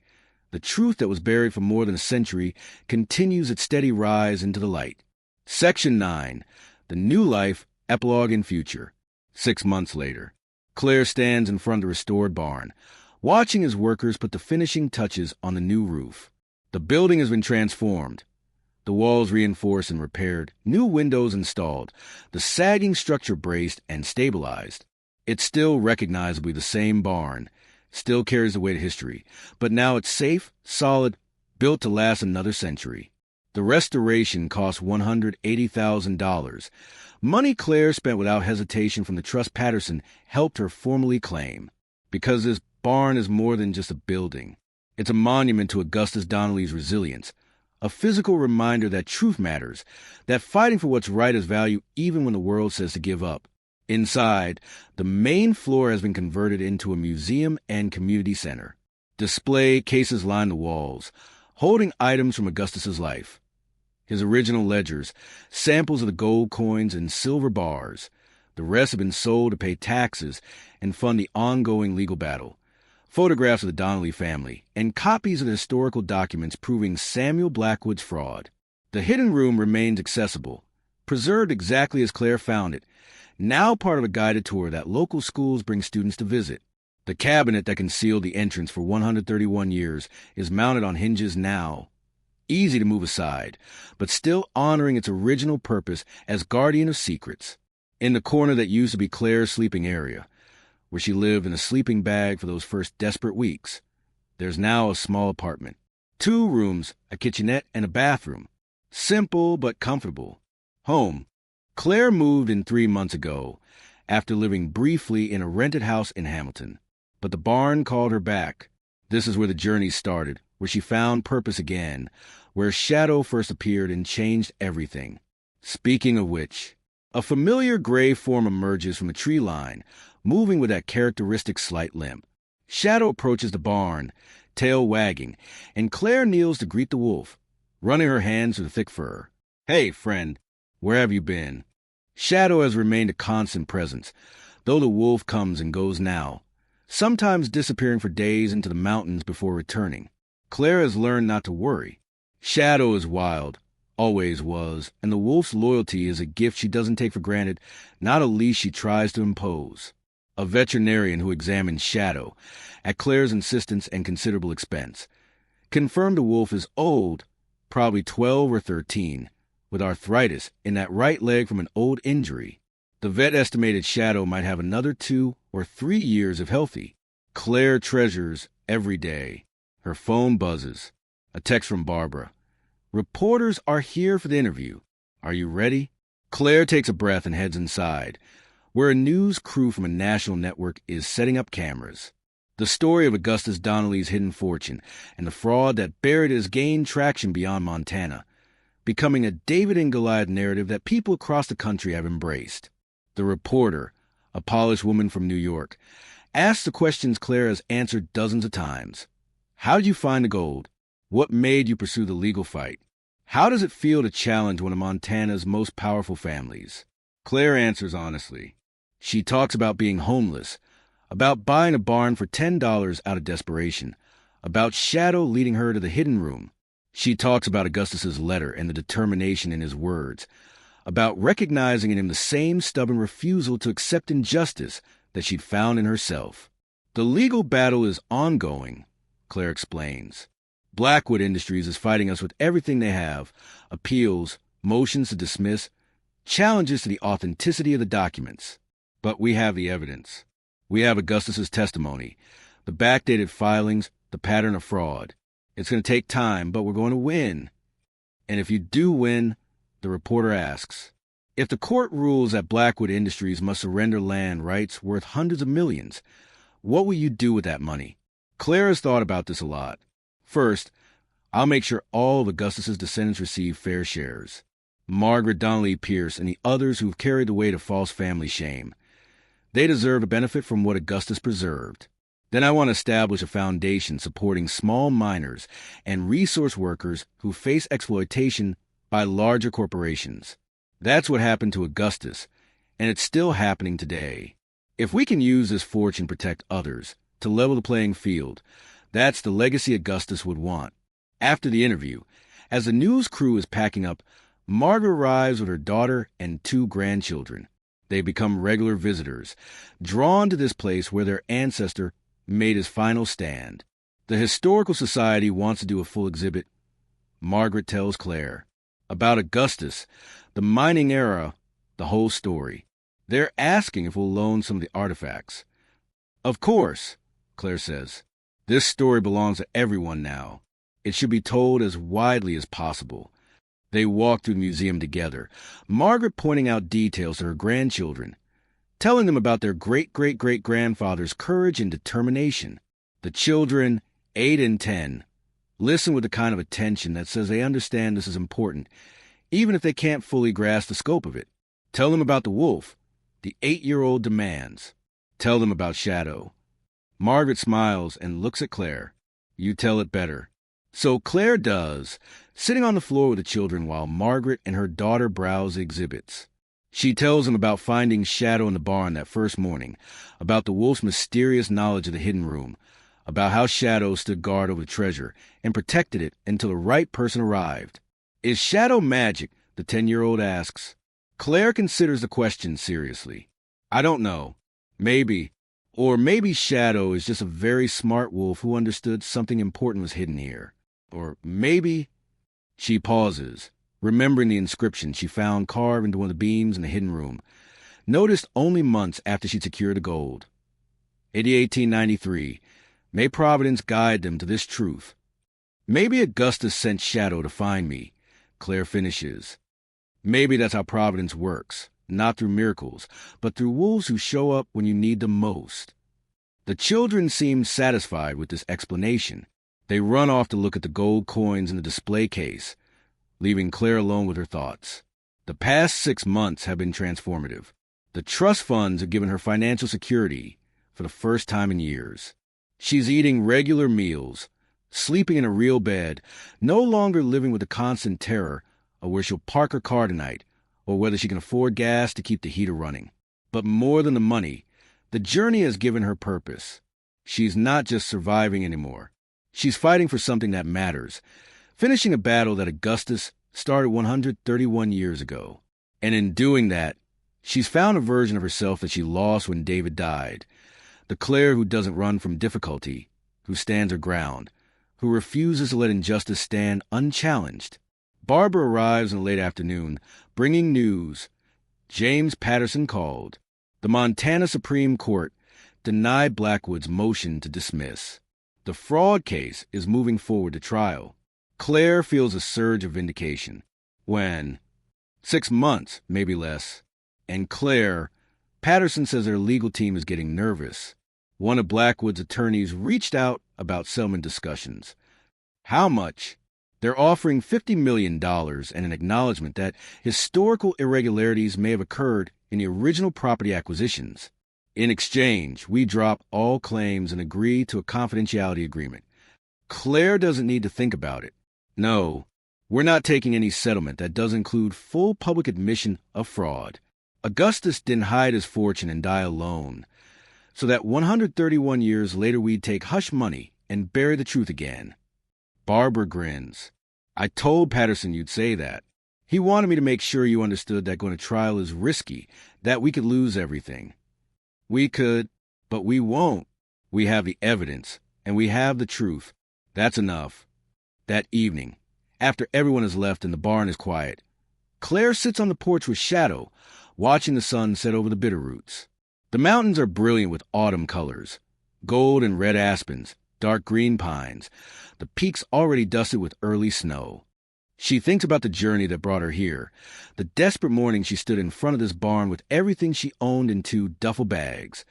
the truth that was buried for more than a century continues its steady rise into the light. Section 9. The New Life, Epilogue and Future. 6 months later. Claire stands in front of the restored barn, watching his workers put the finishing touches on the new roof. The building has been transformed. The walls reinforced and repaired, new windows installed, the sagging structure braced and stabilized. It's still recognizably the same barn, still carries the weight of history, but now it's safe, solid, built to last another century. The restoration cost $180,000. Money Claire spent without hesitation from the trust Patterson helped her formally claim. Because this barn is more than just a building. It's a monument to Augustus Donnelly's resilience, a physical reminder that truth matters, that fighting for what's right has value even when the world says to give up. Inside, the main floor has been converted into a museum and community center. Display cases line the walls, holding items from Augustus's life. His original ledgers, samples of the gold coins and silver bars. The rest have been sold to pay taxes and fund the ongoing legal battle. Photographs of the Donnelly family and copies of the historical documents proving Samuel Blackwood's fraud. The hidden room remains accessible, preserved exactly as Claire found it, now part of a guided tour that local schools bring students to visit. The cabinet that concealed the entrance for 131 years is mounted on hinges now, easy to move aside, but still honoring its original purpose as guardian of secrets. In the corner that used to be Claire's sleeping area, where she lived in a sleeping bag for those first desperate weeks, there's now a small apartment. 2 rooms, a kitchenette, and a bathroom. Simple but comfortable. Home. Claire moved in 3 months ago, after living briefly in a rented house in Hamilton. But the barn called her back. This is where the journey started, where she found purpose again, where shadow first appeared and changed everything. Speaking of which, a familiar gray form emerges from a tree line, moving with that characteristic slight limp. Shadow approaches the barn, tail wagging, and Claire kneels to greet the wolf, running her hands through the thick fur. "Hey, friend, where have you been?" Shadow has remained a constant presence, though the wolf comes and goes now, sometimes disappearing for days into the mountains before returning. Claire has learned not to worry. Shadow is wild, always was, and the wolf's loyalty is a gift she doesn't take for granted, not a leash she tries to impose. A veterinarian who examined Shadow, at Claire's insistence and considerable expense, confirmed the wolf is old, probably 12 or 13, with arthritis in that right leg from an old injury. The vet estimated Shadow might have another 2 or 3 years if healthy. Claire treasures every day. Her phone buzzes. A text from Barbara. "Reporters are here for the interview. Are you ready?" Claire takes a breath and heads inside, where a news crew from a national network is setting up cameras. The story of Augustus Donnelly's hidden fortune and the fraud that buried it has gained traction beyond Montana, becoming a David and Goliath narrative that people across the country have embraced. The reporter, a polished woman from New York, asks the questions Claire has answered dozens of times. How did you find the gold? What made you pursue the legal fight? How does it feel to challenge one of Montana's most powerful families? Claire answers honestly. She talks about being homeless, about buying a barn for $10 out of desperation, about Shadow leading her to the hidden room. She talks about Augustus's letter and the determination in his words, about recognizing in him the same stubborn refusal to accept injustice that she'd found in herself. The legal battle is ongoing, Claire explains. Blackwood Industries is fighting us with everything they have: appeals, motions to dismiss, challenges to the authenticity of the documents. But we have the evidence. We have Augustus's testimony, the backdated filings, the pattern of fraud. It's going to take time, but we're going to win. And if you do win, the reporter asks, if the court rules that Blackwood Industries must surrender land rights worth hundreds of millions, what will you do with that money? Claire has thought about this a lot. First, I'll make sure all of Augustus's descendants receive fair shares. Margaret Donnelly Pierce and the others who've carried the weight of false family shame. They deserve to benefit from what Augustus preserved. Then I want to establish a foundation supporting small miners and resource workers who face exploitation by larger corporations. That's what happened to Augustus, and it's still happening today. If we can use this fortune to protect others, to level the playing field, that's the legacy Augustus would want. After the interview, as the news crew is packing up, Margaret arrives with her daughter and 2 grandchildren. They become regular visitors, drawn to this place where their ancestor made his final stand. The Historical Society wants to do a full exhibit, Margaret tells Claire, about Augustus, the mining era, the whole story. They're asking if we'll loan some of the artifacts. Of course, Claire says. This story belongs to everyone now. It should be told as widely as possible. They walk through the museum together, Margaret pointing out details to her grandchildren, telling them about their great-great-great-grandfather's courage and determination. The children, 8 and 10, listen with the kind of attention that says they understand this is important, even if they can't fully grasp the scope of it. Tell them about the wolf, the 8-year-old demands. Tell them about Shadow. Margaret smiles and looks at Claire. You tell it better. So Claire does, sitting on the floor with the children while Margaret and her daughter browse the exhibits. She tells them about finding Shadow in the barn that first morning, about the wolf's mysterious knowledge of the hidden room, about how Shadow stood guard over the treasure and protected it until the right person arrived. Is shadow magic? The 10-year-old asks. Claire considers the question seriously. I don't know. Maybe. Or maybe Shadow is just a very smart wolf who understood something important was hidden here. Or maybe... She pauses, remembering the inscription she found carved into one of the beams in the hidden room, noticed only months after she'd secured the gold. In 1893, may Providence guide them to this truth. Maybe Augustus sent Shadow to find me, Claire finishes. Maybe that's how Providence works, not through miracles, but through wolves who show up when you need them most. The children seem satisfied with this explanation. They run off to look at the gold coins in the display case, leaving Claire alone with her thoughts. The past 6 months have been transformative. The trust funds have given her financial security for the first time in years. She's eating regular meals, sleeping in a real bed, no longer living with the constant terror of where she'll park her car tonight or whether she can afford gas to keep the heater running. But more than the money, the journey has given her purpose. She's not just surviving anymore. She's fighting for something that matters, finishing a battle that Augustus started 131 years ago. And in doing that, she's found a version of herself that she lost when David died. The Claire who doesn't run from difficulty, who stands her ground, who refuses to let injustice stand unchallenged. Barbara arrives in the late afternoon, bringing news. James Patterson called. The Montana Supreme Court denied Blackwood's motion to dismiss. The fraud case is moving forward to trial. Claire feels a surge of vindication. When? 6 months, maybe less. And Claire, Patterson says her legal team is getting nervous. One of Blackwood's attorneys reached out about settlement discussions. How much? They're offering $50 million and an acknowledgement that historical irregularities may have occurred in the original property acquisitions. In exchange, we drop all claims and agree to a confidentiality agreement. Claire doesn't need to think about it. No, we're not taking any settlement that does include full public admission of fraud. Augustus didn't hide his fortune and die alone, so that 131 years later we'd take hush money and bury the truth again. Barbara grins. I told Patterson you'd say that. He wanted me to make sure you understood that going to trial is risky, that we could lose everything. We could, but we won't. We have the evidence, and we have the truth. That's enough. That evening, after everyone has left and the barn is quiet, Claire sits on the porch with Shadow, watching the sun set over the Bitterroots. The mountains are brilliant with autumn colors, gold and red aspens, dark green pines, the peaks already dusted with early snow. She thinks about the journey that brought her here, the desperate morning she stood in front of this barn with everything she owned in 2 duffel bags,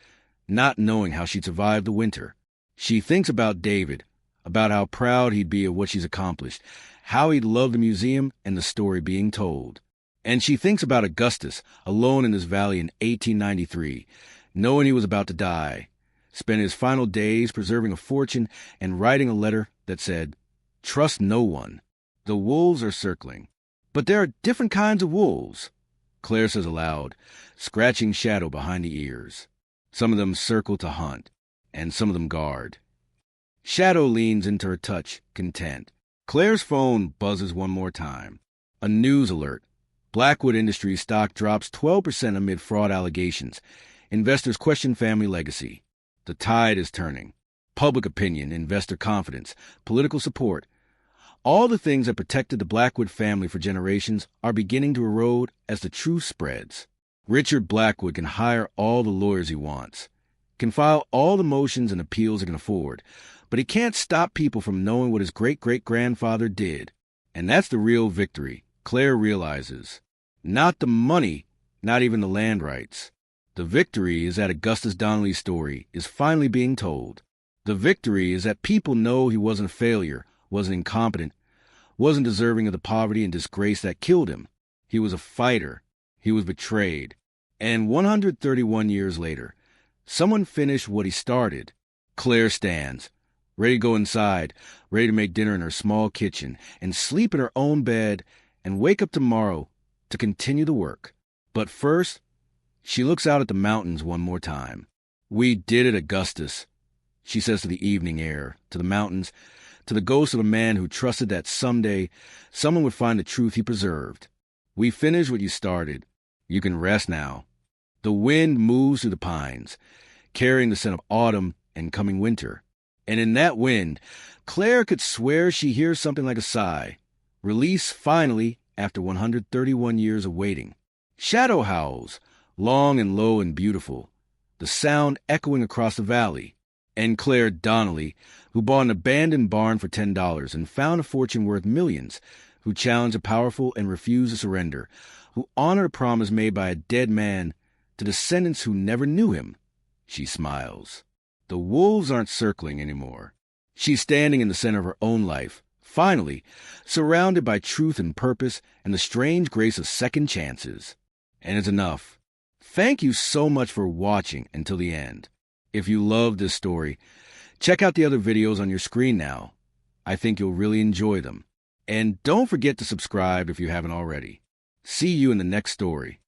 not knowing how she'd survive the winter. She thinks about David, about how proud he'd be of what she's accomplished, how he'd love the museum and the story being told. And she thinks about Augustus, alone in this valley in 1893, knowing he was about to die, spent his final days preserving a fortune and writing a letter that said, "Trust no one. The wolves are circling." But there are different kinds of wolves, Claire says aloud, scratching Shadow behind the ears. Some of them circle to hunt, and some of them guard. Shadow leans into her touch, content. Claire's phone buzzes one more time. A news alert. Blackwood Industries stock drops 12% amid fraud allegations. Investors question family legacy. The tide is turning. Public opinion, investor confidence, political support. All the things that protected the Blackwood family for generations are beginning to erode as the truth spreads. Richard Blackwood can hire all the lawyers he wants, can file all the motions and appeals he can afford, but he can't stop people from knowing what his great-great-grandfather did. And that's the real victory, Claire realizes. Not the money, not even the land rights. The victory is that Augustus Donnelly's story is finally being told. The victory is that people know he wasn't a failure, wasn't incompetent, wasn't deserving of the poverty and disgrace that killed him. He was a fighter. He was betrayed. And 131 years later, someone finished what he started. Claire stands, ready to go inside, ready to make dinner in her small kitchen, and sleep in her own bed, and wake up tomorrow to continue the work. But first, she looks out at the mountains one more time. We did it, Augustus, she says to the evening air, to the mountains, to the ghost of a man who trusted that someday someone would find the truth he preserved. We finished what you started. You can rest now. The wind moves through the pines, carrying the scent of autumn and coming winter. And in that wind, Claire could swear she hears something like a sigh. Release finally after 131 years of waiting. Shadow howls, long and low and beautiful, the sound echoing across the valley. And Claire Donnelly, who bought an abandoned barn for $10 and found a fortune worth millions, who challenged the powerful and refused to surrender, who honored a promise made by a dead man to descendants who never knew him. She smiles. The wolves aren't circling anymore. She's standing in the center of her own life, finally, surrounded by truth and purpose and the strange grace of second chances. And it's enough. Thank you so much for watching until the end. If you loved this story, check out the other videos on your screen now. I think you'll really enjoy them. And don't forget to subscribe if you haven't already. See you in the next story.